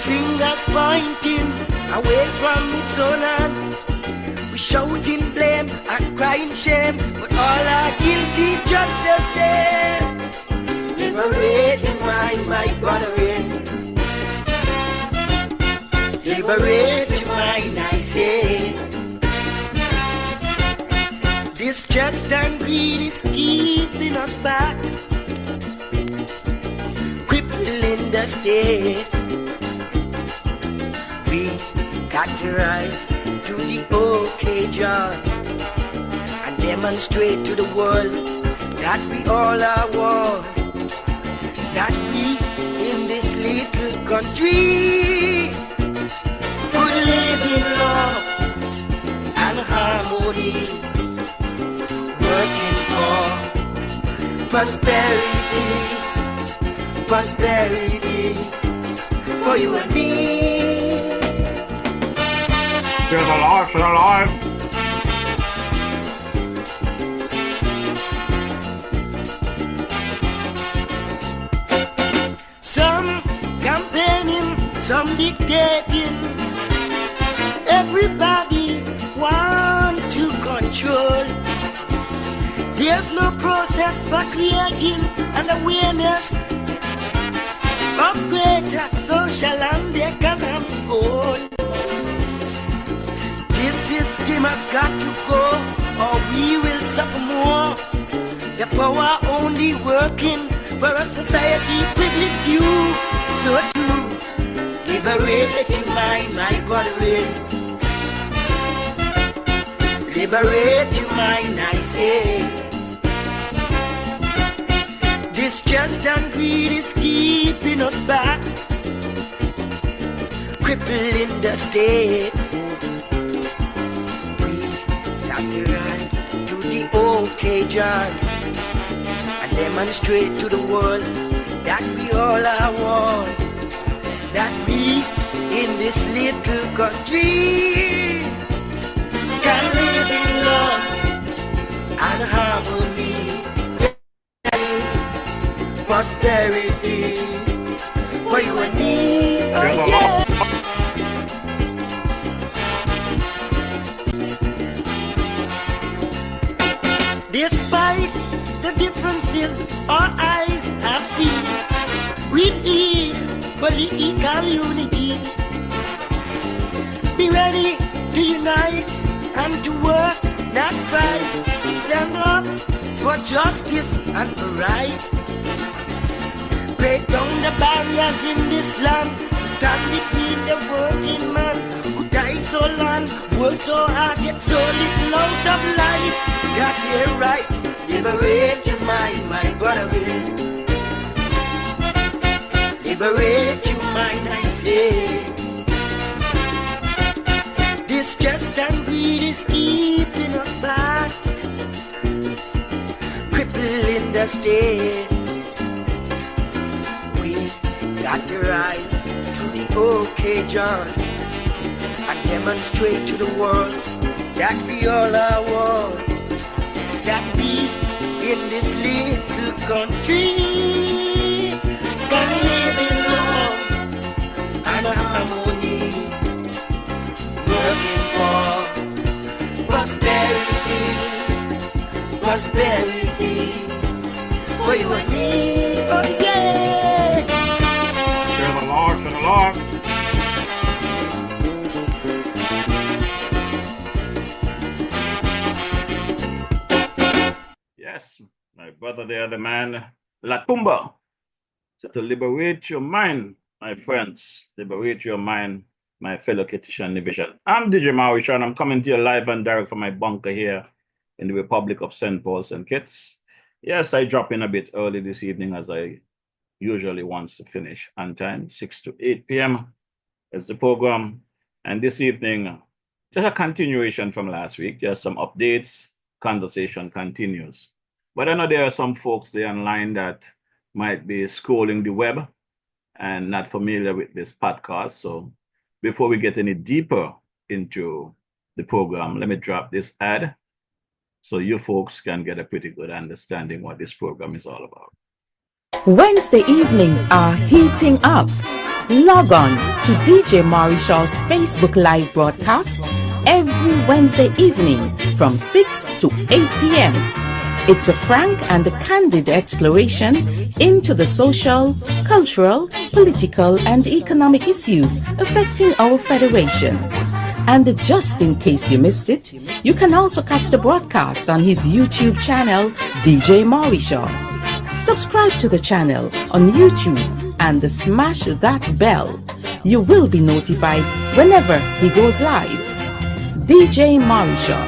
fingers pointing away from its owner. We shouting blame and crying shame, but all are guilty just the same. Liberate your mind, my brethren. Liberate your mind, I say. Distrust and greed is keeping us back, crippling the state. We got to rise to the occasion and demonstrate to the world that we all are one, that we in this little country could live in love and harmony, working for prosperity, prosperity for you and me. Still alive, still alive. Some campaigning, some dictating. Everybody want to control. There's no process for creating an awareness of greater social and economic goal. This system has got to go, or we will suffer more. The power only working for a society privileged you. So true. Liberate your mind, my brethren. Liberate your mind, I say. Distrust and greed is keeping us back, crippling the state. Got to rise to the occasion and demonstrate to the world that we all are one, that we in this little country can live in love and harmony, prosperity for you and me. Oh, yeah. Despite the differences our eyes have seen, we need political unity. Be ready to unite and to work, not fight. Stand up for justice and for right. Break down the barriers in this land. Stand between the working man who died so long, worked so hard, get so little out of life. Got it right, liberate your mind, my brethren. Liberate your mind, I say. Distrust and greed is keeping us back, crippling the state. We got to rise to the occasion and demonstrate to the world that we all are one, that we in this little country can live in love and harmony, working for prosperity, prosperity for you and me. Oh yeah. Still alive, still alive. Yes, my brother there, the man, Latumba. So to liberate your mind, my friends, liberate your mind, my fellow Kittitian division. I'm DJ Maurice, and I'm coming to you live and direct from my bunker here in the Republic of St. Paul, St. Kitts. Yes, I drop in a bit early this evening as I usually want to finish on time, 6 to 8 p.m. is the program. And this evening, just a continuation from last week, just some updates, conversation continues. But I know there are some folks there online that might be scrolling the web and not familiar with this podcast. So before we get any deeper into the program, let me drop this ad so you folks can get a pretty good understanding what this program is all about. Wednesday evenings are heating up. Log on to DJ Marishaw's Facebook Live broadcast every Wednesday evening from 6 to 8 p.m. It's a frank and a candid exploration into the social, cultural, political, and economic issues affecting our federation. And just in case you missed it, you can also catch the broadcast on his YouTube channel, DJ Marishaw. Subscribe to the channel on YouTube and smash that bell. You will be notified whenever he goes live. DJ Marishaw,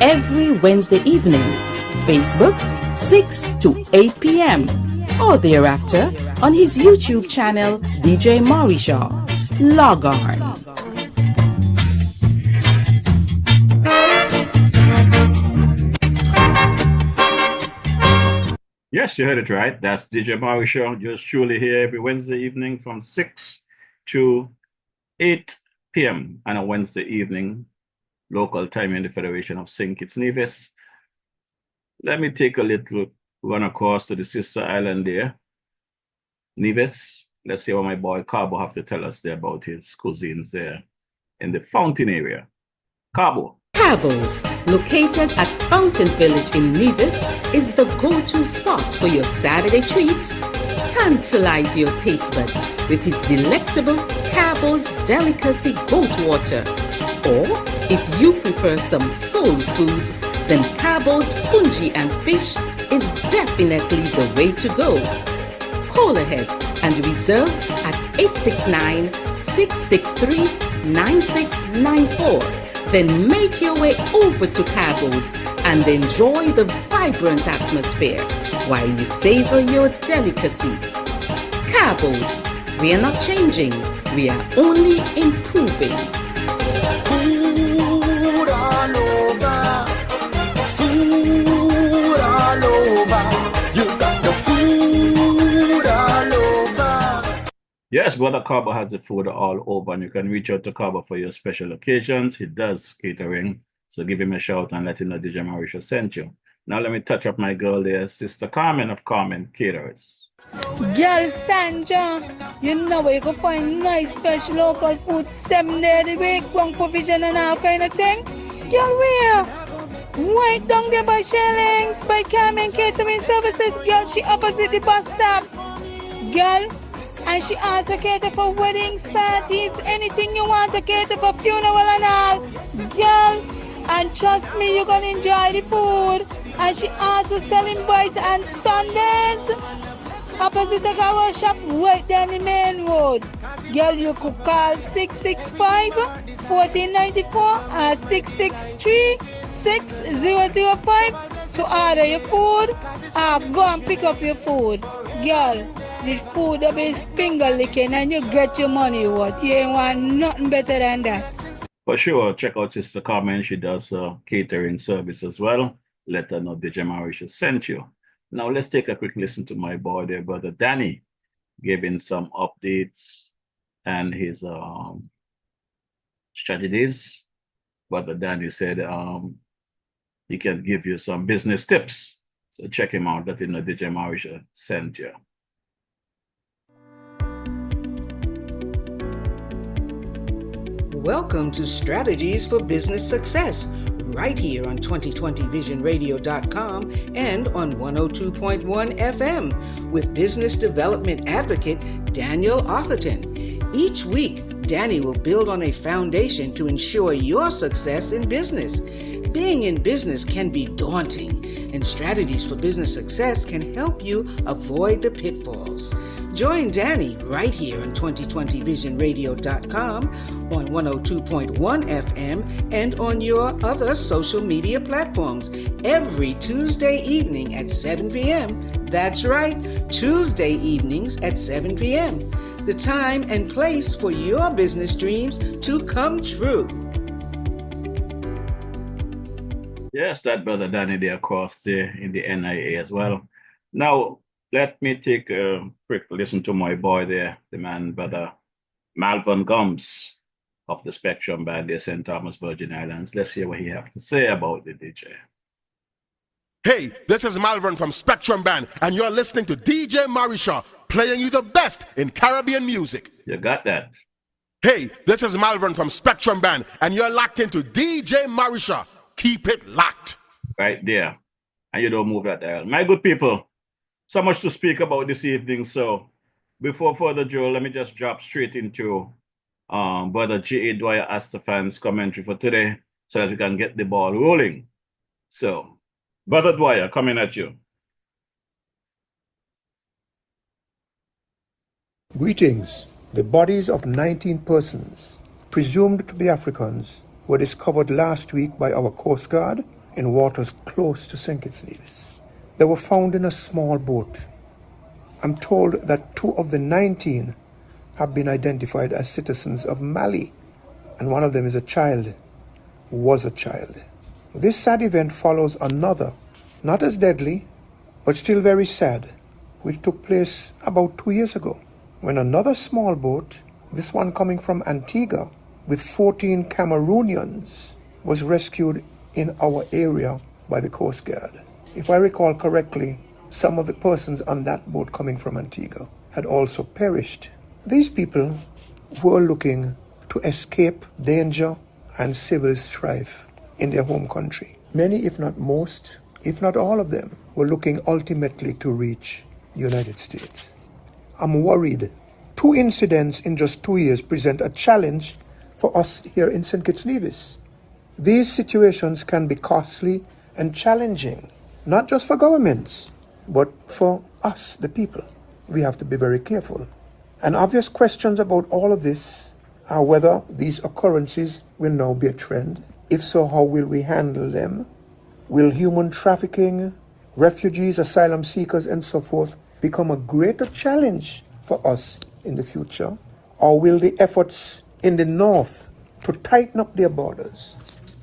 every Wednesday evening, Facebook 6 to 8 p.m. or thereafter on his YouTube channel, DJ Marishaw. Log on. Yes, you heard it right. That's DJ Maui Show. Just truly here every Wednesday evening from 6 to 8 p.m. on a Wednesday evening, local time in the Federation of St. Kitts Nevis. Let me take a little run across to the sister island there, Nevis. Let's see what my boy Cabo have to tell us there about his cuisines there in the Fountain area. Cabo. Cabo's, located at Fountain Village in Nevis, is the go-to spot for your Saturday treats. Tantalize your taste buds with his delectable Cabo's Delicacy goat water. Or, if you prefer some soul food, then Cabo's Punji and fish is definitely the way to go. Call ahead and reserve at 869-663-9694. Then make your way over to Cabo's and enjoy the vibrant atmosphere while you savor your delicacy. Cabo's, we are not changing, we are only improving. Food all over, food all over. You got the food all over. Yes, Brother Cabo has the food all over, and you can reach out to Cabo for your special occasions. He does catering, so give him a shout and let him know DJ Marisha sent you. Now let me touch up my girl there, Sister Carmen of Carmen Caterers. Girl Sandra, you know where you can find nice fresh local food 7 days a week, one provision and all kind of thing. Girl, where? Right down there by Shellings, by Carmen Catering Services. Girl, she opposite the bus stop. Girl, and she also cater for weddings, parties, anything you want to cater for, funeral and all. Girl, and trust me, you're gonna enjoy the food. And she also selling bites on Sundays. Opposite of our shop, right down the main road. Girl, you could call 665-1494 or 663-6005 to order your food or go and pick up your food. Girl, the food will be finger licking and you get your money worth. You ain't want nothing better than that. For sure, check out Sister Carmen. She does catering service as well. Let her know DJ Marisha sent you. Now let's take a quick listen to my boy there, Brother Danny, giving some updates and his strategies. Brother Danny said he can give you some business tips. So check him out. Let him know DJ Marisha sent you. Welcome to Strategies for Business Success, right here on 2020visionradio.com and on 102.1 FM with business development advocate Daniel Arthurton. Each week, Danny will build on a foundation to ensure your success in business. Being in business can be daunting, and Strategies for Business Success can help you avoid the pitfalls. Join Danny right here on 2020visionradio.com, on 102.1 FM, and on your other social media platforms every Tuesday evening at 7 p.m. That's right, Tuesday evenings at 7 p.m. The time and place for your business dreams to come true. Yes, that Brother Danny there, of course, there in the NIA as well. Now, let me take a quick listen to my boy there, the man, Brother Malvern Gums of the Spectrum Band there, St. Thomas, Virgin Islands. Let's hear what he has to say about the DJ. Hey, this is Malvern from Spectrum Band, and you're listening to DJ Marisha, playing you the best in Caribbean music. You got that? Hey, this is Malvern from Spectrum Band, and you're locked into DJ Marisha. Keep it locked. Right there. And you don't move that dial. My good people, so much to speak about this evening. So before further ado, let me just drop straight into Brother J.A. Dwyer Astafan's commentary for today so that we can get the ball rolling. So, Brother Dwyer, coming at you. Greetings. The bodies of 19 persons, presumed to be Africans, were discovered last week by our Coast Guard in waters close to St. Kitts Nevis. They were found in a small boat. I'm told that 2 of the 19 have been identified as citizens of Mali, and one of them is a child, was a child. This sad event follows another, not as deadly, but still very sad, which took place about 2 years ago, when another small boat, this one coming from Antigua, with 14 Cameroonians, was rescued in our area by the Coast Guard. If I recall correctly, some of the persons on that boat coming from Antigua had also perished. These people were looking to escape danger and civil strife in their home country. Many, if not most, if not all of them, were looking ultimately to reach the United States. I'm worried. 2 incidents in just 2 years present a challenge for us here in St. Kitts Nevis. These situations can be costly and challenging, not just for governments, but for us, the people. We have to be very careful. And obvious questions about all of this are whether these occurrences will now be a trend. If so, how will we handle them? Will human trafficking, refugees, asylum seekers, and so forth become a greater challenge for us in the future? Or will the efforts in the north to tighten up their borders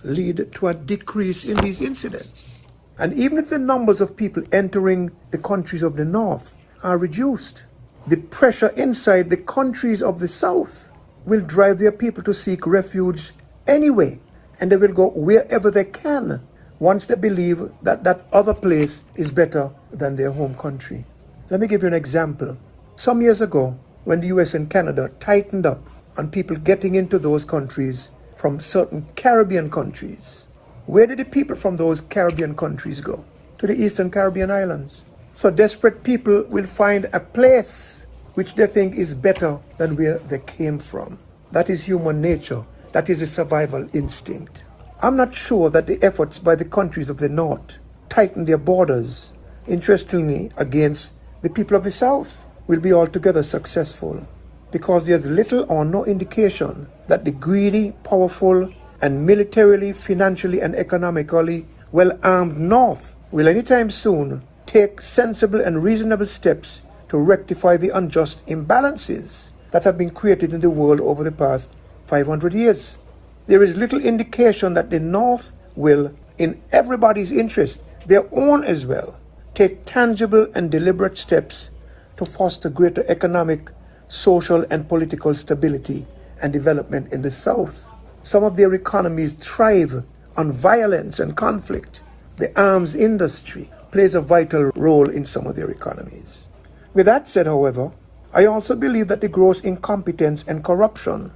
lead to a decrease in these incidents? And even if the numbers of people entering the countries of the north are reduced, the pressure inside the countries of the south will drive their people to seek refuge anyway, and they will go wherever they can once they believe that that other place is better than their home country. Let me give you an example. Some years ago, when the US and Canada tightened up on people getting into those countries from certain Caribbean countries, where did the people from those Caribbean countries go? To the Eastern Caribbean islands. So desperate people will find a place which they think is better than where they came from. That is human nature. That is a survival instinct. I'm not sure that the efforts by the countries of the north tighten their borders, interestingly, against the people of the south, will be altogether successful, because there's little or no indication that the greedy, powerful, and militarily, financially, and economically well-armed north will anytime soon take sensible and reasonable steps to rectify the unjust imbalances that have been created in the world over the past 500 years. There is little indication that the North will, in everybody's interest, their own as well, take tangible and deliberate steps to foster greater economic, social, and political stability and development in the South. Some of their economies thrive on violence and conflict. The arms industry plays a vital role in some of their economies. With that said, however, I also believe that the gross incompetence and corruption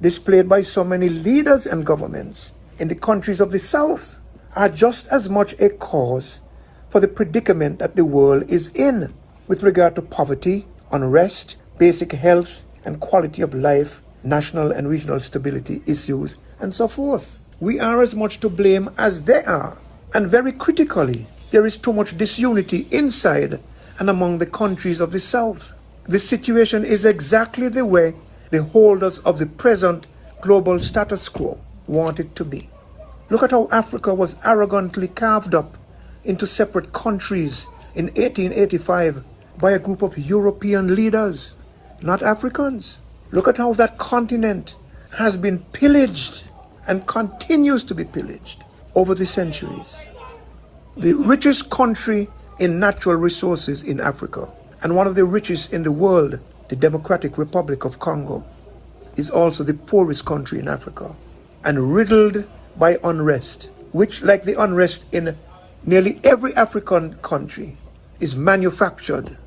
displayed by so many leaders and governments in the countries of the South are just as much a cause for the predicament that the world is in with regard to poverty, unrest, basic health and quality of life, national and regional stability issues, and so forth. We are as much to blame as they are. And very critically, there is too much disunity inside and among the countries of the South. The situation is exactly the way the holders of the present global status quo want it to be. Look at how Africa was arrogantly carved up into separate countries in 1885 by a group of European leaders, not Africans. Look at how that continent has been pillaged and continues to be pillaged over the centuries. The richest country in natural resources in Africa, and one of the richest in the world, the Democratic Republic of Congo, is also the poorest country in Africa and riddled by unrest, which, like the unrest in Nearly every African country is manufactured.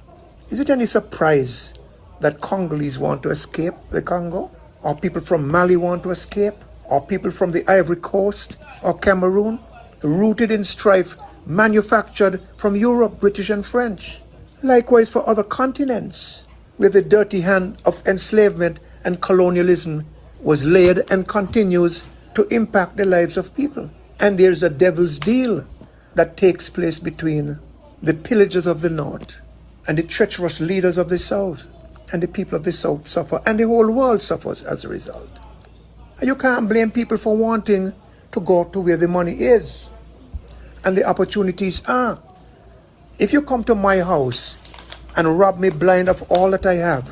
Is it any surprise that Congolese want to escape the Congo? Or people from Mali want to escape? Or people from the Ivory Coast or Cameroon? Rooted in strife, manufactured from Europe, British and French. Likewise for other continents, where the dirty hand of enslavement and colonialism was laid and continues to impact the lives of people. And there's a devil's deal that takes place between the pillagers of the North and the treacherous leaders of the South. And the people of the South suffer, and the whole world suffers as a result. And you can't blame people for wanting to go to where the money is and the opportunities are. If you come to my house and rob me blind of all that I have,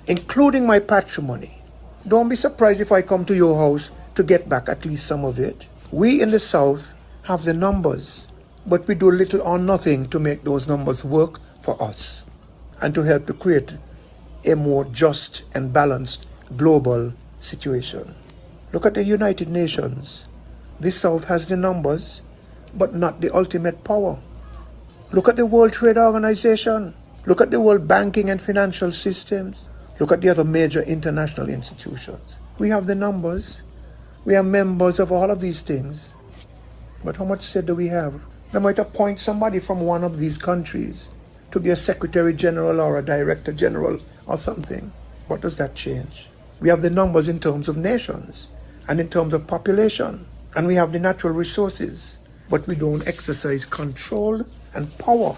including my patrimony, don't be surprised if I come to your house to get back at least some of it. We in the South have the numbers, but we do little or nothing to make those numbers work for us and to help to create a more just and balanced global situation. Look at the United Nations. The South has the numbers, but not the ultimate power. Look at the World Trade Organization. Look at the world banking and financial systems. Look at the other major international institutions. We have the numbers. We are members of all of these things. But how much say do we have? They might appoint somebody from one of these countries to be a Secretary General or a Director General or something. What does that change? We have the numbers in terms of nations and in terms of population, and we have the natural resources, but we don't exercise control and power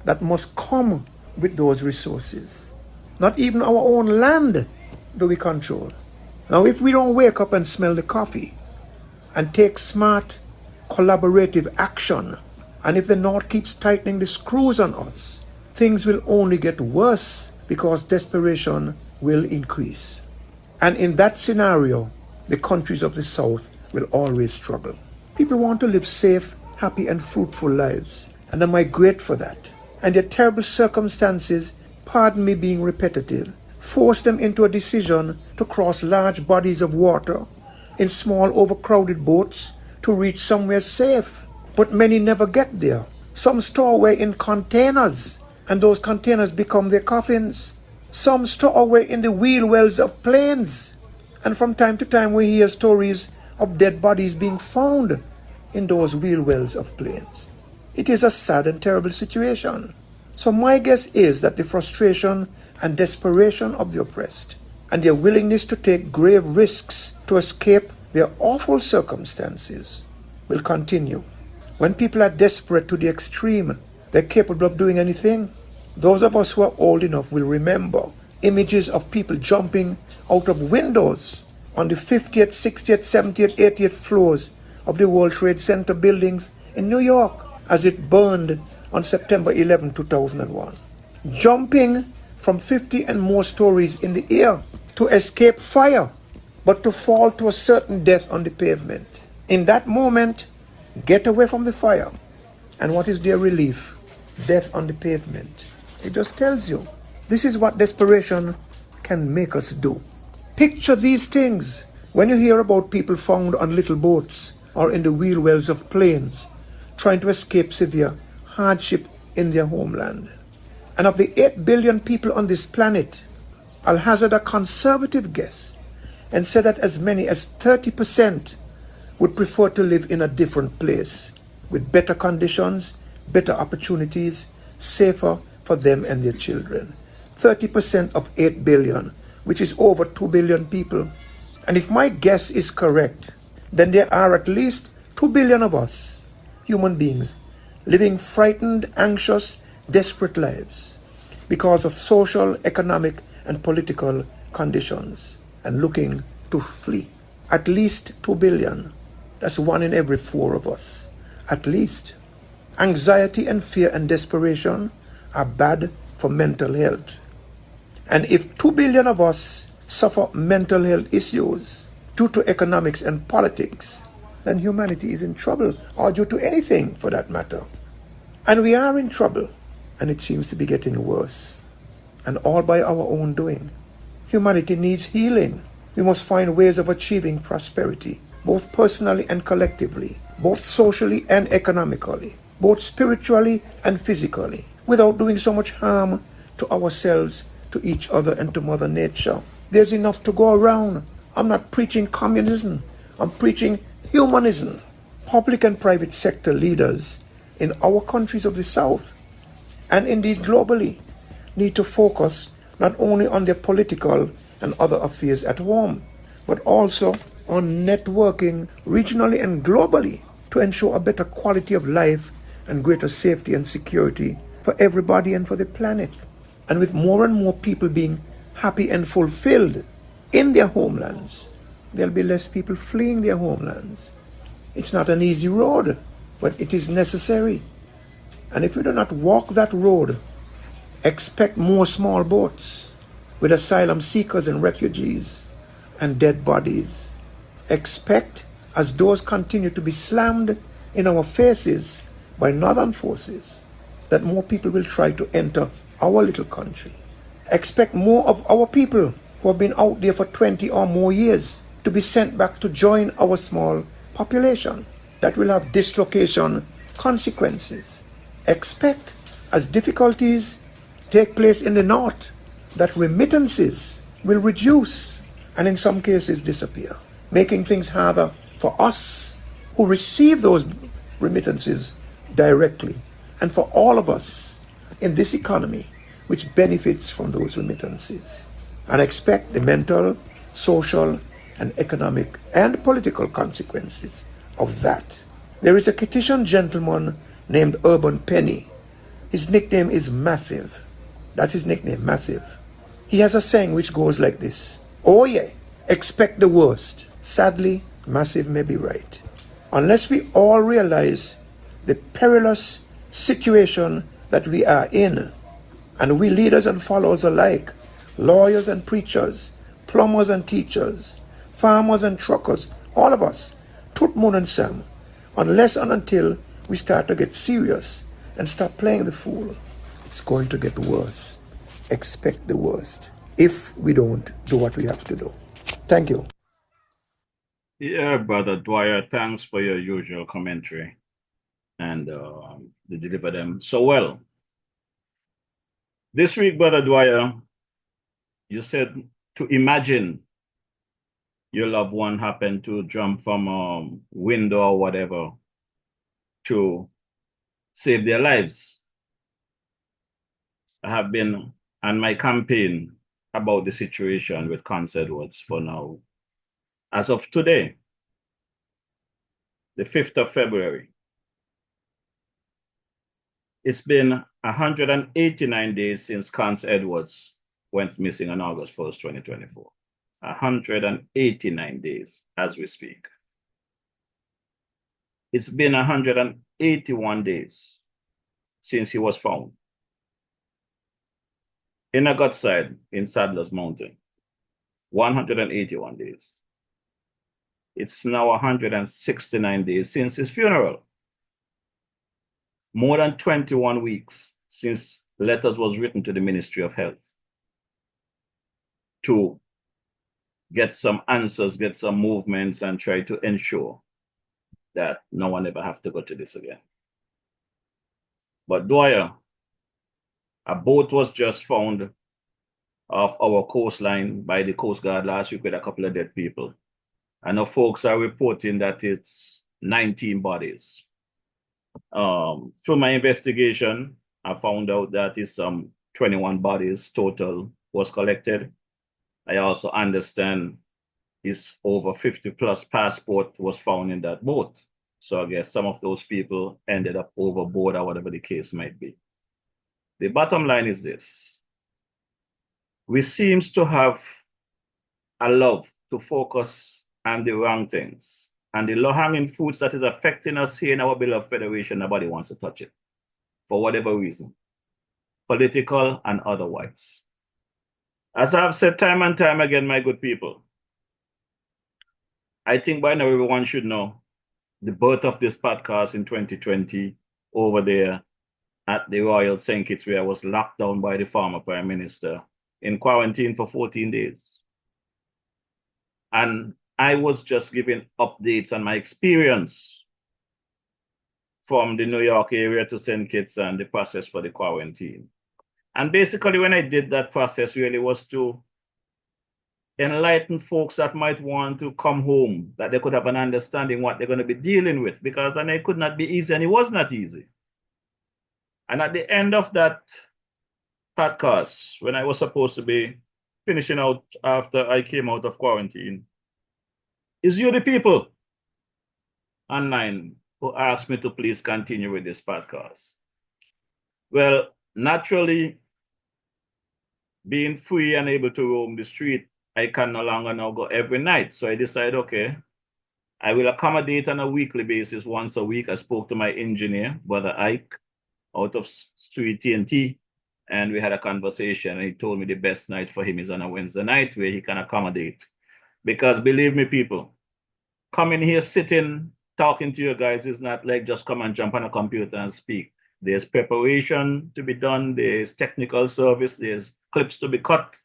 that must come with those resources. Not even our own land do we control. Now, if we don't wake up and smell the coffee and take smart, collaborative action, and if the North keeps tightening the screws on us, things will only get worse because desperation will increase. And in that scenario, the countries of the South will always struggle. People want to live safe, happy, and fruitful lives, and they migrate for that. And their terrible circumstances, pardon me being repetitive, force them into a decision to cross large bodies of water in small overcrowded boats to reach somewhere safe. But many never get there. Some store away in containers, and those containers become their coffins. Some store away in the wheel wells of planes. And from time to time we hear stories of dead bodies being found in those wheel wells of planes. It is a sad and terrible situation. So my guess is that the frustration and desperation of the oppressed and their willingness to take grave risks to escape their awful circumstances will continue. When people are desperate to the extreme, they're capable of doing anything. Those of us who are old enough will remember images of people jumping out of windows on the 50th, 60th, 70th, 80th floors of the World Trade Center buildings in New York as it burned on September 11, 2001. Jumping from 50 and more stories in the air to escape fire, but to fall to a certain death on the pavement. In that moment, get away from the fire. And what is their relief? Death on the pavement. It just tells you, this is what desperation can make us do. Picture these things when you hear about people found on little boats or in the wheel wells of planes trying to escape severe hardship in their homeland. And of the 8 billion people on this planet, I'll hazard a conservative guess and say that as many as 30% would prefer to live in a different place with better conditions, better opportunities, safer for them and their children. 30% of 8 billion, which is over 2 billion people. And if my guess is correct, then there are at least 2 billion of us, human beings, living frightened, anxious, desperate lives because of social, economic, and political conditions and looking to flee. At least 2 billion. That's 1 in every 4 of us. At least. Anxiety and fear and desperation are bad for mental health. And if 2 billion of us suffer mental health issues due to economics and politics, then humanity is in trouble, or due to anything for that matter. And we are in trouble, and it seems to be getting worse. And all by our own doing. Humanity needs healing. We must find ways of achieving prosperity, both personally and collectively, both socially and economically. both spiritually and physically, without doing so much harm to ourselves, to each other, and to Mother Nature. There's enough to go around. I'm not preaching communism, I'm preaching humanism. Public and private sector leaders in our countries of the South, and indeed globally, need to focus not only on their political and other affairs at home, but also on networking regionally and globally to ensure a better quality of life and greater safety and security for everybody and for the planet. And with more and more people being happy and fulfilled in their homelands, there'll be less people fleeing their homelands. It's not an easy road, but it is necessary. And if we do not walk that road, expect more small boats with asylum seekers and refugees and dead bodies. Expect, as doors continue to be slammed in our faces by northern forces, that more people will try to enter our little country. Expect more of our people who have been out there for 20 or more years to be sent back to join our small population. That will have dislocation consequences. Expect, as difficulties take place in the north, that remittances will reduce and in some cases disappear, making things harder for us who receive those remittances directly, and for all of us in this economy which benefits from those remittances. And expect the mental, social, and economic and political consequences of that. There is a Kittian gentleman named Urban Penny. His nickname is Massive. That's his nickname, Massive. He has a saying which goes like this: oh yeah, expect the worst. Sadly, Massive may be right. Unless we all realize the perilous situation that we are in, and we leaders and followers alike, lawyers and preachers, plumbers and teachers, farmers and truckers, all of us, Tut Mun and Sam, unless and until we start to get serious and stop playing the fool, it's going to get worse. Expect the worst if we don't do what we have to do. Thank you. Yeah, Brother Dwyer, thanks for your usual commentary. And they deliver them so well. This week, Brother Dwyer, you said to imagine your loved one happened to jump from a window or whatever to save their lives. I have been on my campaign about the situation with Conce Edwards for now. As of today, the 5th of February, it's been 189 days since Conce Edwards went missing on August 1st, 2024. 189 days as we speak. It's been 181 days since he was found in a gutside in Sadler's Mountain. 181 days. It's now 169 days since his funeral. More than 21 weeks since letters was written to the Ministry of Health to get some answers, get some movements, and try to ensure that no one ever have to go to this again. But Dwyer, a boat was just found off our coastline by the Coast Guard last week with a couple of dead people. And now folks are reporting that it's 19 bodies. Through my investigation, I found out that it's 21 bodies total was collected. I also understand is over 50 plus passport was found in that boat. So I guess some of those people ended up overboard or whatever the case might be. The bottom line is this: we seems to have a love to focus on the wrong things, and the low-hanging fruits that is affecting us here in our beloved federation, nobody wants to touch it for whatever reason, political and otherwise. As I've said time and time again, my good people, I think by now everyone should know the birth of this podcast in 2020 over there at the Royal St. Kitts, where I was locked down by the former Prime Minister in quarantine for 14 days. And I was just giving updates on my experience from the New York area to St. Kitts and the process for the quarantine. And basically, when I did that process, really was to enlighten folks that might want to come home, that they could have an understanding what they're going to be dealing with, because then it could not be easy, and it was not easy. And at the end of that podcast, when I was supposed to be finishing out after I came out of quarantine, it's you, the people online, who asked me to please continue with this podcast. Well, naturally, being free and able to roam the street, I can no longer now go every night. So I decided, okay, I will accommodate on a weekly basis. Once a week, I spoke to my engineer, Brother Ike, out of Street TNT, and we had a conversation. And he told me the best night for him is on a Wednesday night where he can accommodate. Because believe me, people, coming here, sitting, talking to you guys is not like just come and jump on a computer and speak. There's preparation to be done. There's technical service. There's clips to be cut.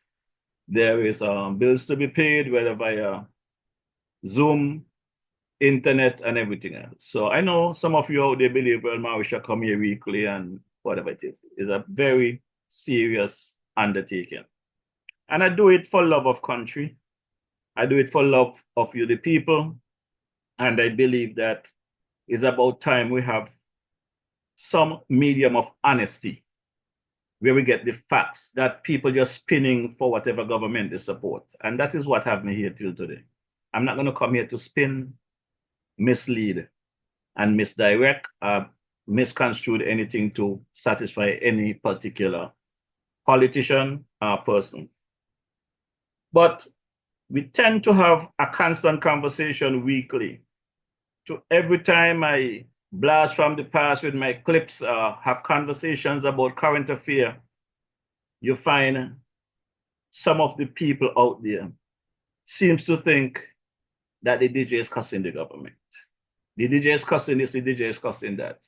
There is bills to be paid, whether via Zoom, internet, and everything else. So I know some of you out there believe, well, Marisha come here weekly and whatever it is. It's a very serious undertaking. And I do it for love of country. I do it for love of you, the people. And I believe that it's about time we have some medium of honesty where we get the facts, that people just spinning for whatever government they support. And that is what have me here till today. I'm not going to come here to spin, mislead, and misdirect, misconstrued anything to satisfy any particular politician or person. But we tend to have a constant conversation weekly. So every time I blast from the past with my clips, have conversations about current affairs, you find some of the people out there seems to think that the DJ is cussing the government. The DJ is cussing this, the DJ is cussing that.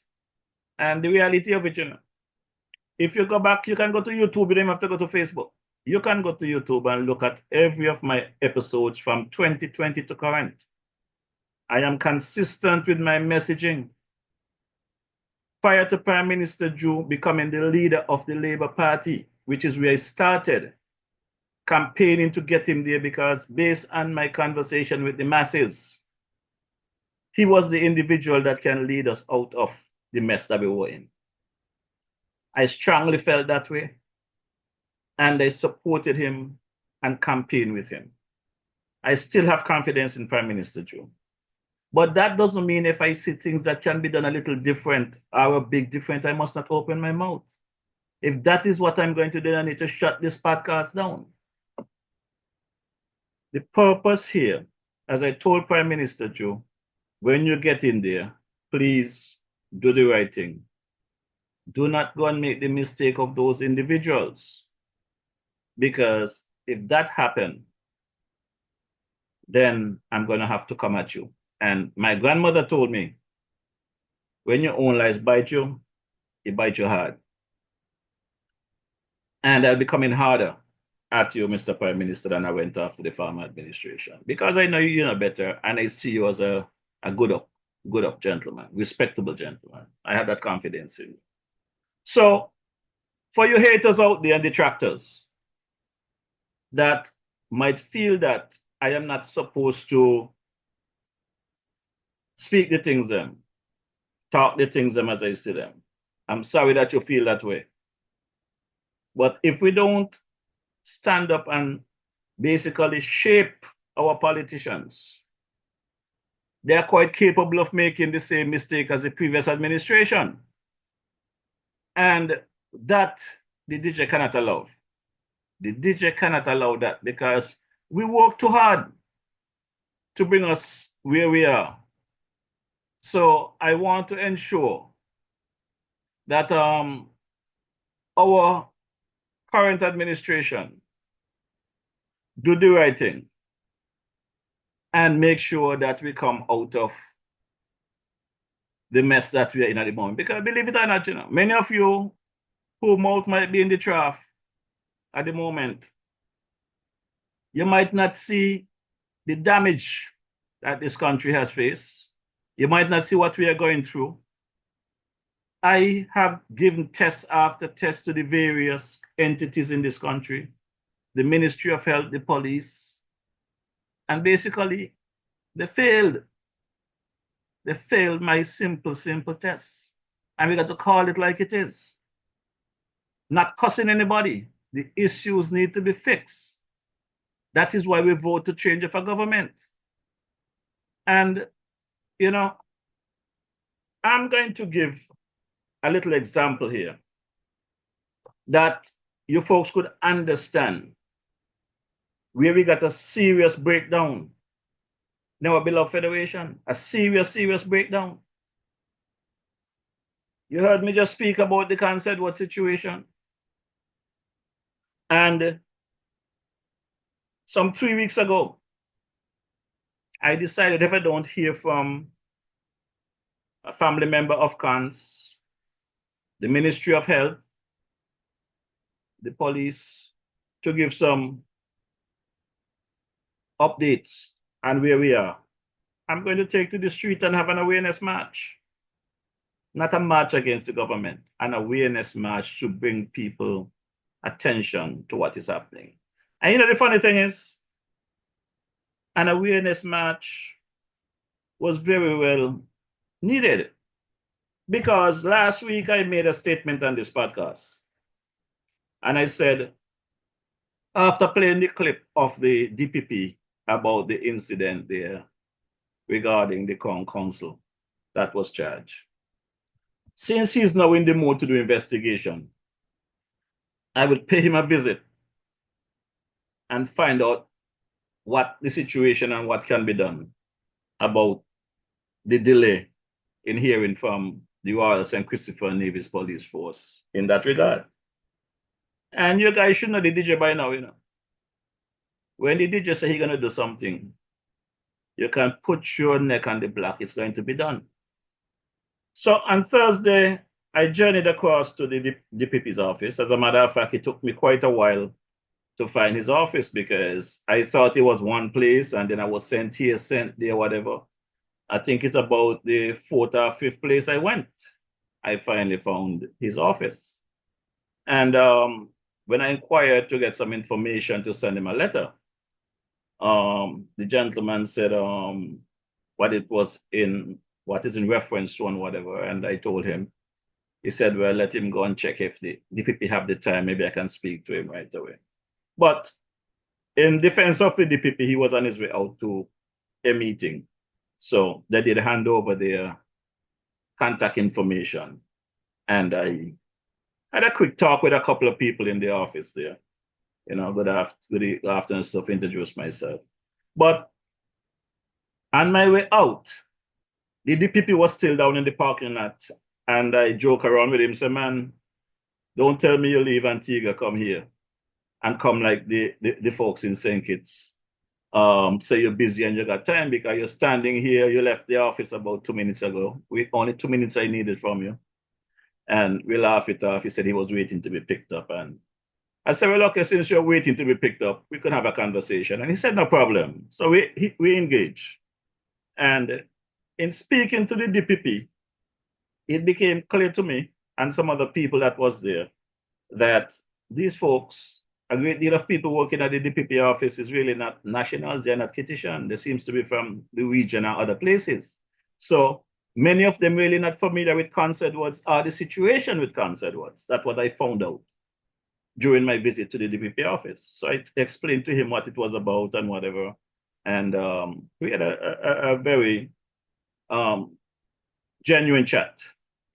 And the reality of it, you know, if you go back, you can go to YouTube, you don't have to go to Facebook. You can go to YouTube and look at every of my episodes from 2020 to current. I am consistent with my messaging. Prior to Prime Minister Joe becoming the leader of the Labour Party, which is where I started campaigning to get him there, because based on my conversation with the masses, he was the individual that can lead us out of the mess that we were in. I strongly felt that way, and I supported him and campaigned with him. I still have confidence in Prime Minister Joe. But that doesn't mean if I see things that can be done a little different or a big different, I must not open my mouth. If that is what I'm going to do, I need to shut this podcast down. The purpose here, as I told Prime Minister Joe, when you get in there, please do the right thing. Do not go and make the mistake of those individuals. Because if that happens, then I'm going to have to come at you. And my grandmother told me, when your own lies bite you, it bites you hard. And I'll be coming harder at you, Mr. Prime Minister, than I went after the farmer administration. Because I know you know better, and I see you as a good up gentleman, respectable gentleman. I have that confidence in you. So, for you haters out there and detractors that might feel that I am not supposed to speak the things them, talk the things them as I see them, I'm sorry that you feel that way. But if we don't stand up and basically shape our politicians, they are quite capable of making the same mistake as the previous administration. And that the DJ cannot allow. The DJ cannot allow that, because we work too hard to bring us where we are. So I want to ensure that our current administration do the right thing and make sure that we come out of the mess that we are in at the moment. Because believe it or not, you know, many of you who mouth might be in the trough at the moment, you might not see the damage that this country has faced. You might not see what we are going through. I have given test after test to the various entities in this country, the Ministry of Health, the police, and basically they failed. They failed my simple test. And we got to call it like it is. Not cussing anybody. The issues need to be fixed. That is why we vote to change of a government. And, you know, I'm going to give a little example here that you folks could understand where we got a serious breakdown in our beloved federation, a serious breakdown. You heard me just speak about the Concert Ward situation. And some 3 weeks ago, I decided if I don't hear from a family member of CONS, the Ministry of Health, the police, to give some updates on where we are, I'm going to take to the street and have an awareness march. Not a march against the government, an awareness march to bring people attention to what is happening. And you know, the funny thing is, an awareness march was very well needed, because last week I made a statement on this podcast. And I said, after playing the clip of the DPP about the incident there regarding the council that was charged, since he's now in the mood to do investigation, I will pay him a visit and find out what the situation and what can be done about the delay in hearing from the Royal St. Christopher Navy's police force in that regard. And you guys should know the DJ by now, you know. When the DJ say he's going to do something, you can put your neck on the block, it's going to be done. So on Thursday, I journeyed across to the DPP's office. As a matter of fact, it took me quite a while to find his office because I thought it was one place and then I was sent here, sent there, whatever. I think it's about the fourth or fifth place I went. I finally found his office. And when I inquired to get some information to send him a letter, the gentleman said what is in reference to and whatever. And I told him, he said, well, let him go and check if the DPP have the time. Maybe I can speak to him right away. But in defense of the DPP, he was on his way out to a meeting. So they did hand over their contact information. And I had a quick talk with a couple of people in the office there. You know, good afternoon stuff, introduce myself. But on my way out, the DPP was still down in the parking lot. And I joke around with him, say, man, don't tell me you leave Antigua, come here. And come like the folks in St. Kitts. Say you're busy and you got time because you're standing here, you left the office about 2 minutes ago. Only 2 minutes I needed from you. And we laughed it off. He said he was waiting to be picked up. And I said, well, okay, since you're waiting to be picked up, we can have a conversation. And he said, no problem. So we engaged. And in speaking to the DPP, it became clear to me and some other people that was there that these folks, a great deal of people working at the DPP office is really not nationals, they're not Kittitian. They seems to be from the region and other places. So many of them really not familiar with Concert Wards or the situation with Concert Wards. That's what I found out during my visit to the DPP office. So I explained to him what it was about and whatever. And we had a very genuine chat.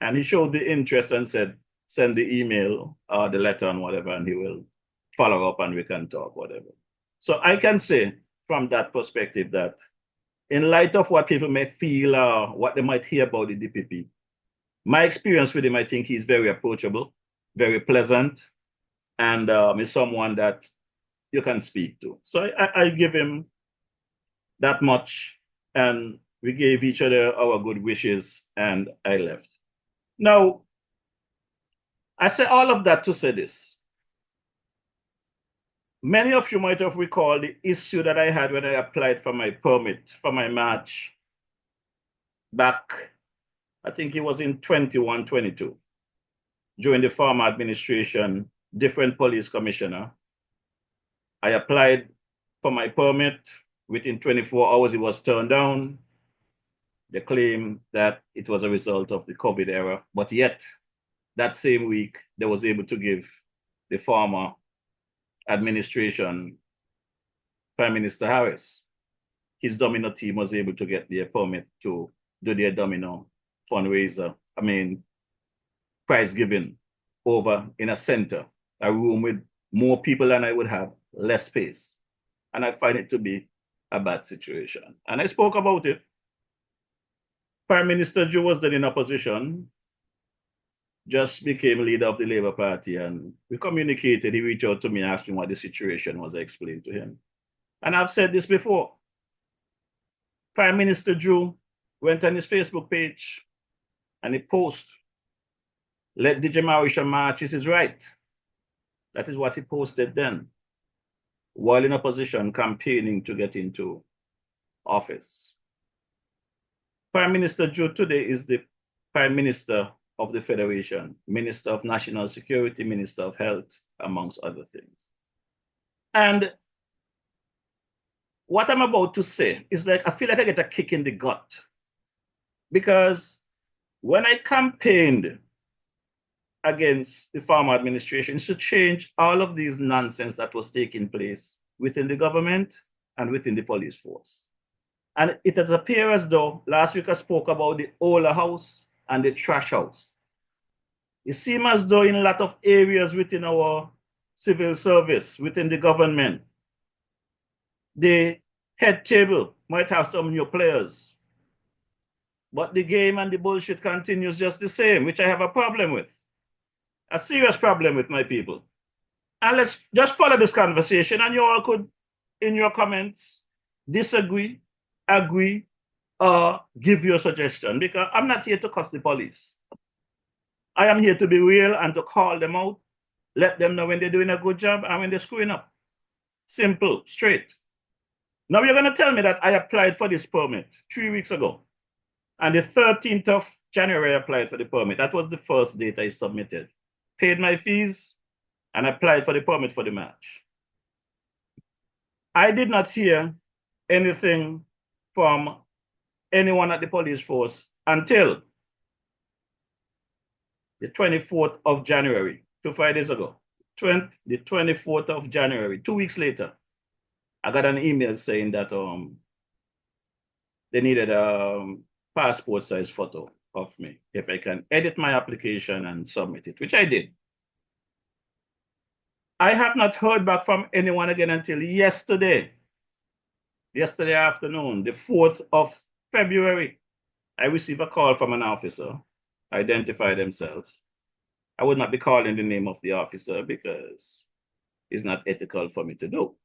And he showed the interest and said, send the email or the letter and whatever, and he will follow up and we can talk, whatever. So I can say from that perspective that in light of what people may feel or what they might hear about the DPP, my experience with him, I think he's very approachable, very pleasant, and is someone that you can speak to. So I give him that much, and we gave each other our good wishes, and I left. Now, I say all of that to say this. Many of you might have recalled the issue that I had when I applied for my permit for my march back, I think it was in 21, 22. during the former administration, different police commissioner. I applied for my permit. Within 24 hours, it was turned down. They claim that it was a result of the COVID era, but yet that same week, they was able to give the former administration, Prime Minister Harris, his domino team was able to get their permit to do their domino fundraiser, prize giving over in a center, a room with more people than I would have, less space. And I find it to be a bad situation. And I spoke about it. Prime Minister Joe was then in opposition, just became leader of the Labour Party, and we communicated. He reached out to me, asked me what the situation was. I explained to him. And I've said this before. Prime Minister Drew went on his Facebook page and he posted, "Let DJ Marisha march is his right." That is what he posted then, while in opposition campaigning to get into office. Prime Minister Drew today is the Prime Minister of the Federation, Minister of National Security, Minister of Health, amongst other things. And what I'm about to say is like, I feel like I get a kick in the gut. Because when I campaigned against the former administration to change all of these nonsense that was taking place within the government and within the police force. And it has appeared as though, last week I spoke about the Ola House and the Trash House. It seems as though in a lot of areas within our civil service, within the government, the head table might have some new players, but the game and the bullshit continues just the same, which I have a problem with. A serious problem with, my people. And let's just follow this conversation, and you all could, in your comments, disagree, agree, or give your suggestion, because I'm not here to cuss the police. I am here to be real and to call them out, let them know when they're doing a good job and when they're screwing up. Simple, straight. Now you're going to tell me that I applied for this permit 3 weeks ago. And the 13th of January, I applied for the permit. That was the first date I submitted. Paid my fees and applied for the permit for the match. I did not hear anything from anyone at the police force until the 24th of January, 2 Fridays ago. The 24th of January, 2 weeks later, I got an email saying that they needed a passport size photo of me, if I can edit my application and submit it, which I did. I have not heard back from anyone again until yesterday afternoon, the 4th of February. I received a call from an officer, identified themselves. I would not be calling the name of the officer because it's not ethical for me to do.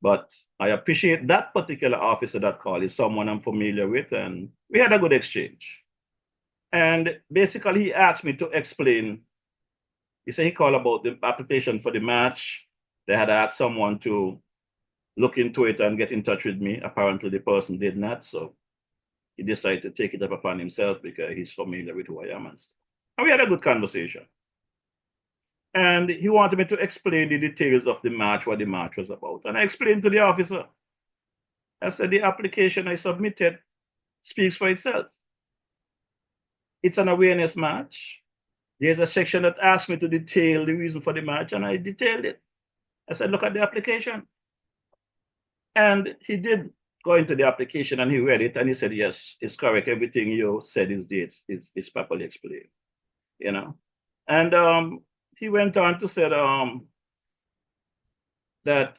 But I appreciate that particular officer that called is someone I'm familiar with, and we had a good exchange. And basically, he asked me to explain. He said he called about the application for the match. They had asked someone to look into it and get in touch with me. Apparently, the person did not, so he decided to take it up upon himself because he's familiar with who I am and stuff. And we had a good conversation. And he wanted me to explain the details of the match, what the match was about. And I explained to the officer. I said, the application I submitted speaks for itself. It's an awareness match. There's a section that asked me to detail the reason for the match, and I detailed it. I said, look at the application. And he did go into the application and he read it and he said, yes, it's correct. Everything you said is properly explained, you know. And he went on to say that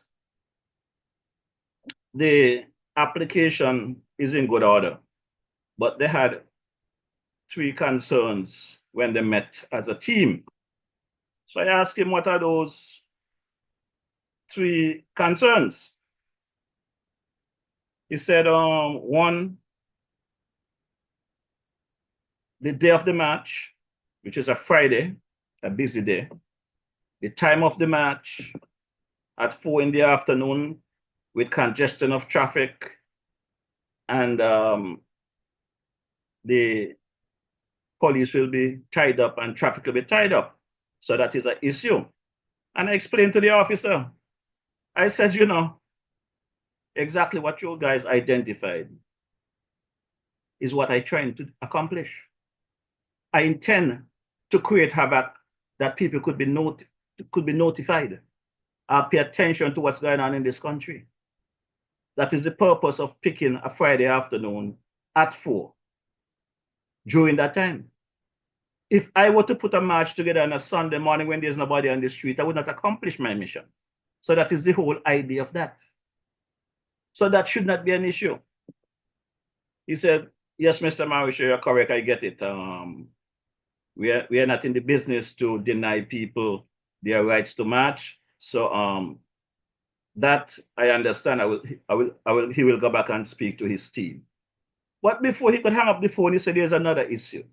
the application is in good order, but they had 3 concerns when they met as a team. So I asked him, what are those 3 concerns? He said, 1, the day of the match, which is a Friday, a busy day. The time of the match at 4 in the afternoon with congestion of traffic and the police will be tied up and traffic will be tied up. So that is an issue. And I explained to the officer, I said, you know, exactly what you guys identified is what I trying to accomplish. I intend to create havoc that people could be notified. Pay attention to what's going on in this country. That is the purpose of picking a Friday afternoon at 4 during that time. If I were to put a march together on a Sunday morning when there's nobody on the street, I would not accomplish my mission. So that is the whole idea of that. So that should not be an issue. He said, yes, Mr. Mauricio, you're correct, I get it. We are not in the business to deny people their rights to march. So that I understand. He will go back and speak to his team. But before he could hang up the phone, he said, there's another issue.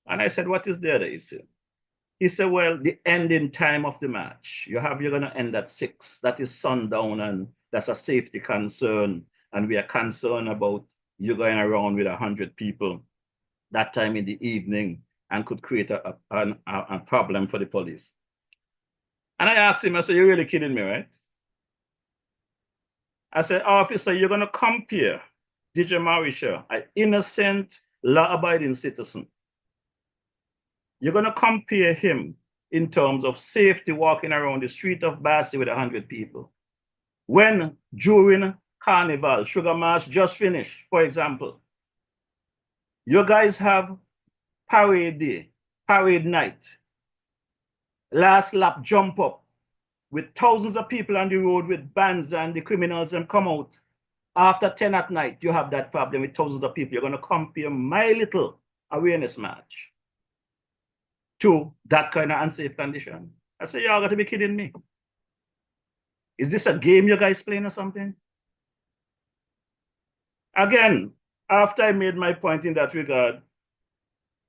And I said, what is the other issue? He said, well, the ending time of the march. You're going to end at 6. That is sundown, and that's a safety concern. And we are concerned about you going around with 100 people that time in the evening and could create a problem for the police. And I asked him, I said, you're really kidding me, right? I said, officer, you're going to compare DJ Mauricio, an innocent, law-abiding citizen. You're going to compare him in terms of safety walking around the street of Bassi with 100 people. When during Carnival, Sugar March just finished, for example, you guys have parade day, parade night, last lap jump up with thousands of people on the road with bands and the criminals and come out. After 10 at night, you have that problem with thousands of people. You're going to compare my little awareness march to that kind of unsafe condition. I said, y'all got to be kidding me. Is this a game you guys playing or something? Again, after I made my point in that regard,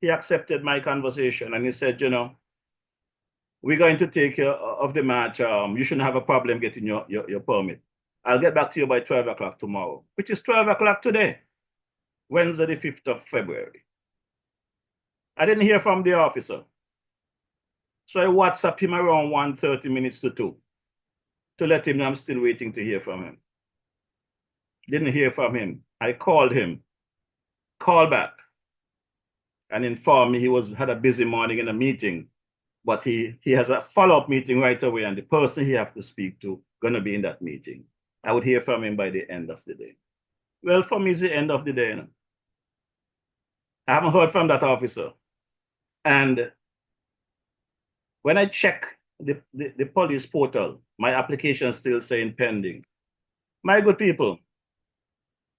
he accepted my conversation and he said, you know, we're going to take care of the march. You shouldn't have a problem getting your permit. I'll get back to you by 12 o'clock tomorrow, which is 12 o'clock today, Wednesday, the 5th of February. I didn't hear from the officer. So I WhatsApped him around 1:30 minutes to 2 to let him know I'm still waiting to hear from him. Didn't hear from him. I called him, called back, and informed me he had a busy morning in a meeting, but he has a follow-up meeting right away, and the person he has to speak to going to be in that meeting. I would hear from him by the end of the day. Well, for me, it's the end of the day. You know? I haven't heard from that officer. And when I check the police portal, my application is still saying pending. My good people,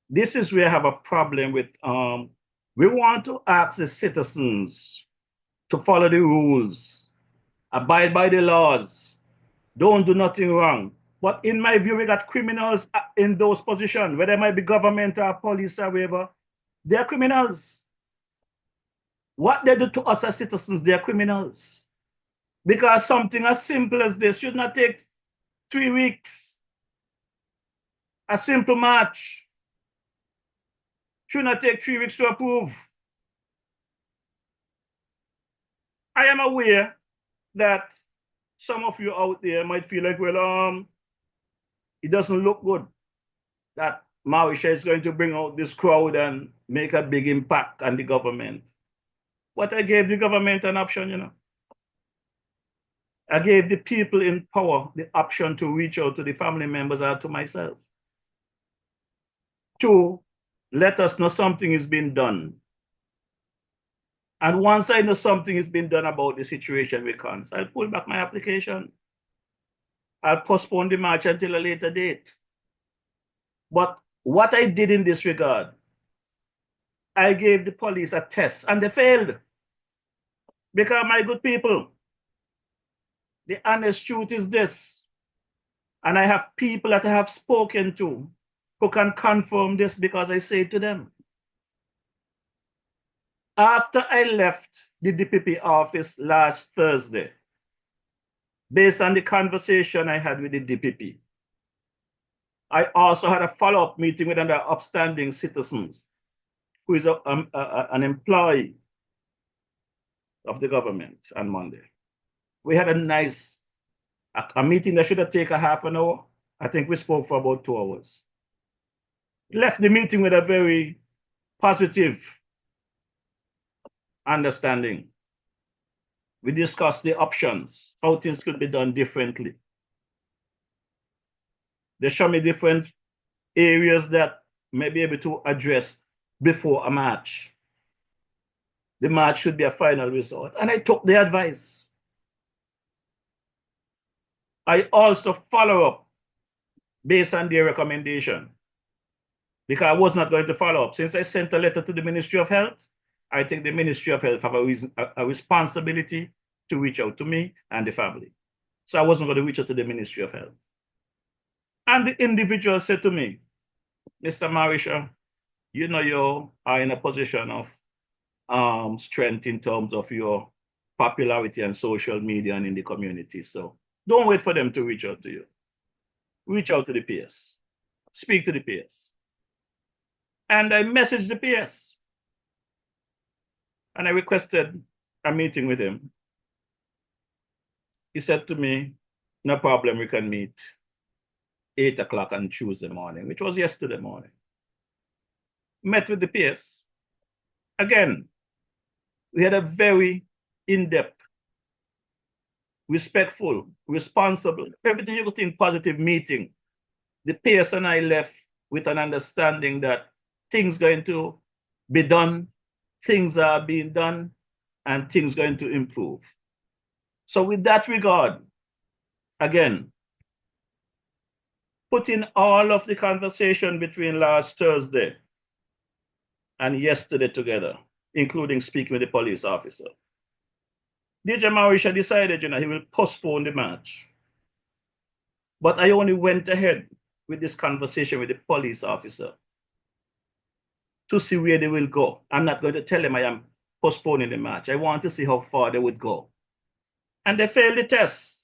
this is where I have a problem with, we want to ask the citizens to follow the rules, abide by the laws, don't do nothing wrong. But in my view, we got criminals in those positions, whether it might be government or police or whatever, they're criminals. What they do to us as citizens, they're criminals. Because something as simple as this should not take 3 weeks. A simple march should not take 3 weeks to approve. I am aware that some of you out there might feel like, well, it doesn't look good that Mauricio is going to bring out this crowd and make a big impact on the government. But I gave the government an option, you know. I gave the people in power the option to reach out to the family members or to myself to let us know something is being done. And once I know something is being done about the situation with cons, I'll pull back my application. I'll postpone the march until a later date. But what I did in this regard, I gave the police a test and they failed. Because my good people, the honest truth is this, and I have people that I have spoken to who can confirm this because I say it to them. After I left the DPP office last Thursday, based on the conversation I had with the DPP, I also had a follow-up meeting with another upstanding citizen who is an employee of the government on Monday. We had a nice a meeting that should have taken a half an hour. I think we spoke for about 2 hours. Left the meeting with a very positive understanding. We discussed the options, how things could be done differently. They show me different areas that may be able to address before a match. The match should be a final resort. And I took the advice. I also follow up based on their recommendation, because I was not going to follow up. Since I sent a letter to the Ministry of Health, I think the Ministry of Health have a responsibility to reach out to me and the family. So I wasn't going to reach out to the Ministry of Health. And the individual said to me, Mr. Marisha, you know you are in a position of strength in terms of your popularity on social media and in the community. So don't wait for them to reach out to you. Reach out to the PS. Speak to the PS. And I messaged the PS. And I requested a meeting with him. He said to me, no problem, we can meet 8 o'clock on Tuesday morning, which was yesterday morning. Met with the PS. Again, we had a very in-depth, respectful, responsible, everything you could think positive meeting. The PS and I left with an understanding that things going to be done, things are being done, and things going to improve. So with that regard, again, putting all of the conversation between last Thursday and yesterday together, including speaking with the police officer, DJ Marisha decided, he will postpone the match. But I only went ahead with this conversation with the police officer to see where they will go. I'm not going to tell them I am postponing the match. I want to see how far they would go. And they failed the test.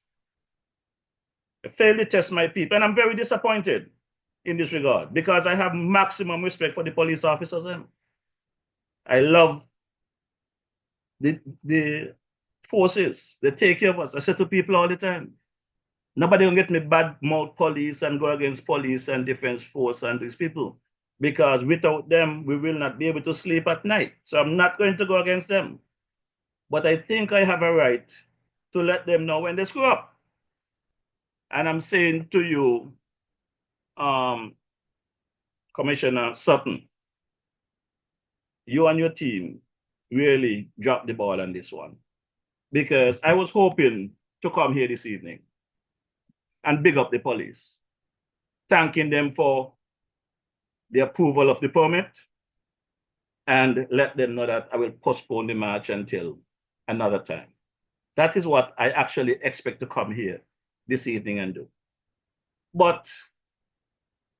They failed the test, my people. And I'm very disappointed in this regard, because I have maximum respect for the police officers. I love the forces. They take care of us. I say to people all the time, nobody will get me bad mouth police and go against police and defense force and these people, because without them, we will not be able to sleep at night. So I'm not going to go against them. But I think I have a right to let them know when they screw up. And I'm saying to you, Commissioner Sutton, you and your team really dropped the ball on this one, because I was hoping to come here this evening and big up the police, thanking them for the approval of the permit, and let them know that I will postpone the match until another time. That is what I actually expect to come here this evening and do. But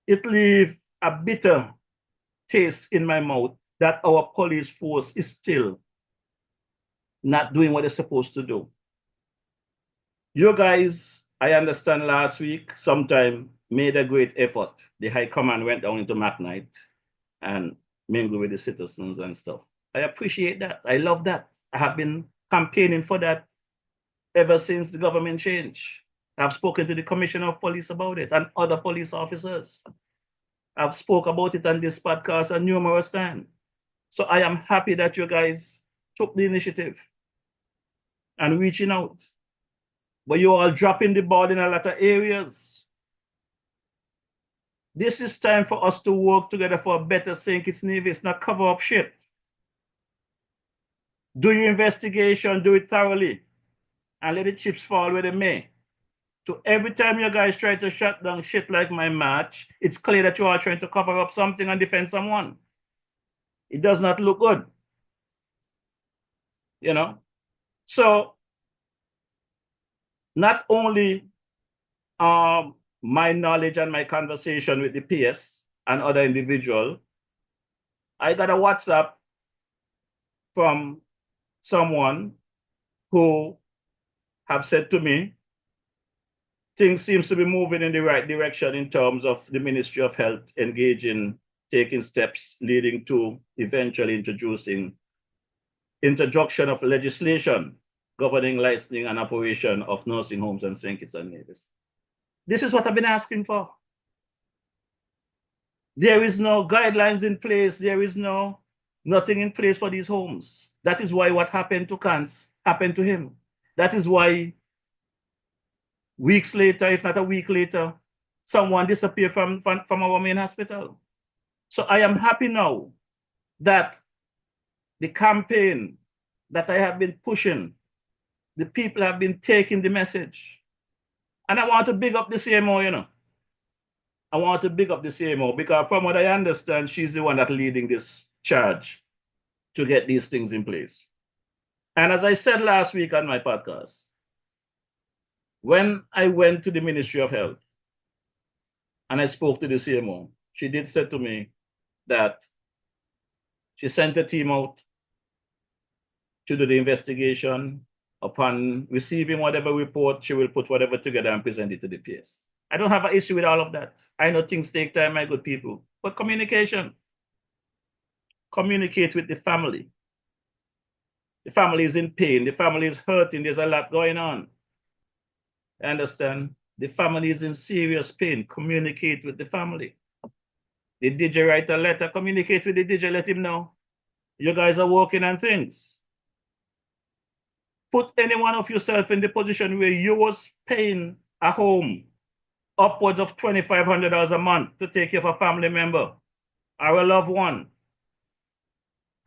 it leaves a bitter taste in my mouth that our police force is still not doing what they're supposed to do. You guys, I understand last week, sometime made a great effort. The High Command went down into McKnight and mingled with the citizens and stuff. I appreciate that. I love that. I have been campaigning for that ever since the government changed. I've spoken to the Commissioner of Police about it and other police officers. I've spoke about it on this podcast numerous times. So I am happy that you guys took the initiative and reaching out. But you're all dropping the ball in a lot of areas. This is time for us to work together for a better St. Kitts Nevis, not cover up shit. Do your investigation, do it thoroughly, and let the chips fall where they may. So every time you guys try to shut down shit like my match, it's clear that you are trying to cover up something and defend someone. It does not look good. So not only my knowledge and my conversation with the PS and other individual, I got a WhatsApp from someone who have said to me, things seems to be moving in the right direction in terms of the Ministry of Health engaging, taking steps leading to eventually introducing introduction of legislation governing licensing and operation of nursing homes and St. Kitts and Nevis. This is what I've been asking for. There is no guidelines in place. There is nothing in place for these homes. That is why what happened to Kans happened to him. That is why weeks later, if not a week later, someone disappeared from our main hospital. So I am happy now that the campaign that I have been pushing, the people have been taking the message. And I want to big up the CMO, you know. I want to big up the CMO because from what I understand, she's the one that's leading this charge to get these things in place. And as I said last week on my podcast, when I went to the Ministry of Health and I spoke to the CMO, she did say to me that she sent a team out to do the investigation. Upon receiving whatever report, she will put whatever together and present it to the PS. I don't have an issue with all of that. I know things take time, my good people. But communication. Communicate with the family. The family is in pain. The family is hurting. There's a lot going on. I understand? The family is in serious pain. Communicate with the family. The DJ write a letter. Communicate with the DJ. Let him know. You guys are working on things. Put any one of yourself in the position where you was paying a home upwards of $2,500 a month to take care of a family member or a loved one.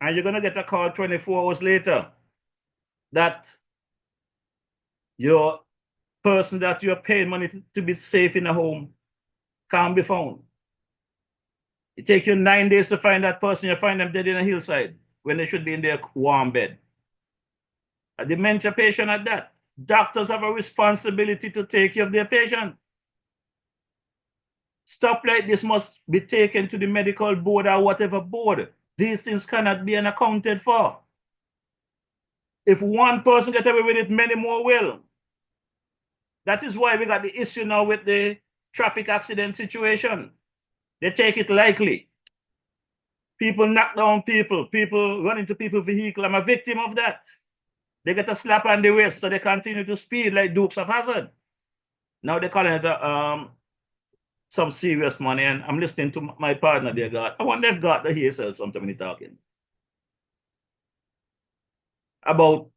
And you're going to get a call 24 hours later that your person that you're paying money to be safe in a home can't be found. It takes you 9 days to find that person. You find them dead in a hillside when they should be in their warm bed. A dementia patient at that. Doctors have a responsibility to take care of their patient. Stuff like this must be taken to the medical board or whatever board. These things cannot be unaccounted for. If one person gets away with it, many more will. That is why we got the issue now with the traffic accident situation. They take it lightly. People knock down people. People run into people's vehicle. I'm a victim of that. They get a slap on the wrist, so they continue to speed like Dukes of Hazzard. Now they're calling it some serious money, and I'm listening to my partner there, God. I wonder if God hear himself sometimes when he's talking about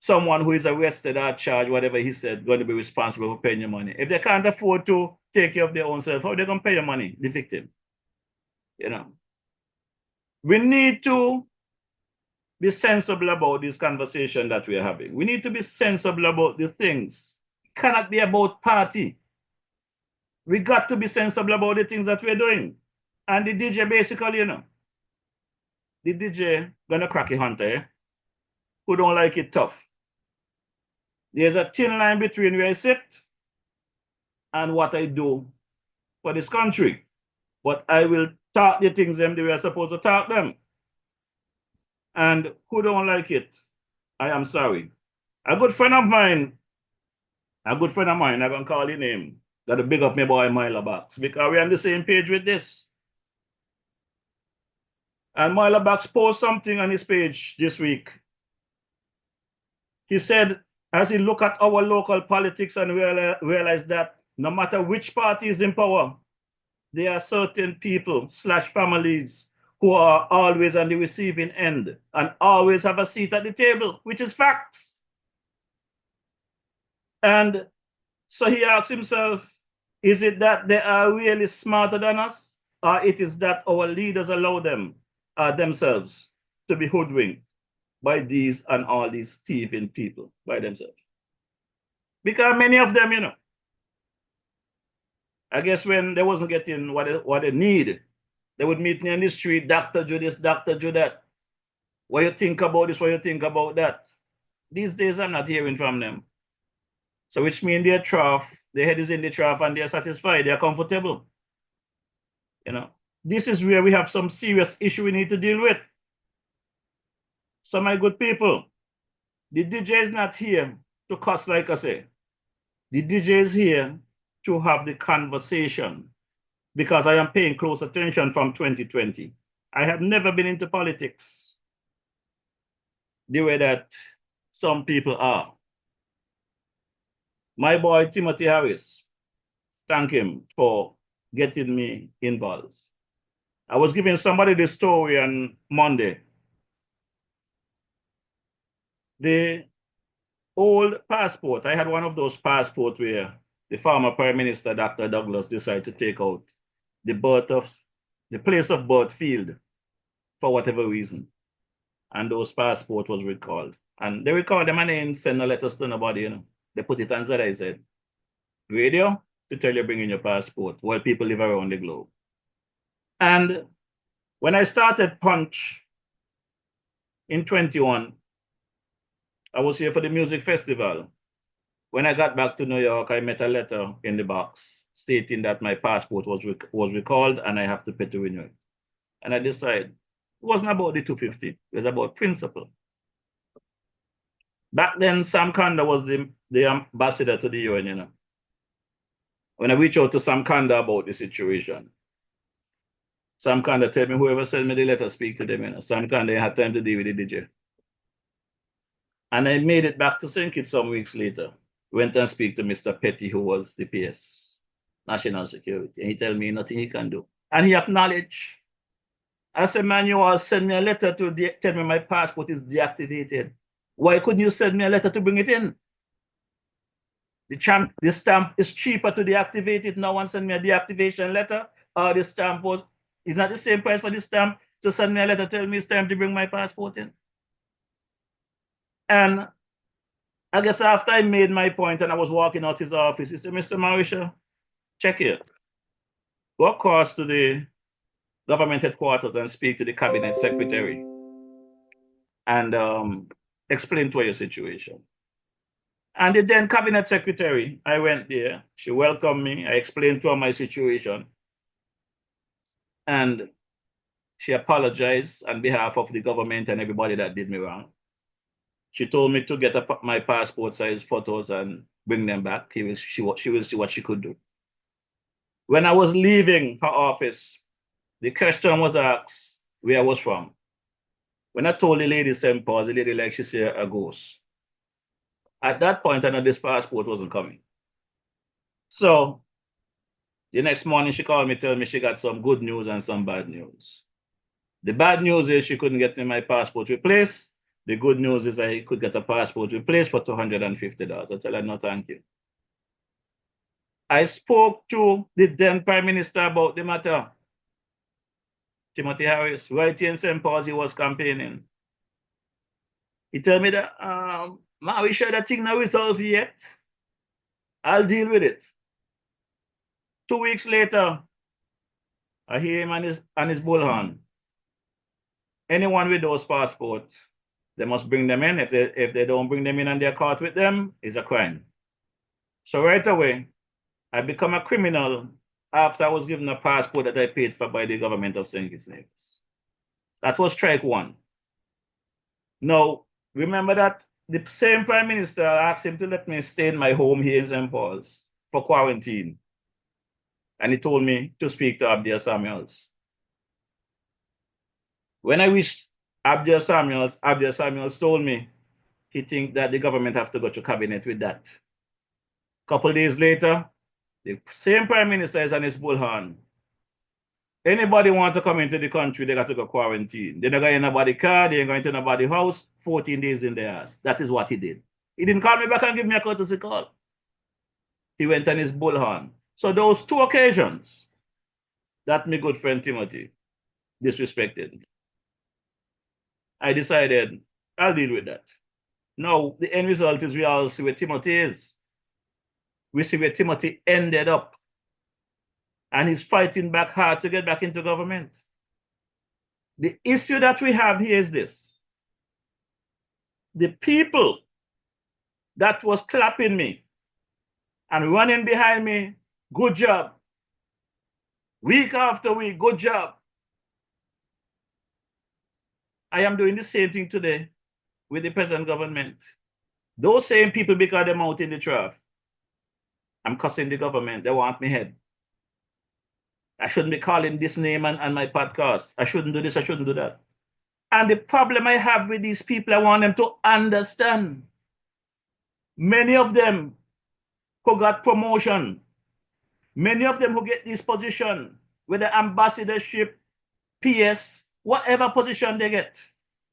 someone who is arrested or charged, whatever he said, going to be responsible for paying your money. If they can't afford to take care of their own self, how are they going to pay your money, the victim? You know, we need to be sensible about this conversation that we're having. We need to be sensible about the things. It cannot be about party. We got to be sensible about the things that we're doing. And the DJ basically, you know, the DJ gonna crack a hunter, eh? Who don't like it tough. There's a thin line between where I sit and what I do for this country. But I will talk the things them the way I'm supposed to talk them. And who don't like it, I am sorry. A good friend of mine, I'm going to call his name, got to big up my boy Myla Bax, because we're on the same page with this. And Myla Bax posted something on his page this week. He said, as he look at our local politics and realize that no matter which party is in power, there are certain people / families who are always on the receiving end and always have a seat at the table, which is facts. And so he asks himself, is it that they are really smarter than us? Or it is that our leaders allow them themselves to be hoodwinked by these and all these thieving people by themselves? Because many of them, you know, I guess when they wasn't getting what they need, they would meet me on the street, Dr. do this, Dr. do that. What you think about this, what you think about that? These days, I'm not hearing from them. So which means they're trough, their head is in the trough and they're satisfied, they're comfortable. You know, this is where we have some serious issue we need to deal with. So my good people, the DJ is not here to cuss like I say. The DJ is here to have the conversation, because I am paying close attention from 2020. I have never been into politics. the way that some people are. My boy Timothy Harris, thank him for getting me involved. I was giving somebody the story on Monday. The old passport, I had one of those passports where the former Prime Minister, Dr. Douglas, decided to take out the place of birth field for whatever reason. And those passport was recalled. And they recalled them and they didn't send no letters to nobody, you know. They put it on ZIZ radio to tell you bring in your passport while people live around the globe. And when I started Punch in 21, I was here for the music festival. When I got back to New York, I met a letter in the box stating that my passport was recalled and I have to pay to renew it. And I decided it wasn't about the 250, it was about principle. Back then, Sam Kanda was the ambassador to the UN, you know. When I reached out to Sam Kanda about the situation, Sam Kanda told me, whoever sent me the letter, speak to them, you know. Sam Kanda had time to deal with the DJ. And I made it back to St. Kitts some weeks later. Went and speak to Mr. Petty, who was the PS, National Security. And he told me nothing he can do. And he acknowledged. I said, man, you all send me a letter to tell me my passport is deactivated. Why couldn't you send me a letter to bring it in? The stamp is cheaper to deactivate it now and send me a deactivation letter. Or the stamp is not the same price for the stamp to send me a letter tell me it's time to bring my passport in. And I guess after I made my point and I was walking out his office, he said, Mr. Mauricio, check here. Go across to the government headquarters and speak to the cabinet secretary and explain to her your situation. And the then cabinet secretary, I went there, she welcomed me, I explained to her my situation. And she apologized on behalf of the government and everybody that did me wrong. She told me to get my passport size photos and bring them back. She will see what she could do. When I was leaving her office, the question was asked where I was from. When I told the lady St. Paul's, the lady like she said a ghost. At that point, I know this passport wasn't coming. So the next morning she called me, told me she got some good news and some bad news. The bad news is she couldn't get me my passport replaced. The good news is I could get a passport replaced for $250. I tell her, no, thank you. I spoke to the then Prime Minister about the matter. Timothy Harris, right here in St. Paul's, he was campaigning. He told me that, man, we sure that thing not resolved yet. I'll deal with it. 2 weeks later, I hear him on his bullhorn. Anyone with those passports, they must bring them in. If they don't bring them in and they're caught with them, it's a crime. So right away, I become a criminal after I was given a passport that I paid for by the government of St. Kitts. That was strike one. Now, remember that the same Prime Minister asked him to let me stay in my home here in St. Paul's for quarantine. And he told me to speak to Abdia Samuels. When I reached Abdia Samuels told me he thinks that the government have to go to cabinet with that. A couple of days later, the same Prime Minister is on his bullhorn. Anybody want to come into the country, they got to go quarantine. They're not going in nobody's car, they ain't going to nobody's house, 14 days in their house. That is what he did. He didn't call me back and give me a courtesy call. He went on his bullhorn. So those two occasions that my good friend Timothy disrespected. I decided I'll deal with that. Now, the end result is we all see where Timothy is. We see where Timothy ended up. And he's fighting back hard to get back into government. The issue that we have here is this. The people that was clapping me and running behind me, good job. Week after week, good job. I am doing the same thing today with the present government. Those same people, because they're out in the trough, I'm cussing the government. They want me head. I shouldn't be calling this name on my podcast. I shouldn't do this. I shouldn't do that. And the problem I have with these people, I want them to understand. Many of them who got promotion, many of them who get this position, whether ambassadorship, PS, whatever position they get,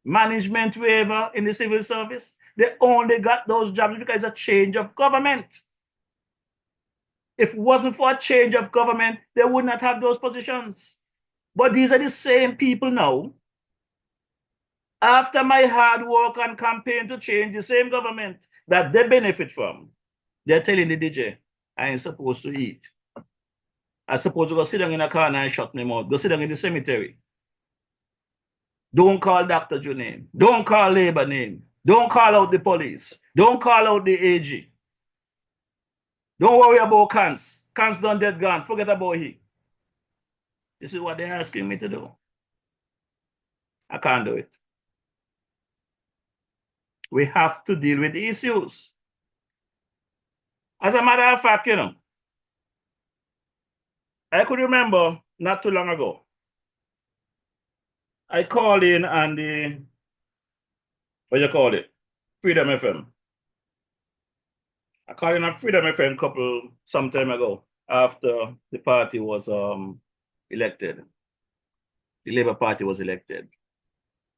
management, wherever in the civil service, they only got those jobs because it's a change of government. If it wasn't for a change of government, they would not have those positions. But these are the same people now. After my hard work and campaign to change the same government that they benefit from, they're telling the DJ, I ain't supposed to eat. I'm supposed to go sit down in a corner and shut my mouth. Go sit down in the cemetery. Don't call Dr. Joe name. Don't call Labor name. Don't call out the police. Don't call out the AG. Don't worry about Cans. Cans done dead gone. Forget about he. This is what they're asking me to do. I can't do it. We have to deal with the issues. As a matter of fact, I could remember not too long ago, I called in on the, what do you call it? Freedom FM. I called in on Freedom FM some time ago after the party was elected. The Labour Party was elected.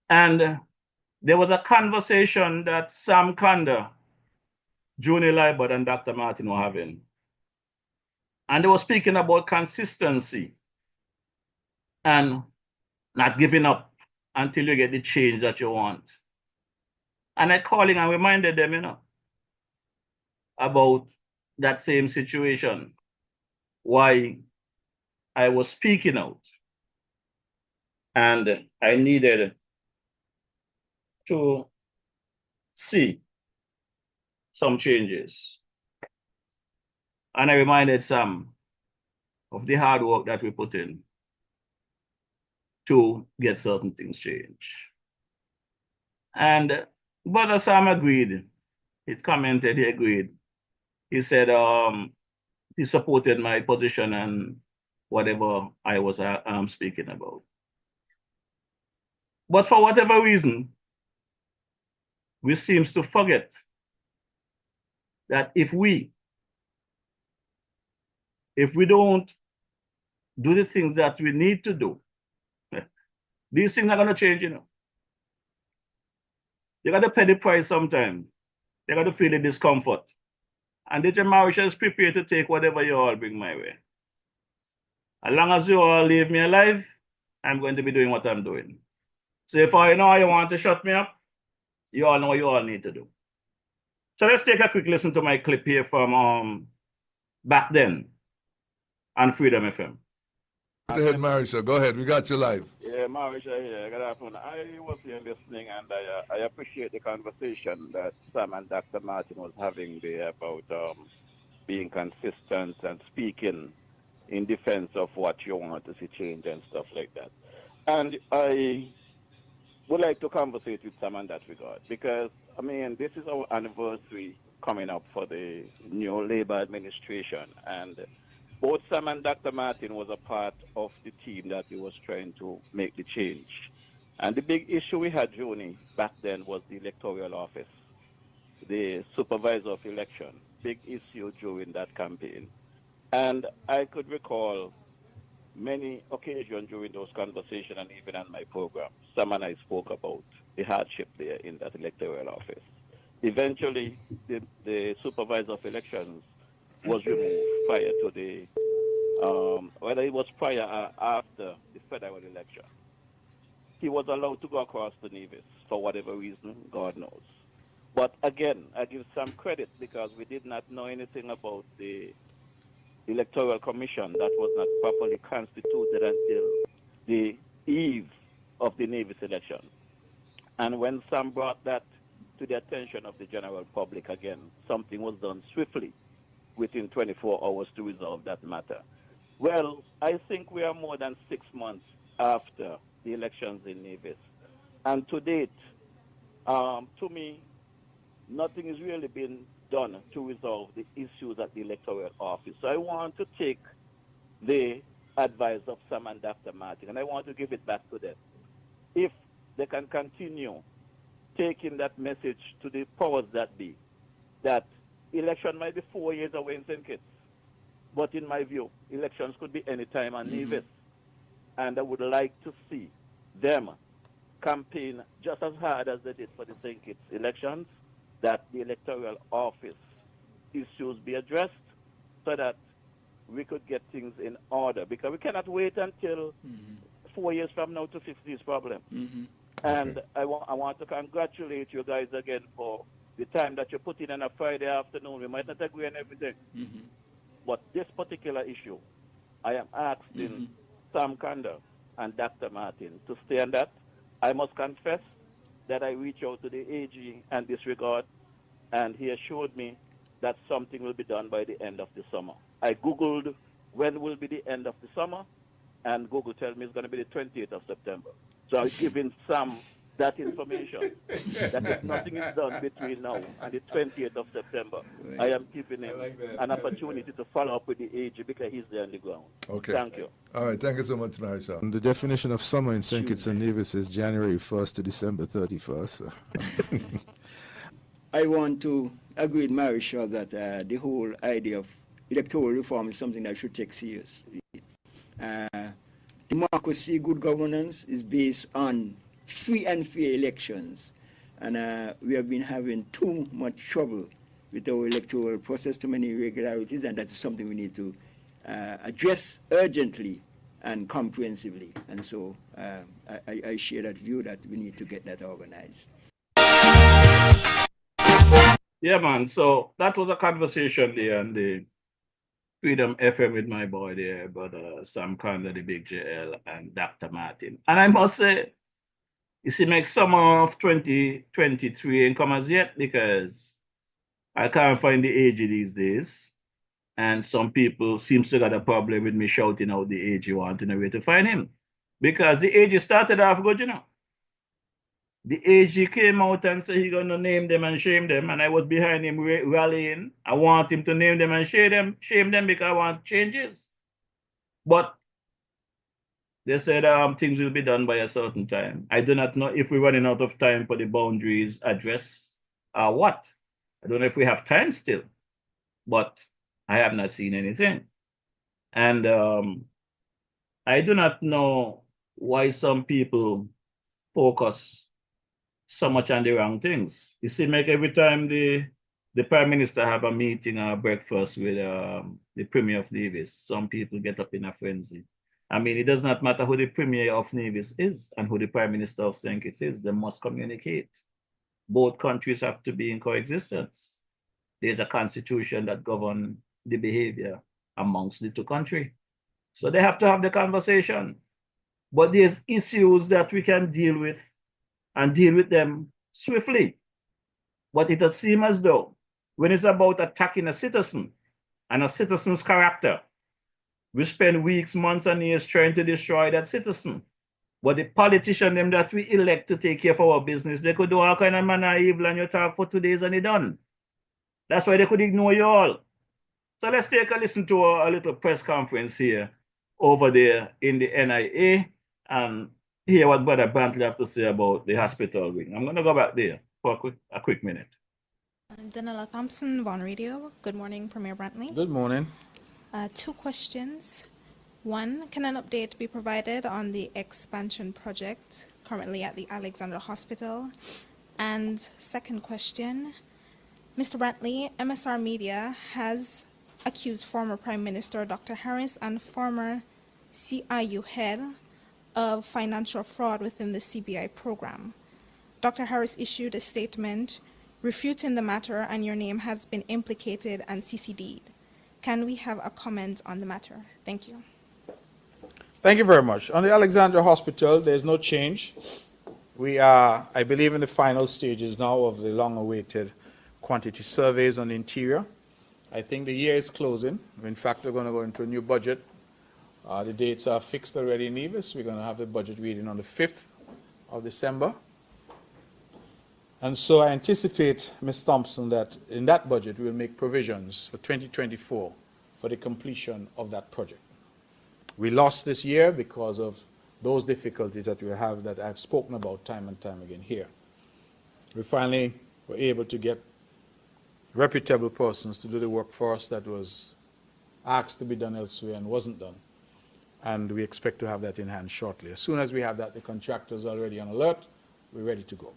And there was a conversation that Sam Kanda, Junior Libert, and Dr. Martin were having. And they were speaking about consistency and not giving up until you get the change that you want. And I called in and reminded them, about that same situation, why I was speaking out. And I needed to see some changes. And I reminded Sam of the hard work that we put in to get certain things changed. And Brother Sam agreed. He commented, he agreed. He said he supported my position and whatever I was speaking about. But for whatever reason, we seem to forget that if we don't do the things that we need to do, these things are going to change, You got to pay the price sometime. You got to feel the discomfort. And DJ Marisha is prepared to take whatever you all bring my way. As long as you all leave me alive, I'm going to be doing what I'm doing. So if I know you want to shut me up, you all know what you all need to do. So let's take a quick listen to my clip here from back then on Freedom FM. Go ahead, Marisha. Go ahead. We got you live. Yeah, Marisha here. Good afternoon. I was here listening, and I appreciate the conversation that Sam and Dr. Martin was having there about being consistent and speaking in defense of what you want to see change and stuff like that. And I would like to conversate with Sam in that regard because, this is our anniversary coming up for the new Labour administration, and both Sam and Dr. Martin was a part of the team that was trying to make the change. And the big issue we had, Joni, back then was the electoral office, the supervisor of election, big issue during that campaign. And I could recall many occasions during those conversations and even on my program, Sam and I spoke about the hardship there in that electoral office. Eventually, the supervisor of elections was removed prior to the, whether it was prior or after the federal election. He was allowed to go across the Nevis for whatever reason, God knows. But again, I give some credit because we did not know anything about the Electoral Commission that was not properly constituted until the eve of the Nevis election. And when Sam brought that to the attention of the general public again, something was done swiftly within 24 hours to resolve that matter. Well, I think we are more than 6 months after the elections in Nevis. And to date, to me, nothing has really been done to resolve the issues at the electoral office. So I want to take the advice of Sam and Dr. Martin, and I want to give it back to them. If they can continue taking that message to the powers that be, that election might be 4 years away in St. Kitts, but in my view, elections could be any time on Nevis. And I would like to see them campaign just as hard as they did for the St. Kitts elections, that the electoral office issues be addressed so that we could get things in order. Because we cannot wait until 4 years from now to fix these problems. And I want to congratulate you guys again for the time that you put in on a Friday afternoon. We might not agree on everything, but this particular issue, I am asking Sam Kander and Dr. Martin to stay on that. I must confess that I reached out to the AG in this regard, and he assured me that something will be done by the end of the summer. I Googled when will be the end of the summer, and Google tells me it's going to be the 28th of September. So I'm giving Sam that information, that if nothing is done between now and the 20th of September, I am giving him an opportunity to follow up with the AG because he's there on the ground. Okay. Thank you. All right. Thank you so much, Marisha. The definition of summer in St. Kitts and Nevis is January 1st to December 31st. I want to agree with Marisha that the whole idea of electoral reform is something that should take seriously. Democracy, good governance is based on free and fair elections. And we have been having too much trouble with our electoral process, too many irregularities, and that's something we need to address urgently and comprehensively. And so I share that view that we need to get that organized. Yeah, man. So that was a conversation there on the Freedom FM with my boy there, brother Sam Kander, the Big JL, and Dr. Martin. And I must say, you see, make summer of 2023 ain't come as yet because I can't find the AG these days. And some people seems to got a problem with me shouting out the AG, wanting a way to find him. Because the AG started off good, you know. The AG came out and said he's going to name them and shame them, and I was behind him rallying. I want him to name them and shame them because I want changes. But they said things will be done by a certain time. I do not know if we're running out of time for the boundaries address or what. I don't know if we have time still, but I have not seen anything. And I do not know why some people focus so much on the wrong things. You see, make every time the Prime Minister have a meeting or a breakfast with the Premier of Nevis, some people get up in a frenzy. I mean, it does not matter who the Premier of Nevis is and who the Prime Minister of St. Kitts is, they must communicate. Both countries have to be in coexistence. There's a constitution that governs the behavior amongst the two countries. So they have to have the conversation. But there's issues that we can deal with and deal with them swiftly. But it does seem as though when it's about attacking a citizen and a citizen's character, we spend weeks, months, and years trying to destroy that citizen. But the politician them that we elect to take care of our business, they could do all kind of manner of evil and you talk for 2 days and it's done. That's why they could ignore you all. So let's take a listen to a little press conference here over there in the NIA and hear what Brother Brantley have to say about the hospital wing. I'm going to go back there for a quick minute. Danella Thompson, Vaughan Radio. Good morning, Premier Brantley. Good morning. 2 questions. One, can an update be provided on the expansion project currently at the Alexandra Hospital? And second question, Mr. Brantley, MSR Media has accused former Prime Minister Dr. Harris and former CIU head of financial fraud within the CBI program. Dr. Harris issued a statement refuting the matter and your name has been implicated and CCD'd. Can we have a comment on the matter? Thank you. Thank you very much. On the Alexandra Hospital, there's no change. We are, I believe, in the final stages now of the long-awaited quantity surveys on the interior. I think the year is closing. In fact, we're going to go into a new budget. The dates are fixed already in Nevis. We're going to have the budget reading on the 5th of December. And so I anticipate, Ms. Thompson, that in that budget we will make provisions for 2024 for the completion of that project. We lost this year because of those difficulties that we have that I've spoken about time and time again here. We finally were able to get reputable persons to do the work for us that was asked to be done elsewhere and wasn't done. And we expect to have that in hand shortly. As soon as we have that, the contractor's already on alert, we're ready to go.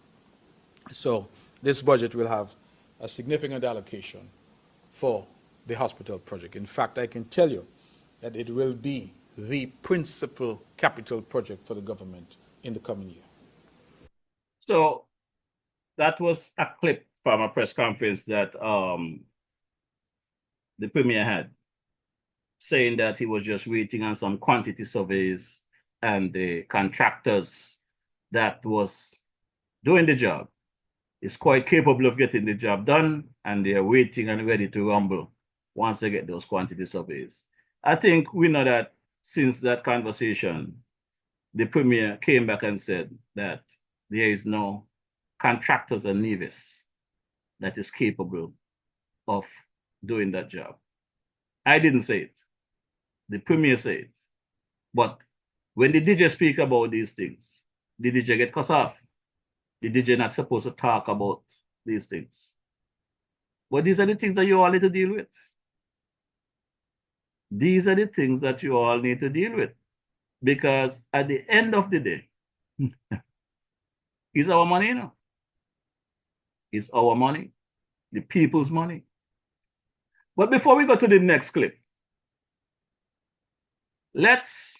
So this budget will have a significant allocation for the hospital project. In fact, I can tell you that it will be the principal capital project for the government in the coming year. So that was a clip from a press conference that the Premier had, saying that he was just waiting on some quantity surveys and the contractors that was doing the job is quite capable of getting the job done, and they're waiting and ready to rumble once they get those quantity surveys. I think we know that since that conversation, the Premier came back and said that there is no contractors in Nevis that is capable of doing that job. I didn't say it. The Premier said it. But when the DJ speak about these things, the DJ get cut off. The DJ not supposed to talk about these things. But these are the things that you all need to deal with. These are the things that you all need to deal with. Because at the end of the day, it's our money, you know. It's our money, the people's money. But before we go to the next clip, let's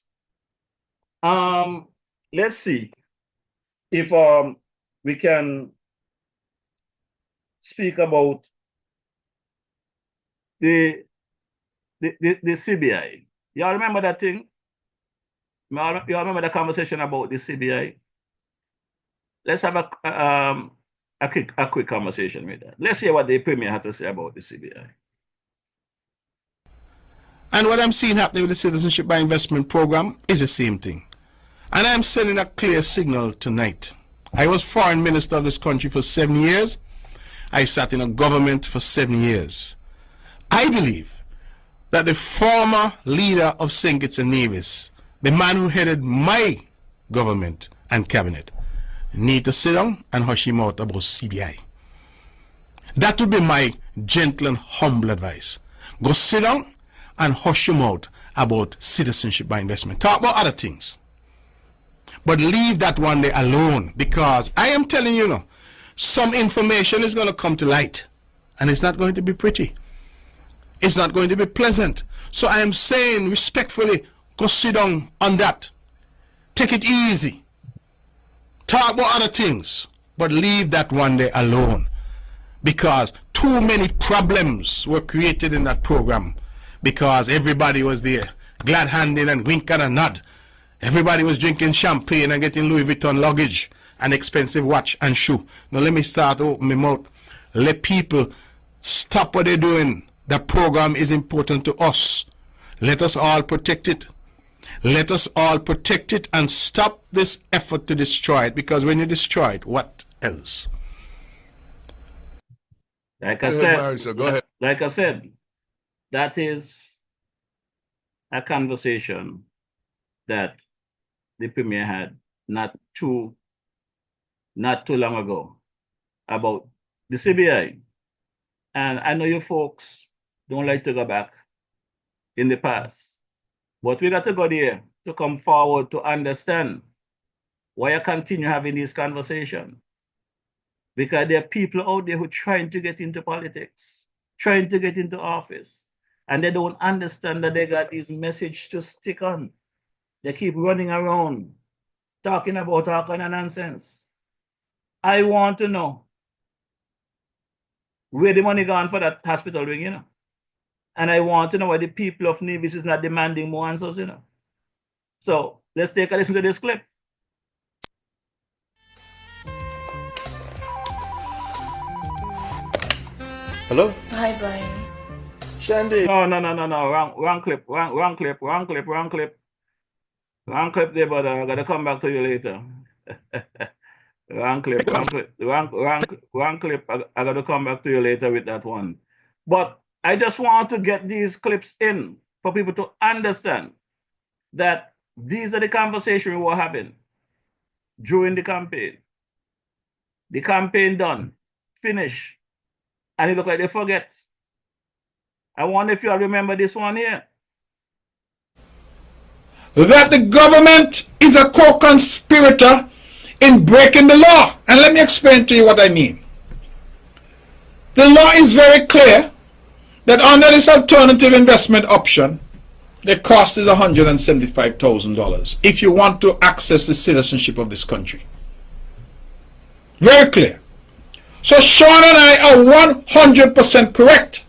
see if we can speak about the CBI. Y'all remember that thing? Y'all remember the conversation about the CBI? Let's have a quick conversation with that. Let's hear what the Premier had to say about the CBI. And what I'm seeing happening with the Citizenship by Investment program is the same thing. And I'm sending a clear signal tonight. I was foreign minister of this country for 7 years. I sat in a government for 7 years. I believe that the former leader of St. Kitts and Nevis, the man who headed my government and cabinet, need to sit down and hush him out about CBI. That would be my gentle and humble advice. Go sit down and hush him out about citizenship by investment. Talk about other things. But leave that one day alone, because I am telling you now, some information is going to come to light, and it's not going to be pretty. It's not going to be pleasant. So I am saying respectfully, go sit down on that. Take it easy. Talk about other things, but leave that one day alone, because too many problems were created in that program because everybody was there, glad-handed and wink and a nod. Everybody was drinking champagne and getting Louis Vuitton luggage and expensive watch and shoe. Now let me start opening my mouth. Let people stop what they're doing. The program is important to us. Let us all protect it. Let us all protect it and stop this effort to destroy it, because when you destroy it, what else? Like I said, that is a conversation that the Premier had not too long ago about the CBI. And I know you folks don't like to go back in the past, but we got to go there to come forward to understand why you continue having this conversation. Because there are people out there who are trying to get into politics, trying to get into office, and they don't understand that they got this message to stick on. They keep running around, talking about all kind of nonsense. I want to know where the money gone for that hospital wing, you know. And I want to know why the people of Nevis is not demanding more answers, you know. So let's take a listen to this clip. Hello? Hi, Brian. Shandy. No. Wrong clip there, but I gotta come back to you later. Wrong clip. I gotta come back to you later with that one. But I just want to get these clips in for people to understand that These are the conversations we were having during the campaign. The campaign done, finish, and it look like they forget. I wonder if you all remember this one here. That the government is a co-conspirator in breaking the law. And let me explain to you what I mean. The law is very clear that under this alternative investment option, the cost is $175,000 if you want to access the citizenship of this country. Very clear. So Sean and I are 100% correct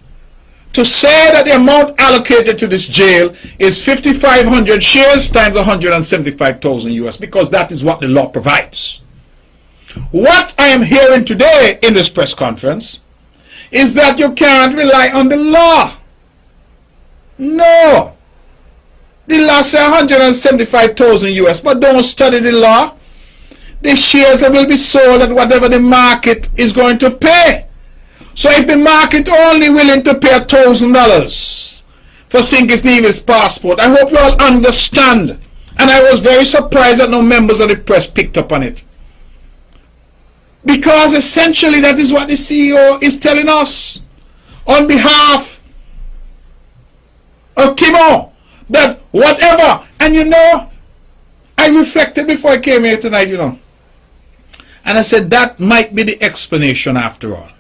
to say that the amount allocated to this jail is 5,500 shares times 175,000 US, because that is what the law provides. What I am hearing today in this press conference is that you can't rely on the law. No. The law says 175,000 US, but don't study the law. The shares will be sold at whatever the market is going to pay. So if the market only willing to pay $1,000 for Sinkis Nevis passport, I hope you all understand. And I was very surprised that no members of the press picked up on it. Because essentially that is what the CEO is telling us on behalf of Timo, that whatever, and you know, I reflected before I came here tonight, you know, and I said that might be the explanation after all.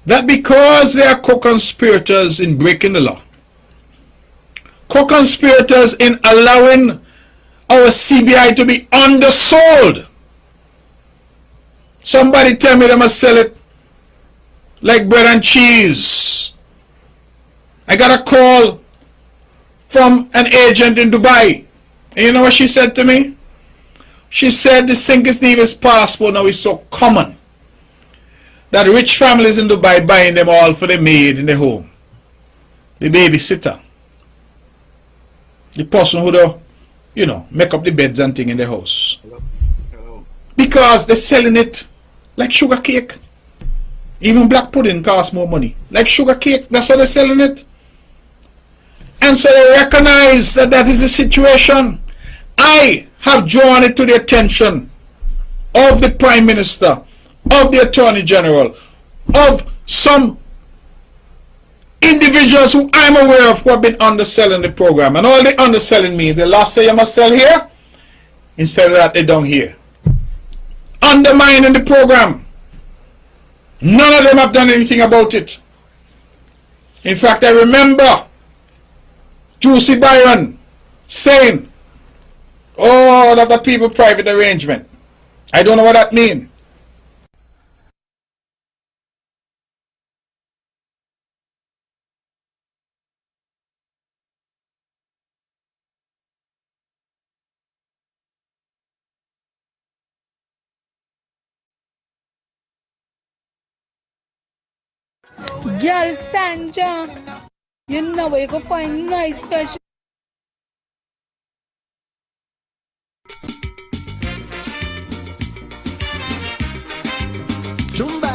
That because they are co-conspirators in breaking the law, co-conspirators in allowing our CBI to be undersold. Somebody tell me they must sell it like bread and cheese. I got a call from an agent in Dubai. And you know what she said to me? She said the Sinkis Nevis passport now is so common that rich families in Dubai buying them all for the maid in the home, the babysitter, the person who do, you know, make up the beds and thing in the house. Because they're selling it like sugar cake. Even black pudding costs more money. Like sugar cake, that's how they're selling it. And so they recognize that that is the situation. I have drawn it to the attention of the Prime Minister, of the Attorney General, of some individuals who I'm aware of who have been underselling the program. And all the underselling means, the last say you must sell here, instead of that they don't here. Undermining the program. None of them have done anything about it. In fact, I remember Juicy Byron saying, oh, that the people private arrangement. I don't know what that means. Girl Sanja, you know where you go find nice special. Jumba,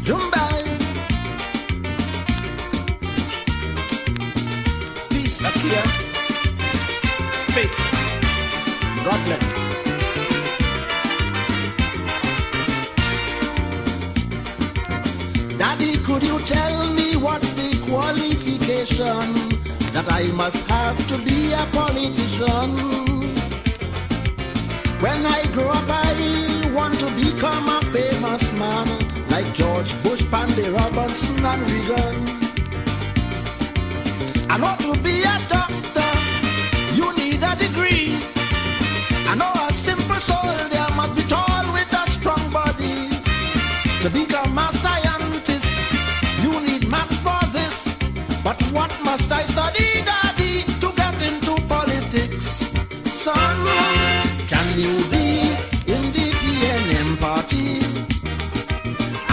Jumba, peace, that's here. Faith, God bless. Daddy, could you tell me what's the qualification that I must have to be a politician? When I grow up, I want to become a famous man like George Bush, Pandy Robinson and Reagan. I know to be a doctor, you need a degree. I know a simple soldier must be tall with a strong body. To become a scientist, you need maths for this. But what must I study, Daddy, to get into politics? Son, can you be in the PNM party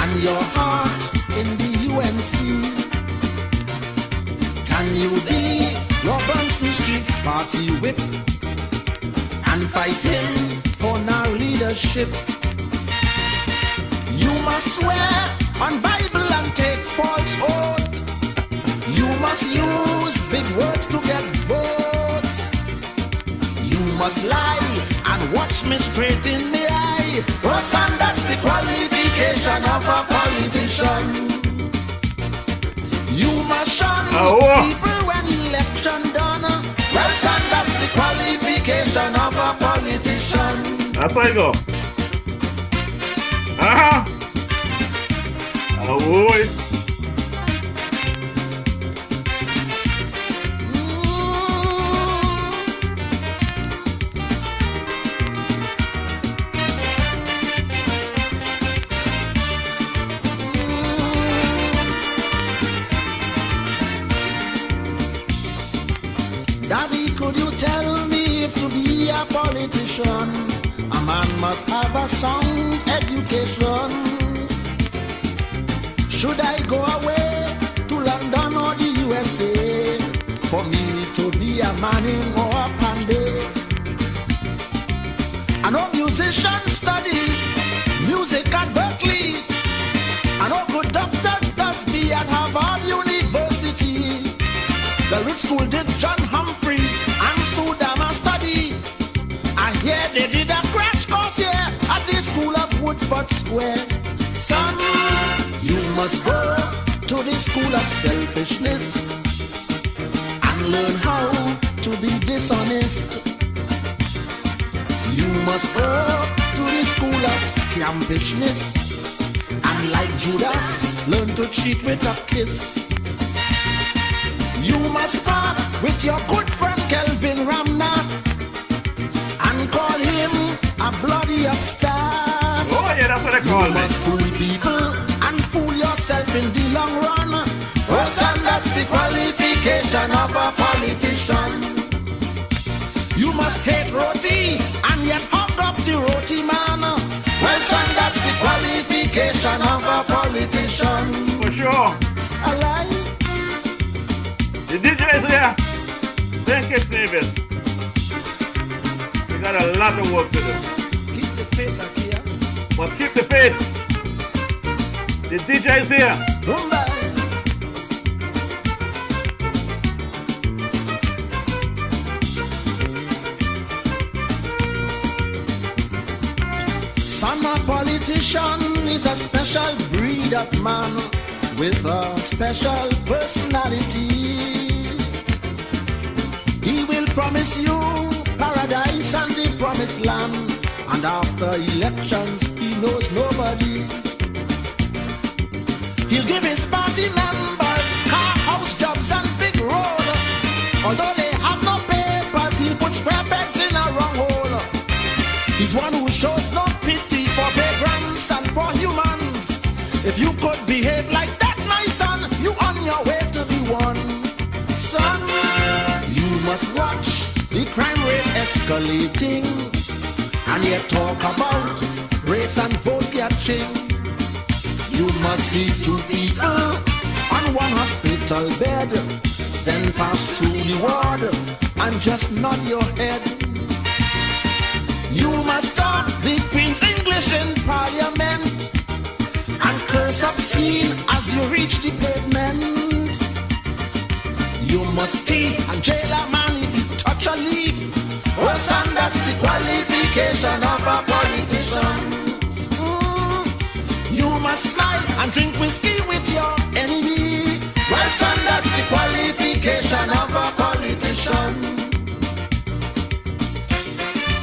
and your heart in the UNC? Can you be Robinson's chief party whip and fight him for now leadership? You must swear on Bible and take false oath You must use big words to get votes. You must lie and watch me straight in the eye. Oh, son, that's the qualification of a politician. You must shun people when election done. Well, son, that's the qualification of a politician. That's how you go. Oh, boy. Daddy, could you tell me if to be a politician, a man must have a sound education? Should I go away to London or the USA for me to be a man in war pandey? I know musicians study music at Berkeley. I know good doctors does be at Harvard University. The rich school did John Humphrey and Sudama study. I hear they did a crash course here at the school of Woodford Square. Son, you must go to the school of selfishness and learn how to be dishonest. You must go to the school of scampishness and like Judas, learn to cheat with a kiss. You must part with your good friend Kelvin Ramnat and call him a bloody upstart. Oh yeah, that's what they call you me. must fool people and fool yourself in the long run. Oh son, that's the qualification of a politician. You must hate roti and yet hug up the roti man. Well son, that's the qualification of a politician. For sure. A lie. The DJ is here. Thank you, Steven. We got a lot of work to do. Keep the faith up here. But keep the faith. The DJ is here. Son, a politician is a special breed of man with a special personality. He will promise you paradise and the promised land, and after elections he knows nobody. He'll give his party members car, house, jobs and big road. Although they have no papers, he puts square pegs in a wrong hole. He's one who shows no pity for vagrants and for humans. If you could behave like that, my son, you on your way to be one. Son, you must watch the crime rate escalating, and yet talk about race and vote catching. You must see two people on one hospital bed, then pass through the ward and just nod your head. You must talk the Queen's English in Parliament and curse obscene as you reach the pavement. You must thief and jail a man if you touch a leaf. Oh son, that's the qualification of a politician. You must smile and drink whiskey with your enemy. Well son, that's the qualification of a politician.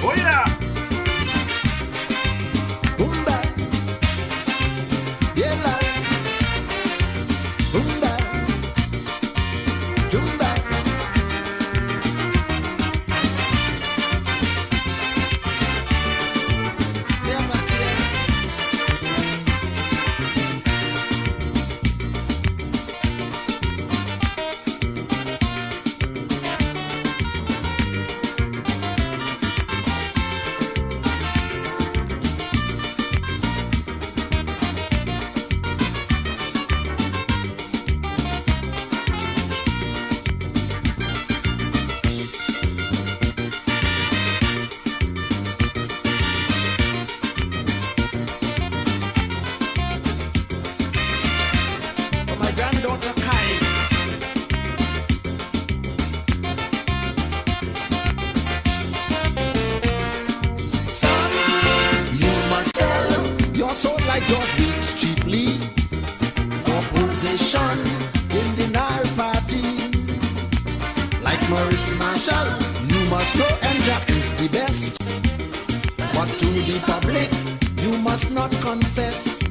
Oh yeah. confess.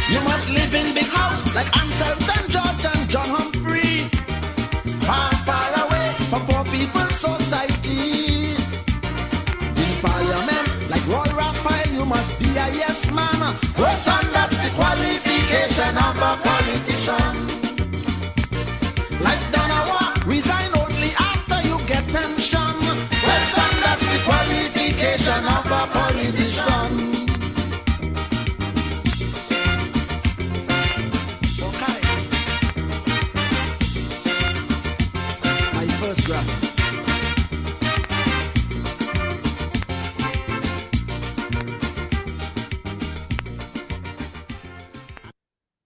You must live in big house like Ansel and George and John Humphrey. Far, far away from poor people's society. In parliament, like Roy Raphael, you must be a yes man. Well, son, that's the qualification of a politician. Like Donawa, resign only after you get pension. Well, son, that's the qualification of a politician.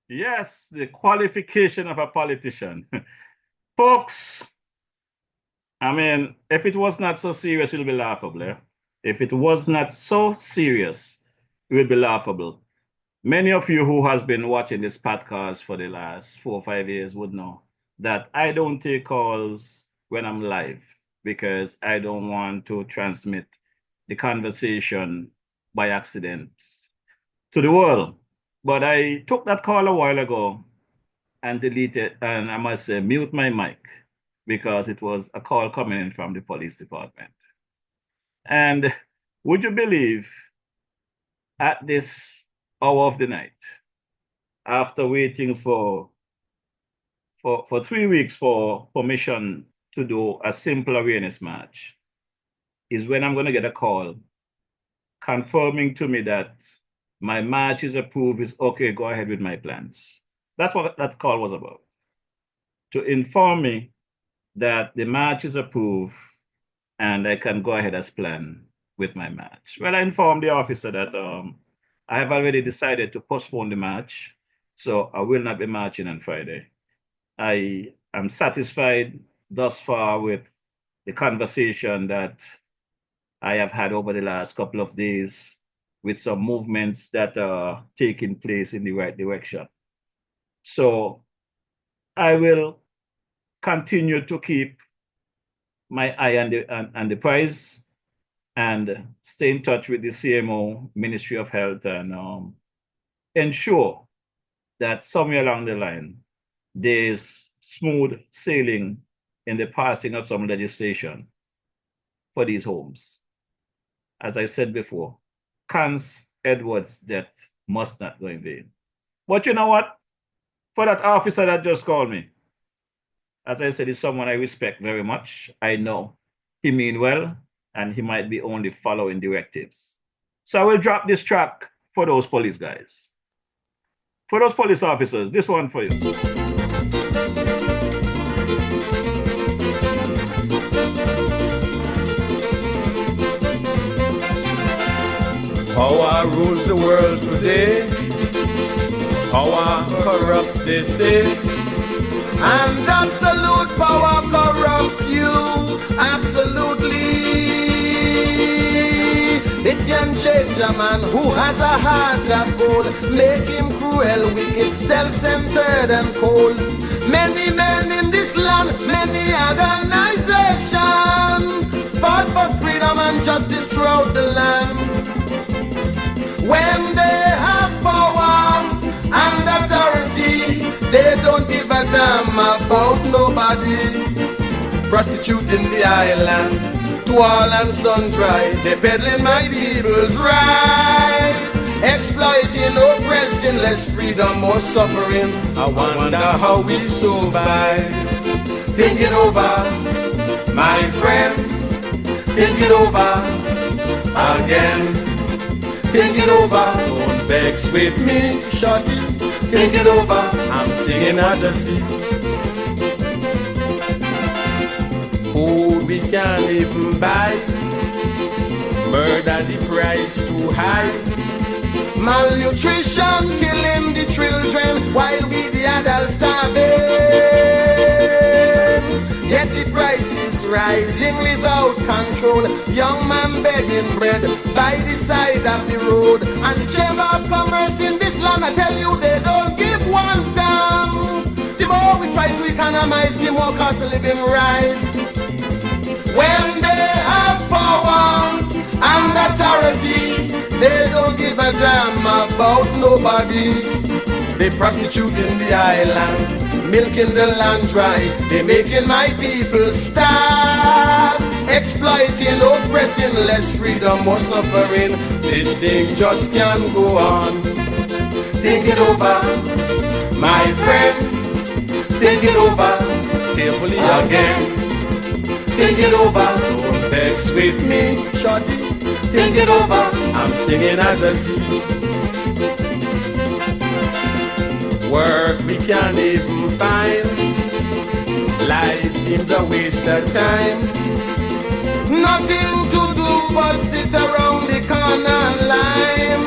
Yes, the qualification of a politician. Folks, I mean, if it was not so serious, it would be laughable. Eh? If it was not so serious, it would be laughable. Many of you who has been watching this podcast for the last 4 or 5 years would know that I don't take calls when I'm live because I don't want to transmit the conversation by accident to the world. But I took that call a while ago and deleted, and I must say, mute my mic because it was a call coming in from the police department. And would you believe at this hour of the night, after waiting for 3 weeks for permission to do a simple awareness march, is when I'm going to get a call confirming to me that my march is approved, is okay, go ahead with my plans. That's what that call was about. To inform me that the march is approved and I can go ahead as planned with my march. Well, I informed the officer that I have already decided to postpone the march, so I will not be marching on Friday. I am satisfied thus far with the conversation that I have had over the last couple of days with some movements that are taking place in the right direction. So I will continue to keep my eye on the prize and stay in touch with the CMO, Ministry of Health, and ensure that somewhere along the line, there's smooth sailing in the passing of some legislation for these homes. As I said before, Cans Edwards' death must not go in vain. But you know what? For that officer that just called me, as I said, he's someone I respect very much. I know he mean well, and he might be only following directives. So I will drop this track for those police guys. For those police officers, this one for you. Power rules the world today. Power corrupts, they say. And absolute power corrupts you. Absolutely. It can change a man who has a heart of gold, make him cruel, wicked, self-centered and cold. Many men in this land, many organizations fought for freedom and justice throughout the land. When they have power and authority, they don't give a damn about nobody. Prostituting the island to all and sundry, they peddling my people's right, exploiting, oppressing, less freedom, more suffering. I wonder how we survive. Think it over, my friend. Think it over again. Think it over, don't vex with me, shorty. Think it over, I'm singing as I see. Food we can't even buy, murder the price too high. Malnutrition killing the children while we the adults starving. Yet the price is rising without control. Young man begging bread by the side of the road. And the Chamber of Commerce in this land, I tell you, they don't give one damn. The more we try to economize, the more cost of living rise. When they have power and authority, they don't give a a damn about nobody. They prostituting the island, milking the land dry. They making my people starve, exploiting, oppressing, less freedom, more suffering. This thing just can't go on. Think it over, my friend. Think it over, carefully again. Think it over, don't vex with me, shorty. Think it over, I'm singing as I see. Work we can't even find. Life seems a waste of time. Nothing to do but sit around the corner lime.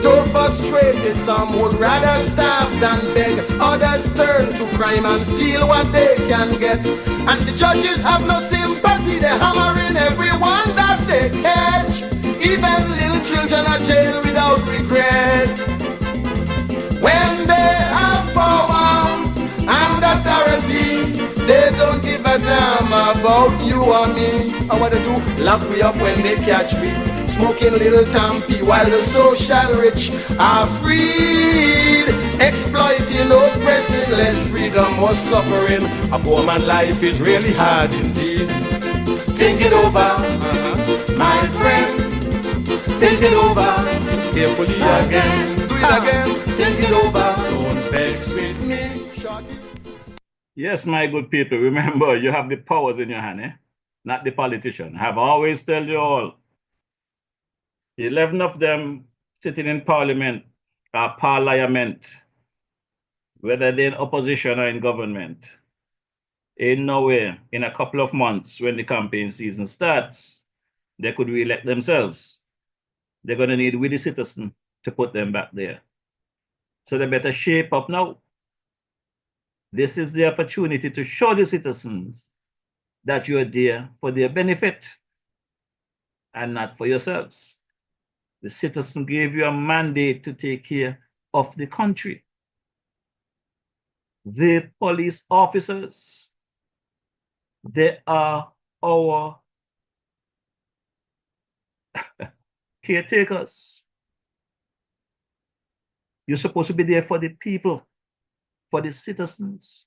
Though frustrated, some would rather starve than beg. Others turn to crime and steal what they can get. And the judges have no sympathy, they're hammering everyone that they catch. Even little children are jailed without regret. When they have power and authority, they don't give a damn about you or me. And what they do, lock me up when they catch me, smoking little tampy, while the social rich are freed, exploiting, oppressing, less freedom, more suffering. A poor man's life is really hard indeed. Think it over, my friend. Think it over, carefully again. Do it again. Think it over, don't vex with me, shorty. Yes, my good people, remember, you have the powers in your hand, not the politician. I've always tell you all, 11 of them sitting in parliament or parliament, whether they're in opposition or in government, in no way, in a couple of months when the campaign season starts, they could re-elect themselves. They're going to need with the citizen to put them back there. So they better shape up now. This is the opportunity to show the citizens that you're there for their benefit and not for yourselves. The citizen gave you a mandate to take care of the country. The police officers, they are our caretakers. You're supposed to be there for the people, for the citizens,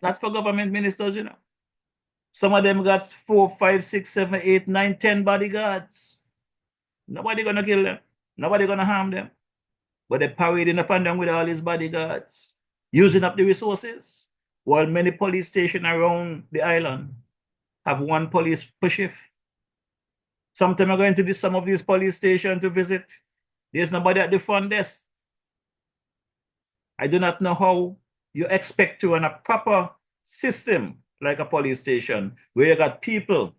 not for government ministers, you know. Some of them got 4, 5, 6, 7, 8, 9, 10 bodyguards. Nobody gonna kill them. Nobody gonna harm them. But they're parading upon them with all these bodyguards, using up the resources, while many police stations around the island have one police per shift. Sometimes I'm going to some of these police stations to visit. There's nobody at the front desk. I do not know how you expect to run a proper system like a police station where you got people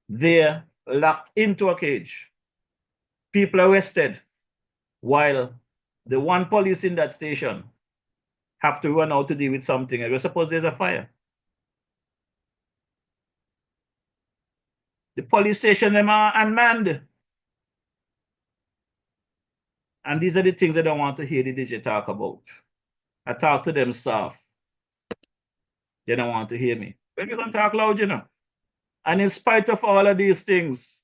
there locked into a cage, people arrested, while the one police in that station have to run out to deal with something, and we suppose there's a fire. The police station them are unmanned. And these are the things I don't want to hear the DJ talk about. I talk to them soft. They don't want to hear me. But we're going to talk loud, you know. And in spite of all of these things,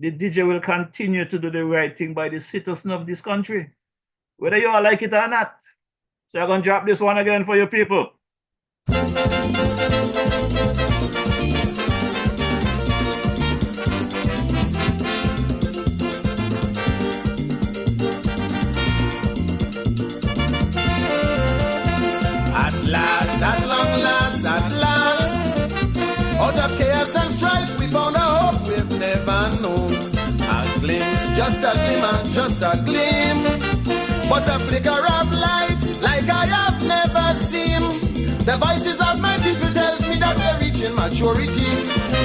the DJ will continue to do the right thing by the citizens of this country, whether you all like it or not. So I'm going to drop this one again for you people. At last, out of chaos and strife, we found a hope we've never known. A glimpse, just a glimmer, just a gleam, but a flicker of light like I have never seen. The voices of my people tells me that we're reaching maturity.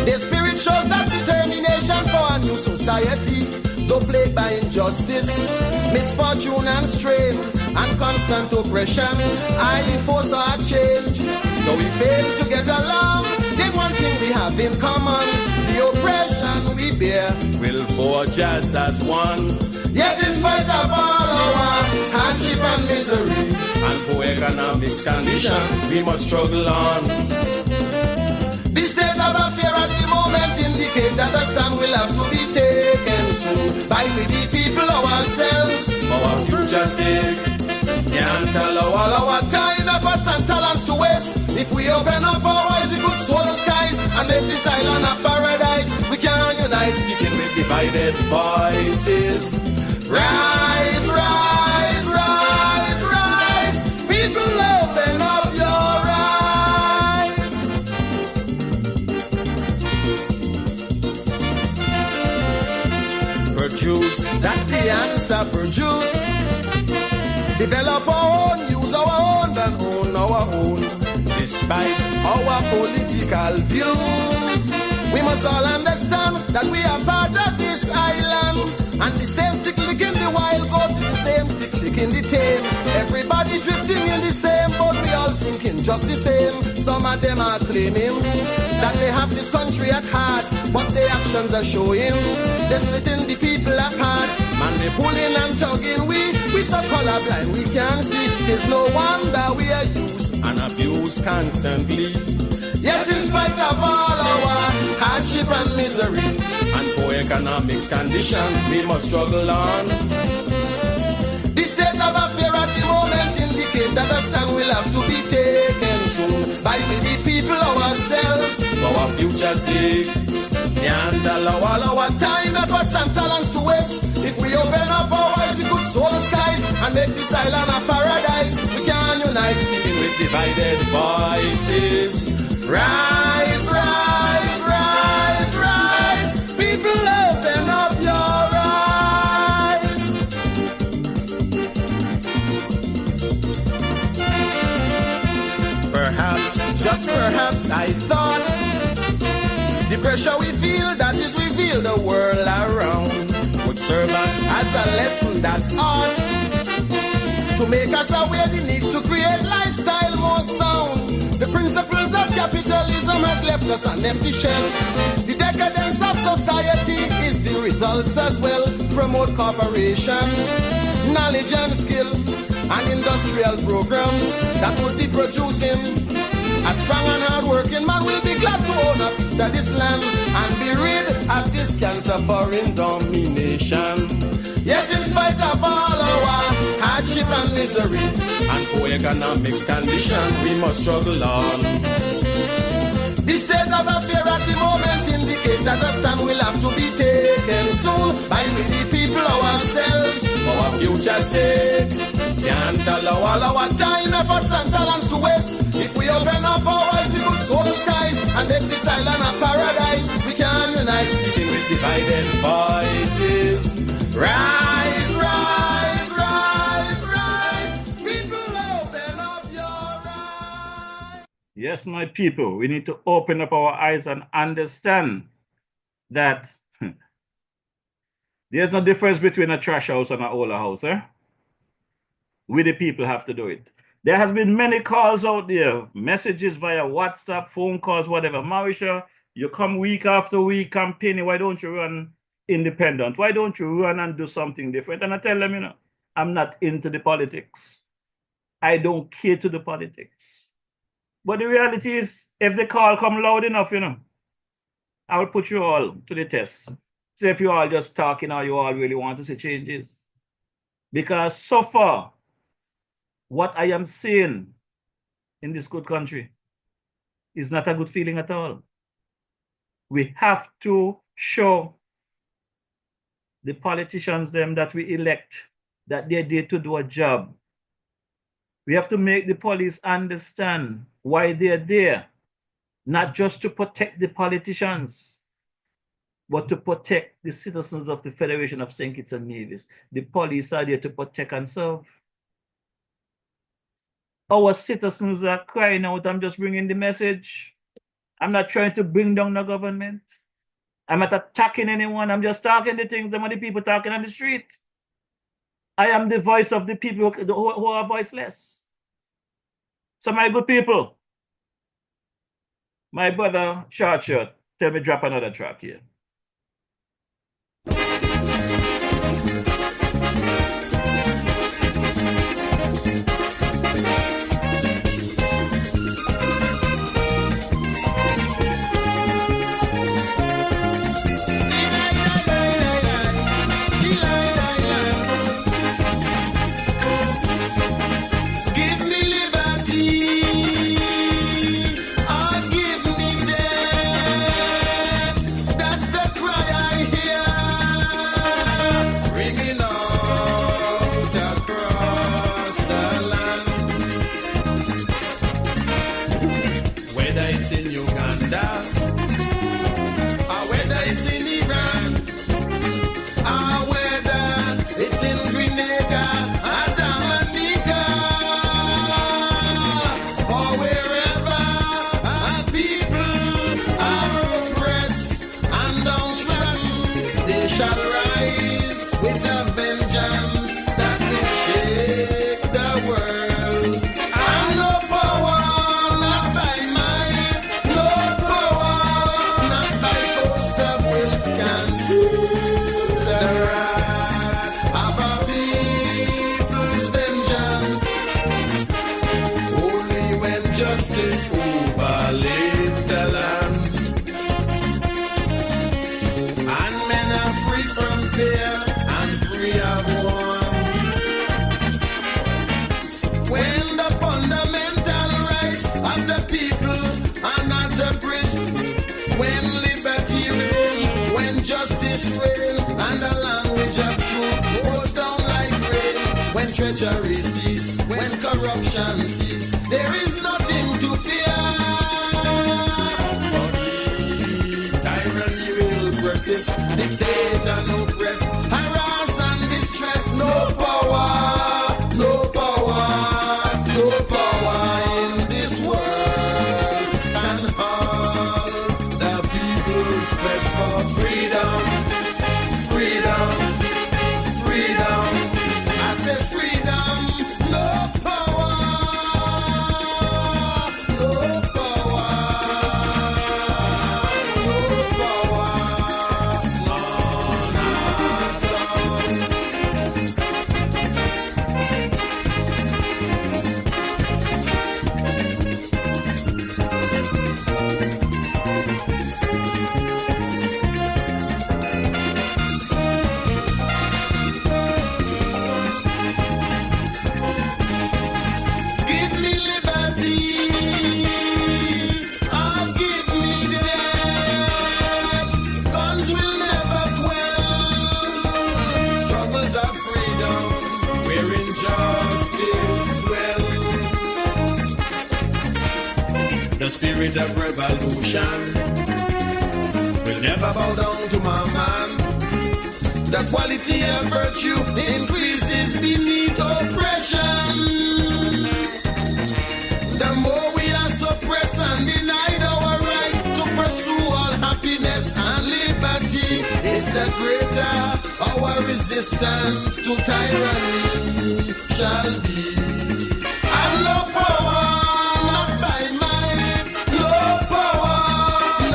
Their spirit shows that determination for a new society. Though plagued by injustice, misfortune and strain, and constant oppression, I force our change. Though we fail to get along, there's one thing we have in common. The oppression we bear will forge us as one. Yet in spite of all our hardship and misery, and poor economic condition, we must struggle on. The state of affair at the moment indicate that a stand will have to be taken soon. soon. By with the people ourselves, our future sake. Can't allow all our time, efforts and talents to waste. If we open up our eyes, we could soar the skies and make this island a paradise. We can unite, speaking with divided voices. Rise, rise, rise, rise. People, open up your eyes. Produce, that's the answer, produce. Develop our own, use our own, and own our own. Despite our political views, we must all understand that we are part of this island. And the same stick lick in the wild goat, the same stick lick in the tame. Everybody drifting in the same boat, we all sinking just the same. Some of them are claiming that they have this country at heart, but their actions are showing they're splitting the people apart. Man, they pulling and tugging, we so colorblind we can't see. There's no wonder we are used and abused constantly. Yet in spite of all our hardship and misery and poor economic condition, we must struggle on. The state of affairs at the moment indicate that a stand will have to be taken soon by the people ourselves, for our future's sake. Can't allow all our time, efforts and talents to waste. If we open up our eyes, we could soar the skies and make this island a paradise. We can unite, speaking with divided voices. Rise, rise, rise, rise. People, open up your eyes. Perhaps, just perhaps, I thought the pressure we feel that is revealed the world around would serve us as a lesson that ought to make us aware the needs to create lifestyle more sound. The principles of capitalism has left us an empty shell. The decadence of society is the results as well. Promote cooperation, knowledge and skill, and industrial programs that would be producing a strong and hard-working man will be glad to own a piece of this land and be rid of this cancer foreign domination. Yet in spite of all our hardship and misery and poor economics condition, we must struggle on. The state of affairs at the moment indicate that a stand will have to be taken soon by we the people ourselves, for our future's sake. Can't allow all our time, efforts and talents to waste. If we open up our eyes, we could soar the skies and make this island a paradise. We can unite, speaking with divided voices. Rise, rise, rise, rise. People, open up your eyes. Yes, my people, we need to open up our eyes and understand that there's no difference between a trash house and an older house, eh? We the people have to do it. There has been many calls out there, messages via WhatsApp, phone calls, whatever. Marisha, you come week after week campaigning. Why don't you run independent? Why don't you run and do something different? And I tell them, you know, I'm not into the politics. I don't care to the politics. But the reality is, if the call come loud enough, you know, I will put you all to the test. See if you all just talking or you all really want to see changes. Because so far, what I am seeing in this good country is not a good feeling at all. We have to show the politicians them that we elect that they're there to do a job. We have to make the police understand why they're there, not just to protect the politicians, but to protect the citizens of the Federation of St. Kitts and Nevis. The police are there to protect and serve. Our citizens are crying out. I'm just bringing the message. I'm not trying to bring down the government. I'm not attacking anyone. I'm just talking the things that the people talking on the street. I am the voice of the people who are voiceless. So my good people, my brother Short Shirt, tell me drop another track here. justice reign and the language of truth goes down like rain. When treachery cease, when corruption cease, there is nothing to fear. But tyranny will persist, dictate and oppress, harass and distress. No power, no power, no power in this world can halt the people's quest for freedom, freedom, freedom. I said freedom, no power, no power, no power, none at all. Give me liberty, oh give me death. Guns will never quell struggles of freedom where injustice dwells. The spirit of revolution will never bow down to my man. The quality of virtue increases beneath oppression. The more we are suppressed and denied our right to pursue all happiness and liberty, it's the greater our resistance to tyranny shall be. And no power, not by might, no power,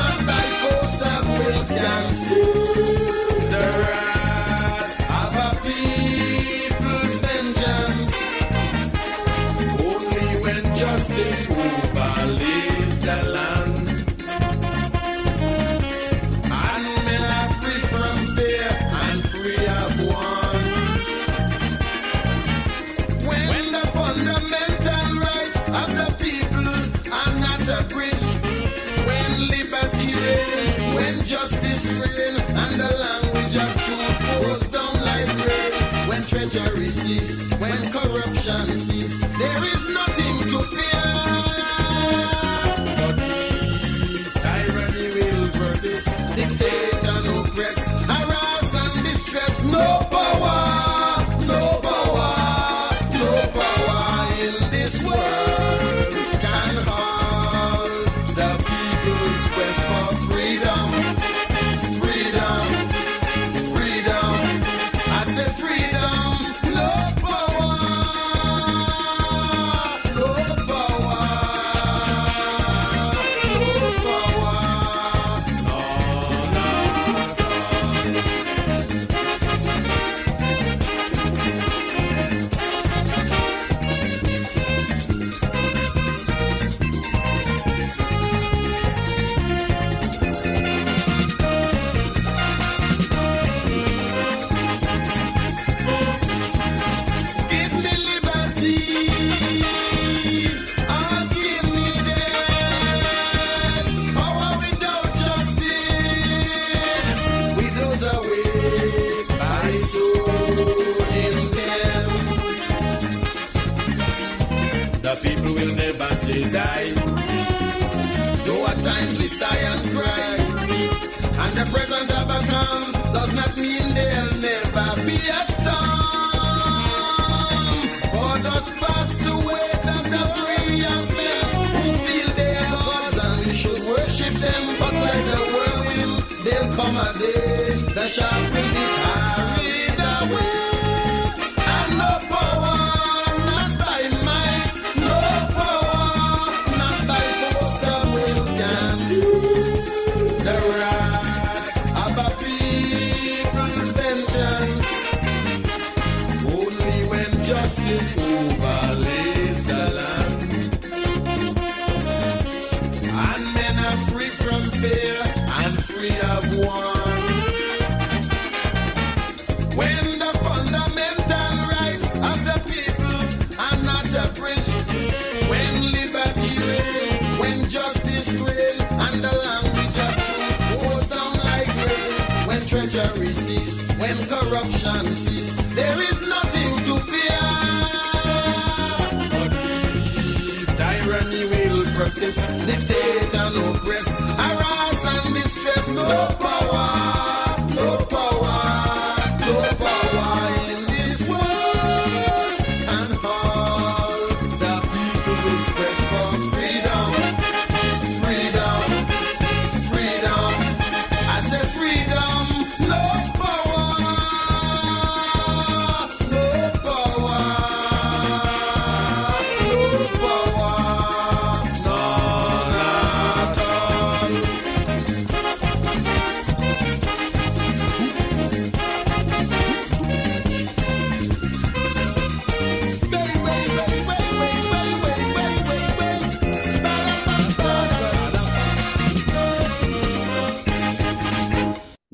not by force that will can steal the wrath of a people's vengeance. Only when justice overlays the land and men are free from fear and free of want. When the fundamental rights of the people are not abridged, when liberty reigns, when justice reigns, and the language of truth goes down like rain, when treachery cease, when corruption cease, there is nothing to fear. But tyranny will persist, dictate and oppress, harass and distress. No power, no power, no power in this world can halt the people's quest for freedom, freedom, freedom. I said freedom, no power, no power, no power, none at Give me liberty, oh give me death. Power without justice withers away by soul intent. The people will never say die, though at times we sigh and cry. And the presence of a calm does not mean there'll never be a storm. Borders passed away, that the free of men who feel they are gods and we should worship them. But like the whirlwind, they'll come a day, the shaft will be carried away. And no power, not by might, no power, not by force that will can steal the wrath of a people's vengeance. Only when justice overlays the land and men are free from fear and free of want. When the fundamental rights of the people are not abridged, when liberty reigns, when justice reigns, and the language of truth goes down like rain, when treachery cease, when corruption cease, there is nothing to fear. But if tyranny will persist, dictate and oppress, harass and distress, no power, no power, no power in this world, and all the people's quest for freedom, freedom, freedom. I said freedom, no power, no power, no power, none at all.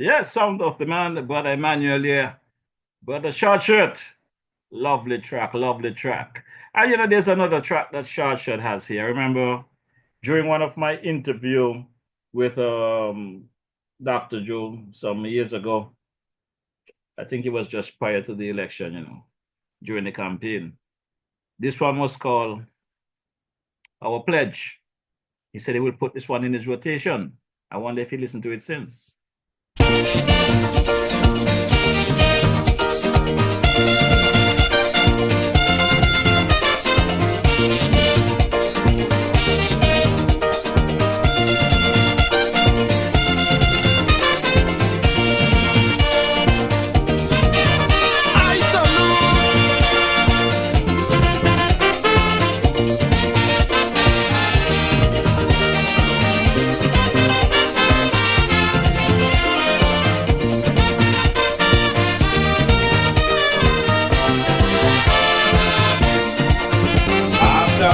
Yes, sound of the man, Brother Emmanuel here. Brother Short Shirt. Lovely track, lovely track. And you know, there's another track that Short Shirt has here. I remember during one of my interview with Dr. Joe some years ago, I think it was just prior to the election, you know, during the campaign. This one was called Our Pledge. He said he will put this one in his rotation. I wonder if he listened to it since.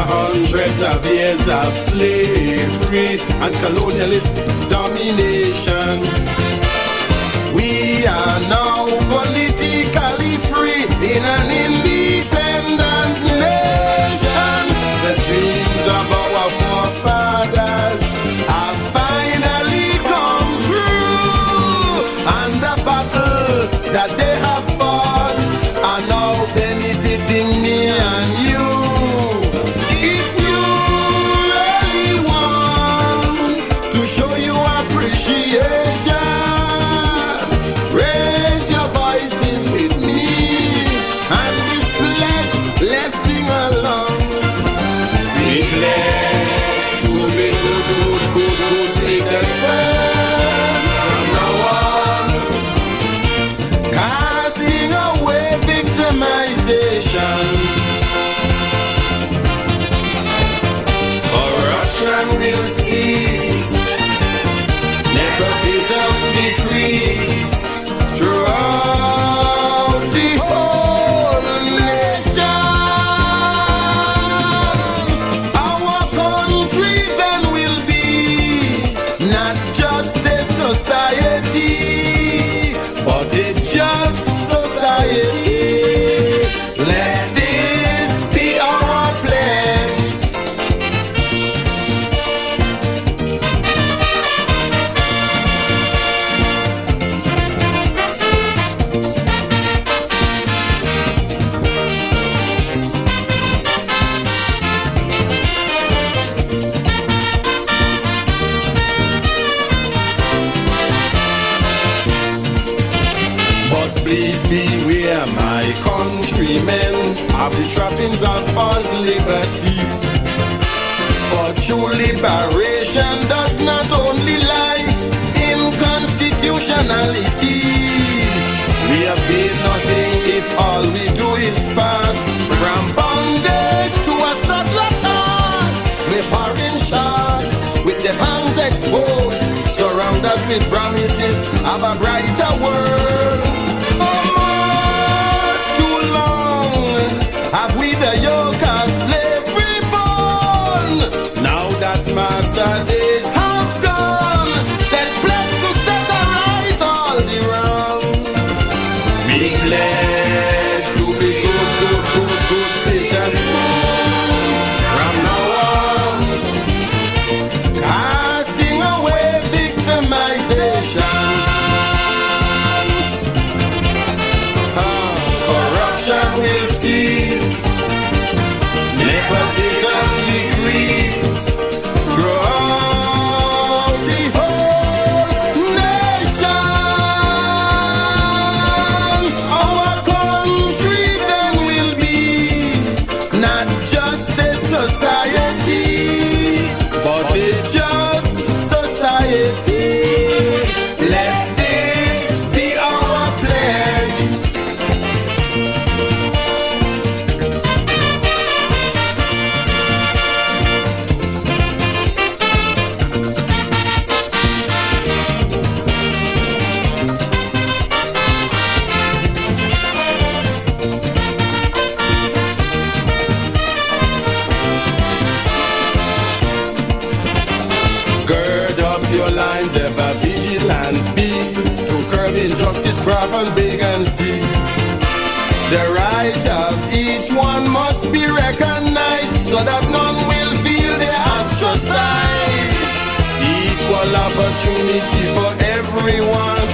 Hundreds of years of slavery and colonialist domination, we are now politically free in an independent nation. The dreams of our forefathers have finally come true, and the battle that they have fought are now benefiting me and you. Corruption will cease, nepotism decrease throughout the whole nation. Our country then will be not just a society, but a just society. Let this be our pledge. But please beware, my countrymen, of the trappings of false liberty. For true liberation does not only lie in constitutionality. We have gained nothing if all we do is pass from bondage to a subtler task. We're foreign sharks with their fangs exposed, surround us with promises of a brighter world. Have we the yoke of slavery born? Now that master days have gone, there's place to set right all the wrong. We pledge to be good citizens from now on, casting away victimization. Plan B to curb injustice, graft and vacancy. The right of each one must be recognized so that none will feel they ostracized. Equal opportunity for everyone.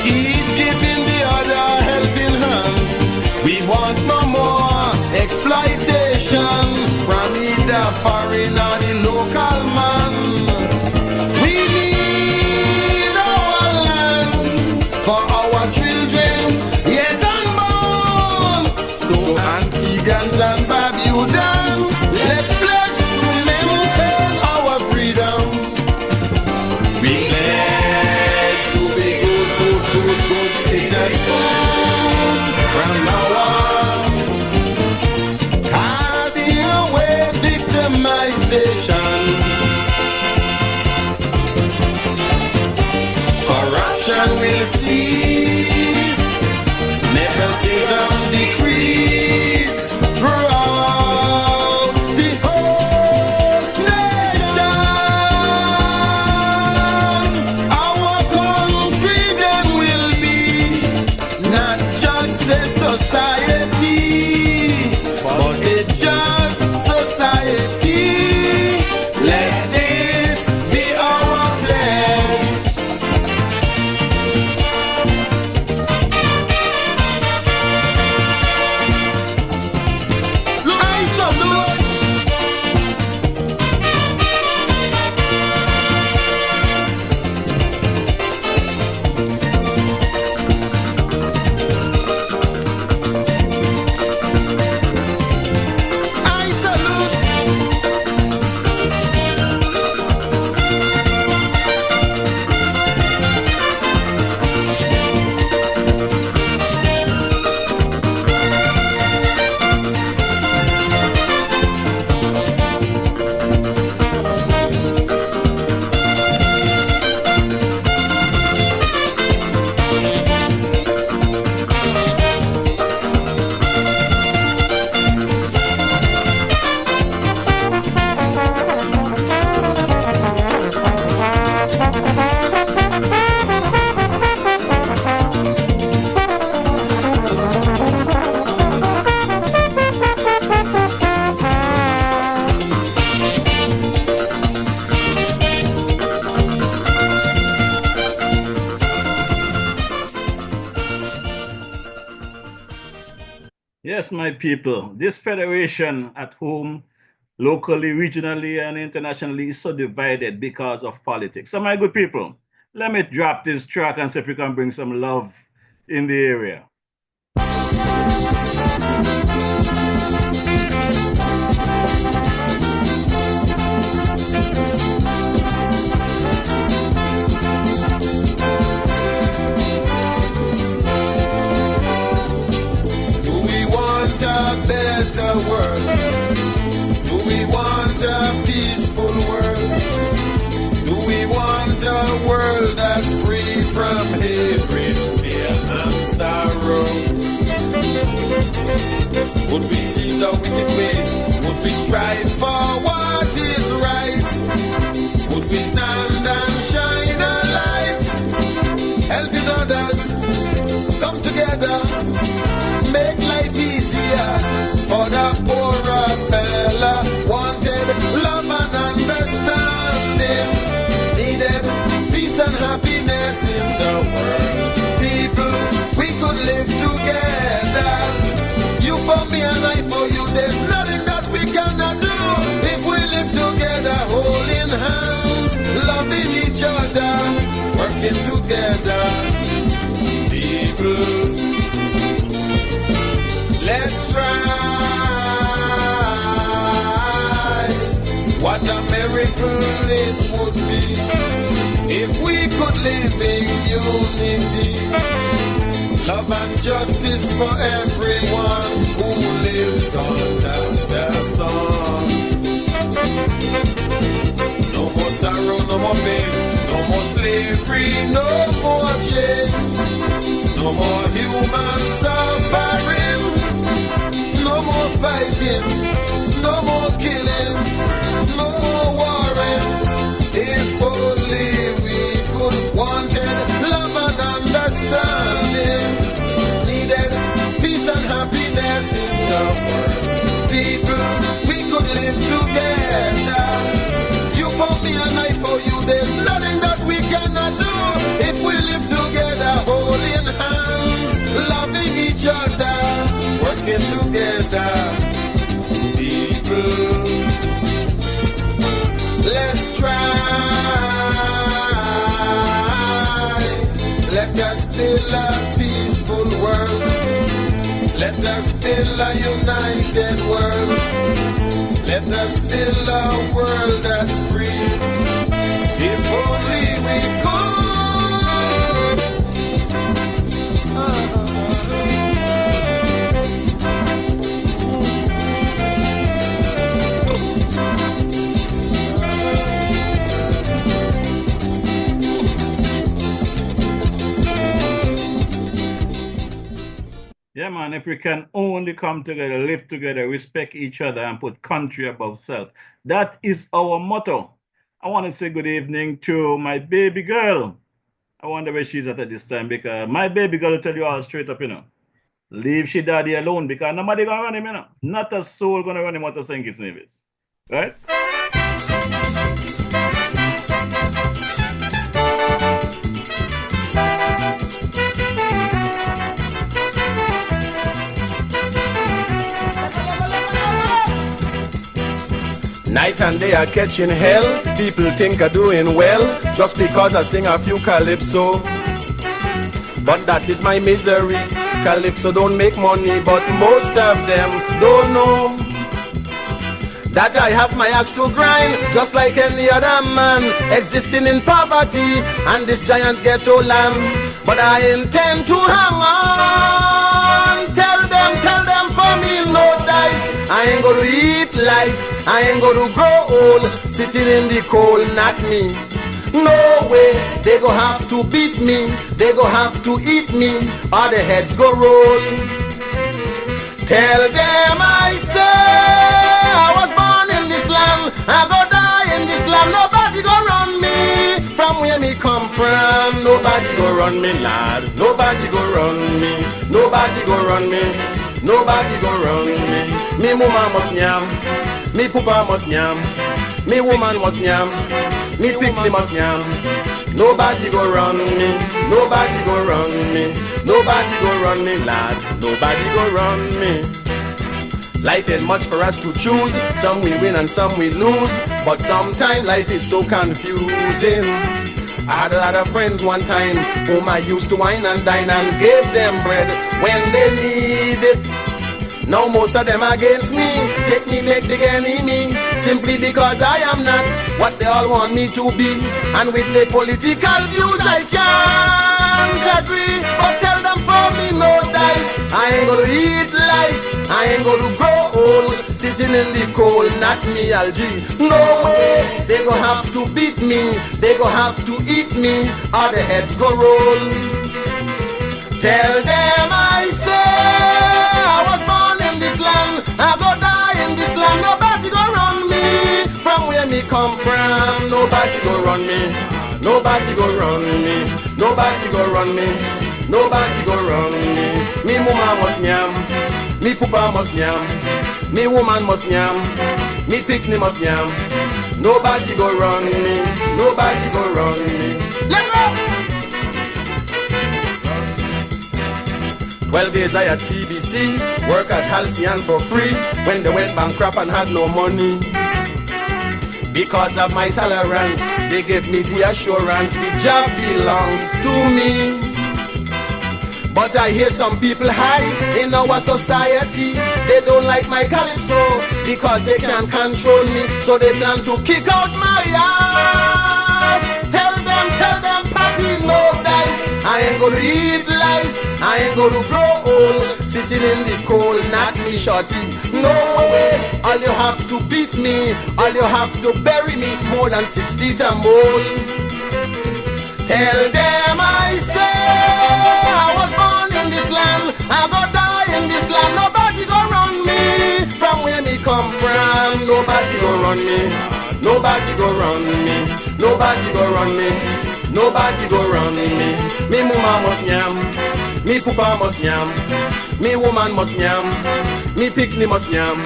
Each giving the other helping hand. We want no more exploitation from either foreign or the local man. We need our land for our children yet unborn. So Antigans and Barbudans, let's pledge to maintain our freedom. We pledge to be good citizens from now on, casting away victimization. Corruption will cease, nepotism decrease throughout the whole nation. Our country then will be not just a society, but a just society. Let this be our pledge. I salute. I salute. Yes, my people, this federation at home, locally, regionally, and internationally is so divided because of politics. So, my good people, let me drop this track and see if we can bring some love in the area. Do we want a better world? Do we want a peaceful world? Do we want a world that's free from hatred, fear, and sorrow? Would we seize our wicked ways? Would we strive for what is right? Would we stand and shine a light, helping others come together, make life easier for the poorer fella? Wanted love and understanding, needed peace and happiness in the world. People, we could live together, you for me and I for you. There's nothing that we cannot do if we live together, holding hands, loving each other, working together. People, let's try. What a miracle it would be if we could live in unity. Love and justice for everyone who lives under the sun. No more sorrow, no more pain, no more slavery, no more chain, no more human suffering, no more fighting, no more killing, no more warring. If only we could wanted understanding. Needed peace and happiness in the world. People, we could live together. You for me and I for you. There's nothing that we cannot do if we live together, holding hands, loving each other, working together. People, let's try. Let us build a peaceful world. Let us build a united world. Let us build a world that's free. If only we could. Yeah, man, if we can only come together, live together, respect each other, and put country above self. That is our motto. I want to say good evening to my baby girl. I wonder where she's at this time, because my baby girl will tell you all straight up, leave she daddy alone, because nobody gonna run him, Not a soul gonna run him out of St. Kitts Nevis. Right? Night and day are catching hell. People think I'm doing well just because I sing a few calypso. But that is my misery. Calypso don't make money, but most of them don't know that I have my axe to grind, just like any other man existing in poverty and this giant ghetto land. But I intend to hang on. Tell them for me no dice. I ain't gonna eat lice. I ain't gonna grow old sitting in the cold, not me. No way, they go have to beat me. They go have to eat me, or the heads go roll. Tell them I say I was born in this land, I go die in this land. Nobody go run me from where me come from. Nobody go run me, lad. Nobody go run me. Nobody go run me. Nobody go run me. Me mama must yam. Me papa must yam. Me woman must yam. Me pickle must yam. Nobody go run me. Nobody go run me. Nobody go run me, lad. Nobody go run me. Life ain't much for us to choose. Some we win and some we lose. But sometimes life is so confusing. I had a lot of friends one time whom I used to wine and dine and gave them bread when they need it. Now most of them against me, take me, make the enemy, simply because I am not what they all want me to be. And with the political views I can't agree, but tell them for me no dice. I ain't gonna eat lice, I ain't gonna grow old sitting in the cold, not me, Algie. No way, they go have to beat me, they go have to eat me, or the heads go roll. Tell them I say I was born in this land, I go die in this land. Nobody go run me from where me come from. Nobody go run me. Nobody go run me. Nobody go run me. Nobody go run me. Me mama must yam. Me papa must yam. Me woman must yam. Me picnic must yam. Nobody go run me. Nobody go run me. Let's go. 12 days I at CBC, work at Halcyon for free, when they went bankrupt and had no money. Because of my tolerance, they gave me the assurance the job belongs to me. But I hear some people high in our society, they don't like my calypso, because they can't control me, so they plan to kick out my ass. Tell them, party no dice. I ain't gonna eat lice, I ain't gonna grow old sitting in the cold, not me shorty. No way, all you have to beat me, all you have to bury me more than 6 feet and more. Tell them I say I was born in this land, I go die in this land. Nobody go run me from where me come from. Nobody go run me. Nobody go run me. Nobody go run me. Nobody go run me. Me mama must yam, me papa must yam, me woman must yam, me picnic must yam.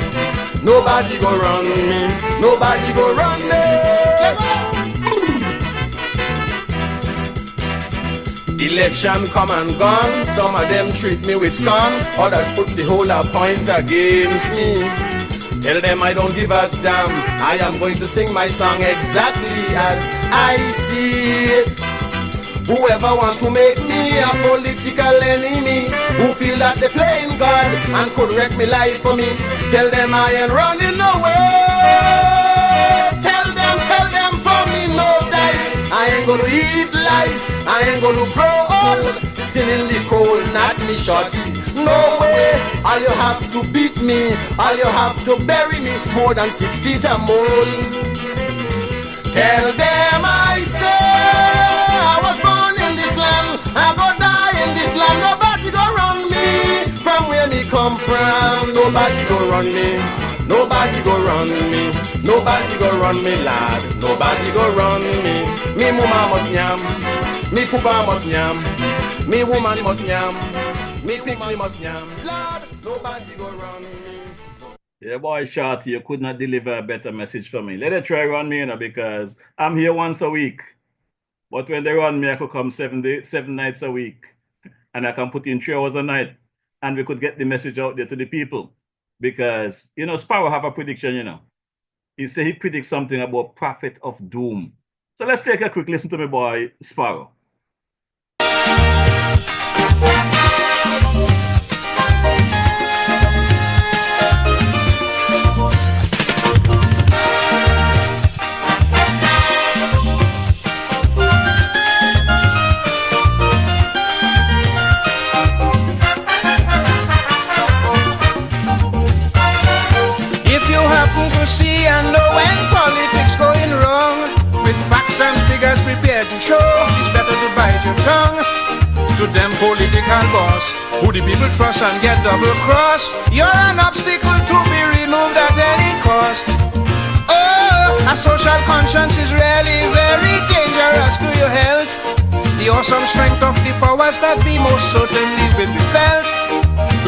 Nobody go run me, nobody go run me. Election come and gone, some of them treat me with scorn, others put the whole point against me. Tell them I don't give a damn, I am going to sing my song exactly as I see it. Whoever wants to make me a political enemy, who feel that they're playing God and could wreck me life for me, tell them I ain't running away. Tell them for me no dice. I ain't gonna eat lice, I ain't gonna grow old, sitting in the cold, not me shorty. No way, all you have to beat me, all you have to bury me, more than 6 feet and more. Tell them I say I was born in this land, I go die in this land. Nobody go run me from where me come from. Nobody go run me, nobody go run me, nobody go run me, lad. Nobody go run me. Me mama must yam, me papa must yam, me woman must yam, me picnic must yam, lad. Nobody go run me. Yeah, boy, Shorty, you could not deliver a better message for me. Let it try run me, because I'm here once a week. But when they run me, I could come 7 nights a week. And I can put in 3 hours a night. And we could get the message out there to the people. Because, Sparrow have a prediction, He said he predicts something about prophet of doom. So let's take a quick listen to me, boy, Sparrow. See and know when politics going wrong, with facts and figures prepared to show, it's better to bite your tongue. To them political boss, who the people trust and get double cross, you're an obstacle to be removed at any cost. Oh, a social conscience is really very dangerous to your health. The awesome strength of the powers that be most certainly will be felt.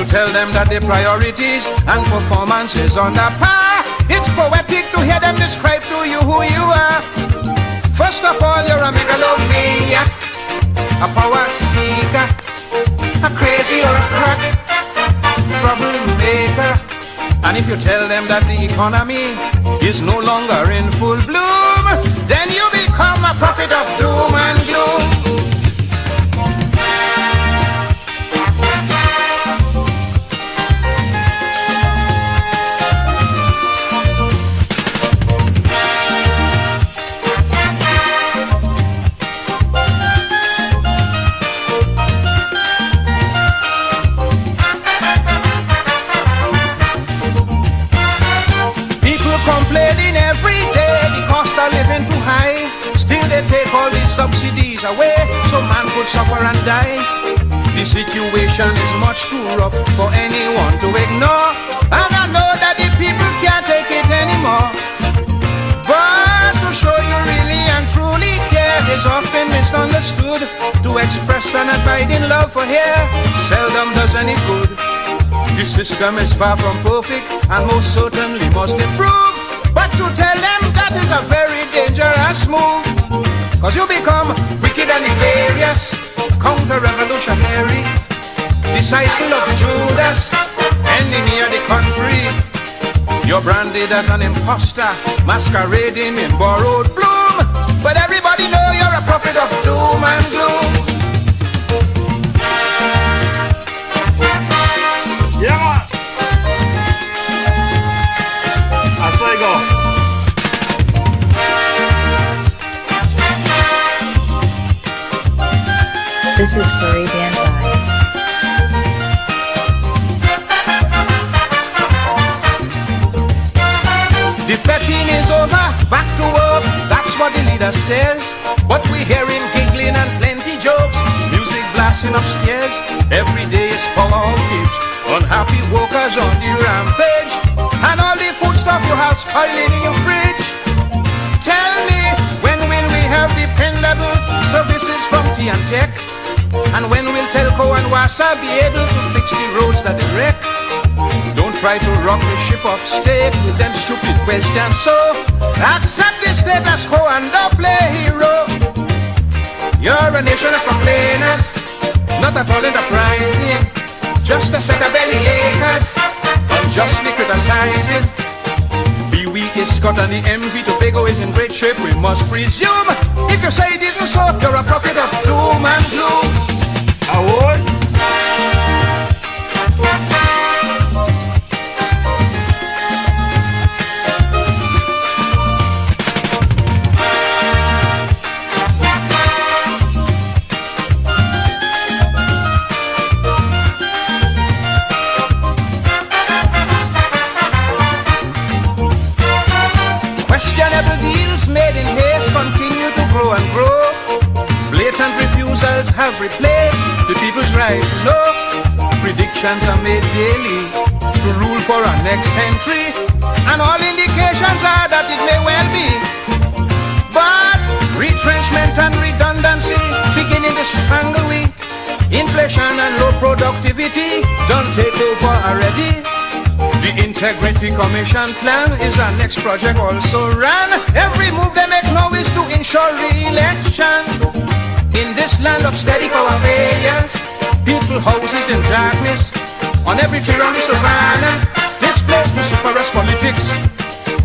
To tell them that their priorities and performances on the par. It's poetic to hear them describe to you who you are. First of all, you're a megalomaniac, a power seeker, a crazy or a crack, troublemaker. And if you tell them that the economy is no longer in full bloom, then you become a prophet of doom and gloom. Complaining every day, the cost of living too high. Still they take all these subsidies away, so man could suffer and die. The situation is much too rough for anyone to ignore, and I know that the people can't take it anymore. But to show you really and truly care is often misunderstood. To express an abiding love for here seldom does any good. The system is far from perfect and most certainly must improve. But to tell them that is a very dangerous move, cause you become wicked and nefarious, counter-revolutionary, disciple of Judas, enemy of the country. You're branded as an imposter, masquerading in borrowed bloom, but everybody know you're a prophet of doom and gloom. Yeah, as I go. This is Caribbean Vibe. The fetting is over, back to work, that's what the leader says. But we're hearing giggling and plenty jokes, music blasting upstairs. Every day is power outage, unhappy workers on the rampage, and all the foodstuff you have spoiling in your fridge. Tell me, when will we have dependable services from T&Tech? And when will Telco and Wassa be able to fix the roads that they wreck? Don't try to rock the ship off state with them stupid questions. So accept the status quo and don't play hero. You're a nation of complainers, not at all enterprising. Just a set of belly acres, unjustly criticizing. Be weak is Scott and the MV Tobago is in great shape, we must presume. If you say it isn't so, you're a prophet of doom and gloom. I would. Questionable deals made in haste continue to grow and grow. Blatant refusals have replaced the people's right to know. Predictions are made daily to rule for our next century, and all indications are that it may well be. But retrenchment and redundancy beginning to strangle we. Inflation and low productivity don't take over already. The Integrity Commission plan is our next project also run. Every move they make now is to ensure re-election. In this land of steady power failures, people houses in darkness, on every tree on the savannah, displaced vociferous politics.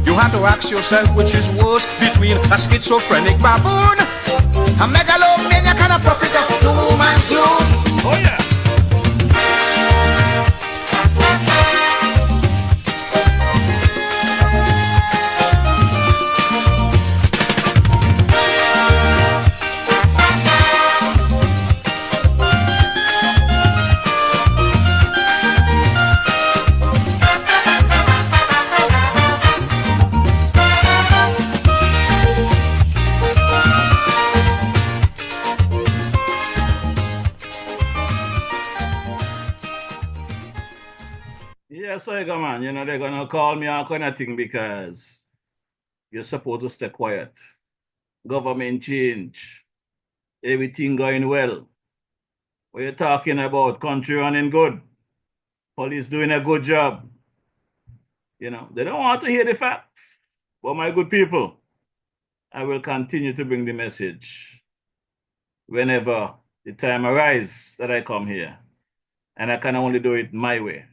You have to ask yourself which is worse between a schizophrenic baboon, a megalomaniac and a prophet of doom and gloom. Oh yeah. Yes, I go, man. You know, they're going to call me all kind of thing because you're supposed to stay quiet. Government change. Everything going well. What you talking about? Country running good. Police doing a good job. You know, they don't want to hear the facts. But my good people, I will continue to bring the message whenever the time arises that I come here. And I can only do it my way.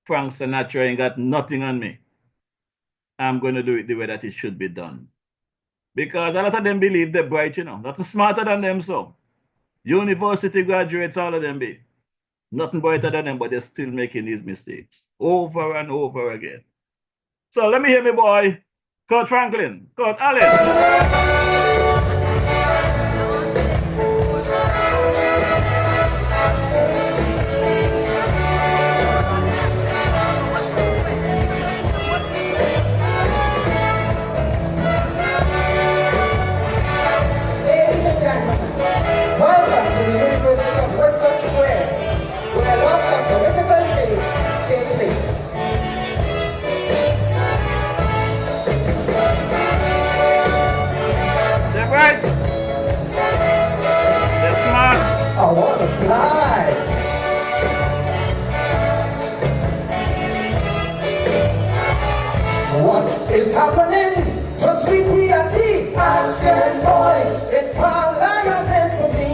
Frank Sinatra ain't got nothing on me. I'm going to do it the way that it should be done. Because a lot of them believe they're bright, you know. Nothing smarter than them, so. University graduates, all of them be. Nothing brighter than them, but they're still making these mistakes. Over and over again. So let me hear me, boy. Kurt Franklin. Kurt Alice. I want to fly. What is happening to Sweetie and T? Ask them boys in Parliament for me.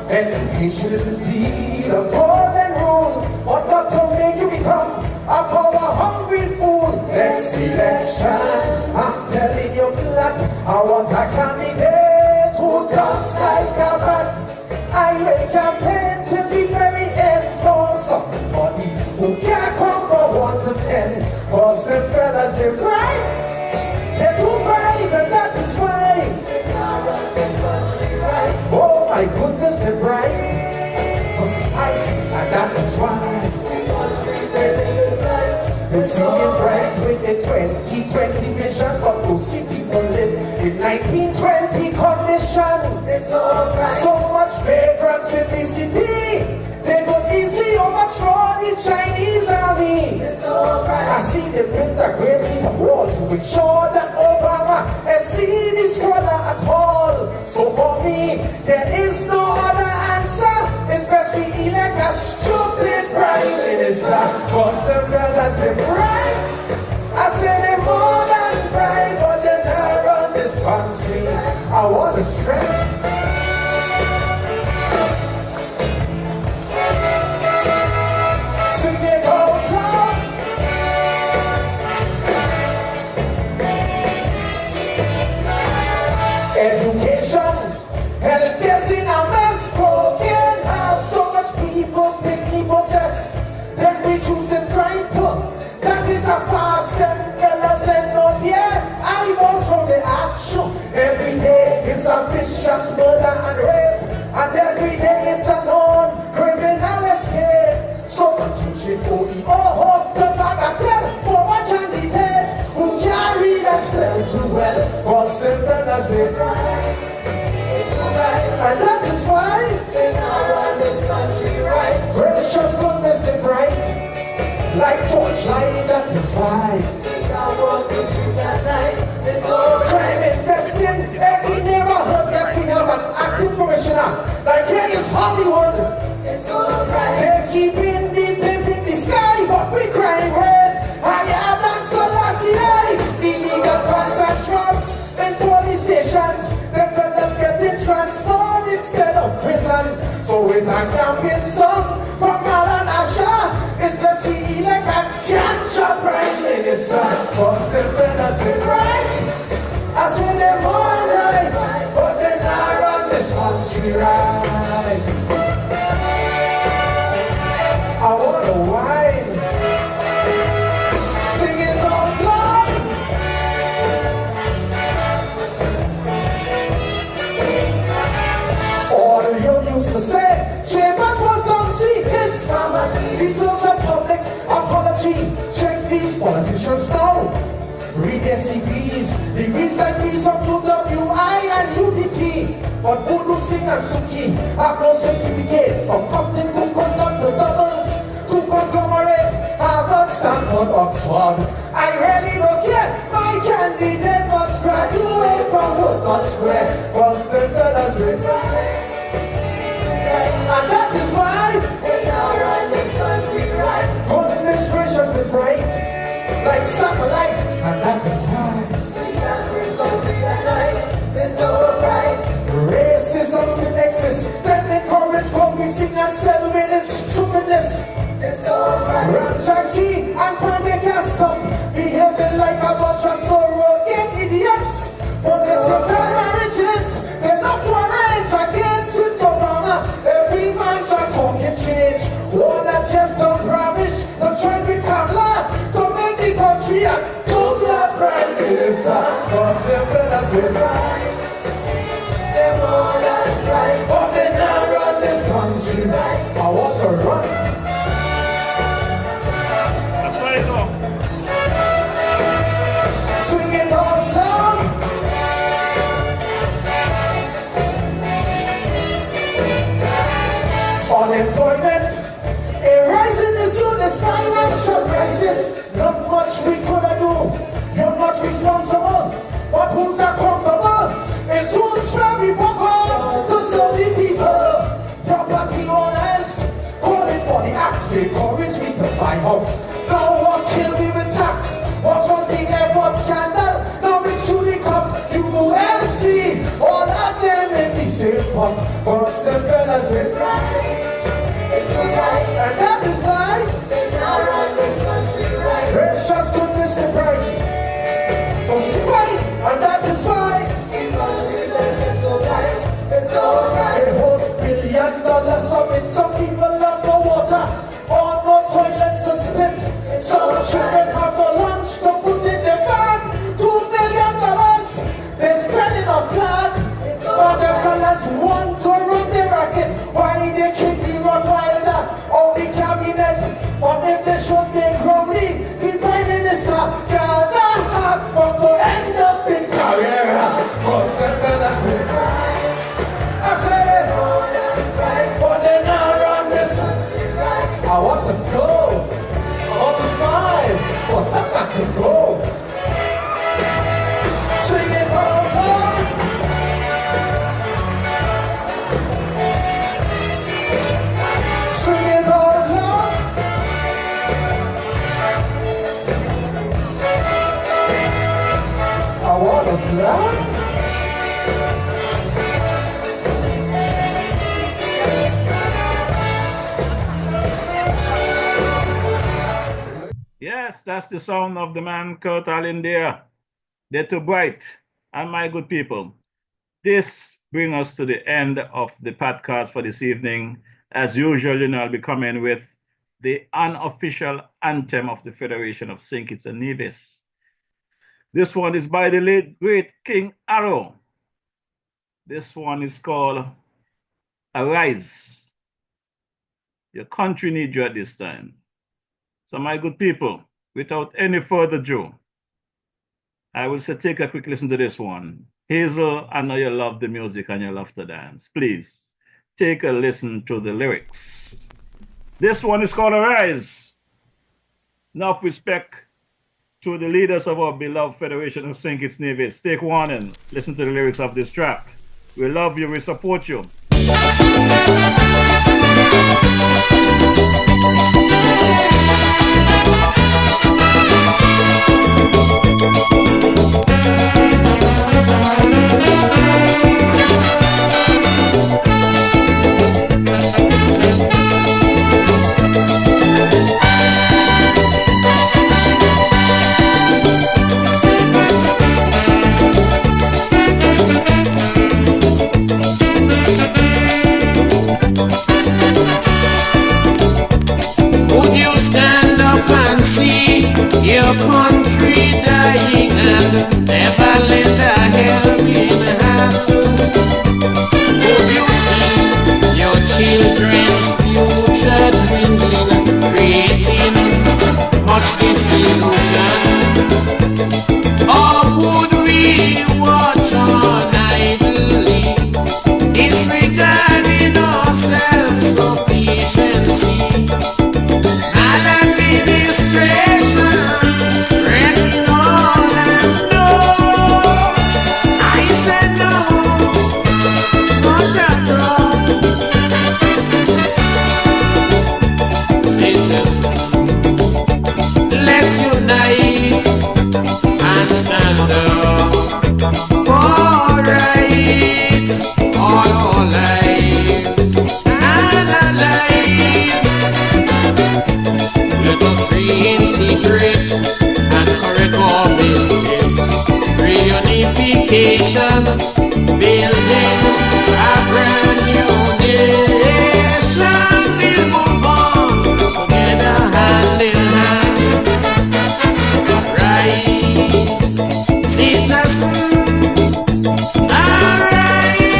Education is indeed a golden rule, but not to make you become a power-hungry fool. Next election, I'm telling you flat, I want a candidate who does like a bat. I will campaign till the very end for somebody who can't come from 1 to 10. Cause them fellas, they're bright, they're too bright, and that is why oh my goodness, they're bright, cause bright, and that is why we're seeing bright with the 2020 vision, but to see people live in 1920 condition. So much vagrants in the city, they could easily overthrow the Chinese army. I see they build a great big wall to ensure that Obama has seen this color at all. So for me, there is no other answer cause them fellas, they bright. I say they more than bright, but they not run this country. I want to stretch. Sing it out loud. Education, healthcare's in a mess. Broken house, so much people think we possess. Then we choosing crime too. That is a past, them fellas and not yet. I want from the action. Every day it's a vicious murder and rape, and every day it's a non-criminal escape. So I'm teaching OEO the bagatelle for a candidate who can't read and spell too well. Cause them fellas, they right. And that is why they now run this country right. Gracious goodness, they bright like torchlight. That is why they now run the streets at night. It's all crime infesting every neighborhood. That we have an active commissioner. Like here is Hollywood. It's all right. They're keeping the blimp in the sky, but we crime red. I am not so last year. Illegal guns and drugs in police stations. Them fellas getting transformed instead of prison. So with a campaign song from Alan Asha, it's best we elect a cancer prime minister. Cause them fellas they right. I say they're more than right, but they not run this country right. I wanna whine. Sing it out loud. All you used to say, Chambers was done, see his family deserves a public apology. Check these politicians now. Read their CVs, degrees like these from UWI and UTT. But Budu Singh and Suki have no certificate from Compton who conduct the doubles to conglomerate Harvard, Stanford, Oxford. I really don't care, my candidate must graduate from Woodford Square. Cause the fellas they right. And that is why they now run this country right. Goodness gracious, they bright like satellite. And that is why because we don't be at night. It's so bright. Racism still exists. Then encourage convincing and selling instrumentalists. It's so bright. Ramchachi and Pandey can't stop behaving like a bunch of surrogate idiots. But they prepare marriages. They're not to arrange against it, Obama. Every man try talking change. One that just don't promise. Don't try to become law. To make the country a good prime minister. Cause them fellas they right. They're more than right. But they now run this country right. I want to run. That's right, though. Swing it all loud. Unemployment, a rising issue, this financial crisis. Not much we could do. You're not responsible, but who's accountable? It's who's where we vote to serve the people. Property owners calling for the axe. They encourage me to buy house. Now what kill me with tax? What was the airport scandal? Now it's shooting up UNC. All of them in the same pot. Cause the fellas in right. It's alright. And that is why they now run this country right. Precious goodness and bright. For spite. And that is why in countries like it's alright. It's alright. They host $1 billion summit. Some people have no water or no toilets to spit. Some children have no lunch to put in their bag. $2 million they spend in a flag. But the fellas want to run the racket. Why they kick the Rottweiler or the cabinet? But if they should be Crowley, the Prime Minister can't have but to end up in career. Cause the fellas they right. I said it, but they now run this country right. I want to go, I want to smile, but I got to go. Sing it all loud. Yes, that's the sound of the man Kurt Allen there. They're too bright. And my good people, this brings us to the end of the podcast for this evening. As usual, I'll be coming with the unofficial anthem of the Federation of St. Kitts and Nevis. This one is by the late, great King Arrow. This one is called Arise. Your country needs you at this time. So my good people, without any further ado, I will say take a quick listen to this one. Hazel, I know you love the music and you love to dance. Please, take a listen to the lyrics. This one is called Arise. Enough respect to the leaders of our beloved Federation of St. Kitts Nevis. Take warning, listen to the lyrics of this track. We love you, we support you. Your country dying and never lend a helping hand. Would you see your children's future dwindling, creating much disillusion? Or would we watch on idly, disregarding our self-sufficiency? Building a brand new nation, we'll move on together hand in hand. Rise, citizens, arise.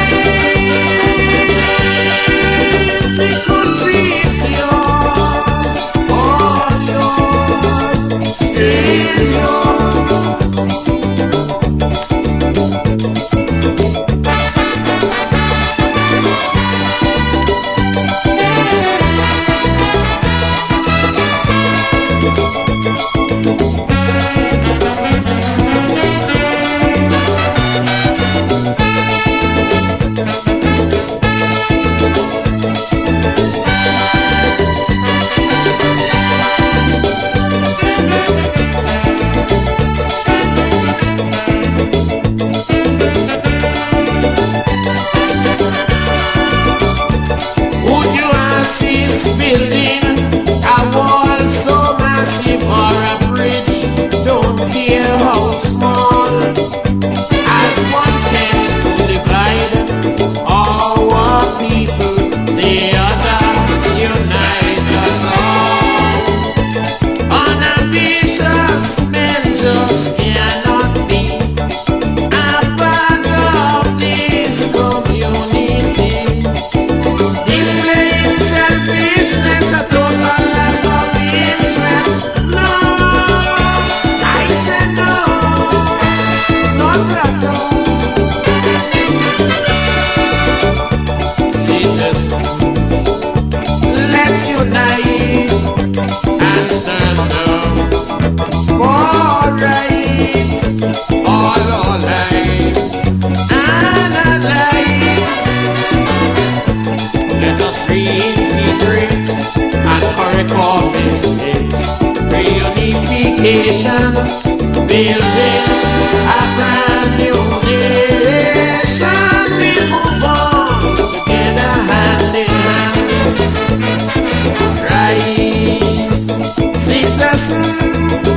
The country is yours, all yours, still yours. Reunification, building a brand new nation. We move on together hand in hand. Rise, citizens.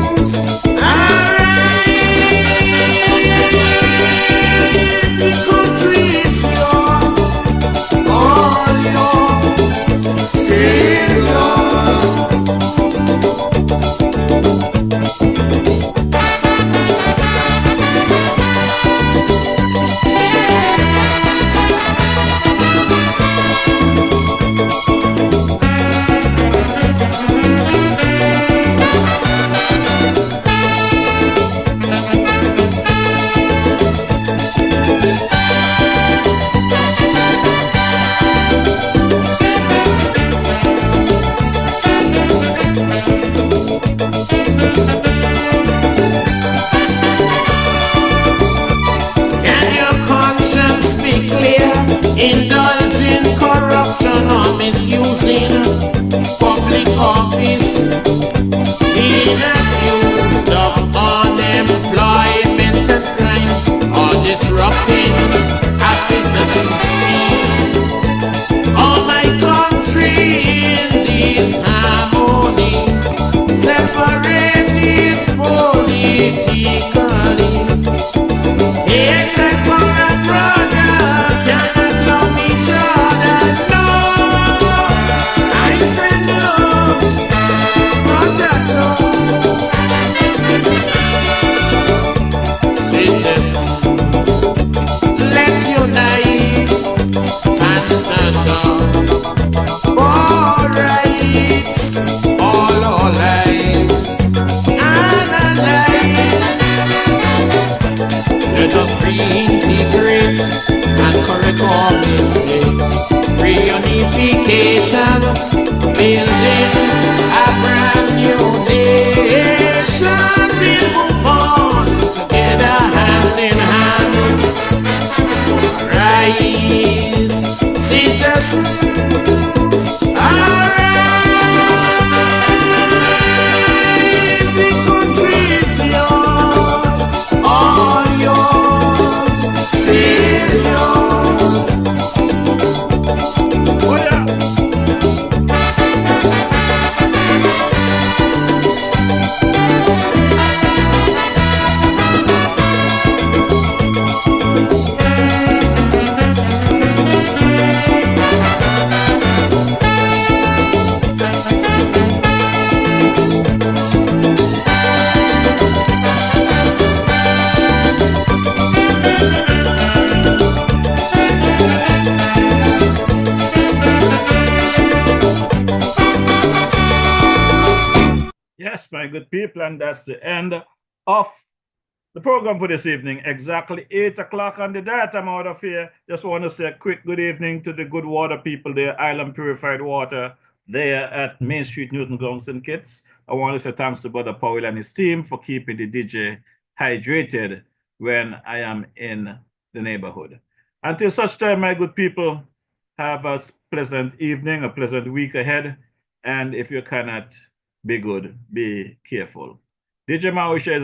holding public office, being accused of unemployment and crimes, or disrupting a citizen's peace. Oh, my country in this harmony, separated politically. Hatred for a brother cannot love each other. No, I say no, potato. Citizens, let's unite and stand up for rights, all our lives and our lives. Let us reintegrate and correct our mistakes. Reunification, building a brand new nation. We'll move on together, hand in hand. So rise, citizens, arise. The country is yours, all yours, serious. Oh, yeah. Yes, my good people, and that's the end of the program for this evening. Exactly 8 o'clock on the dot. I'm out of here. Just want to say a quick good evening to the good water people there, Island Purified Water, there at Main Street, Newton Grounds and Kitts. I want to say thanks to Brother Powell and his team for keeping the DJ hydrated when I am in the neighborhood. Until such time, my good people, have a pleasant evening, a pleasant week ahead. And if you cannot be good, be careful. DJ Mawisha is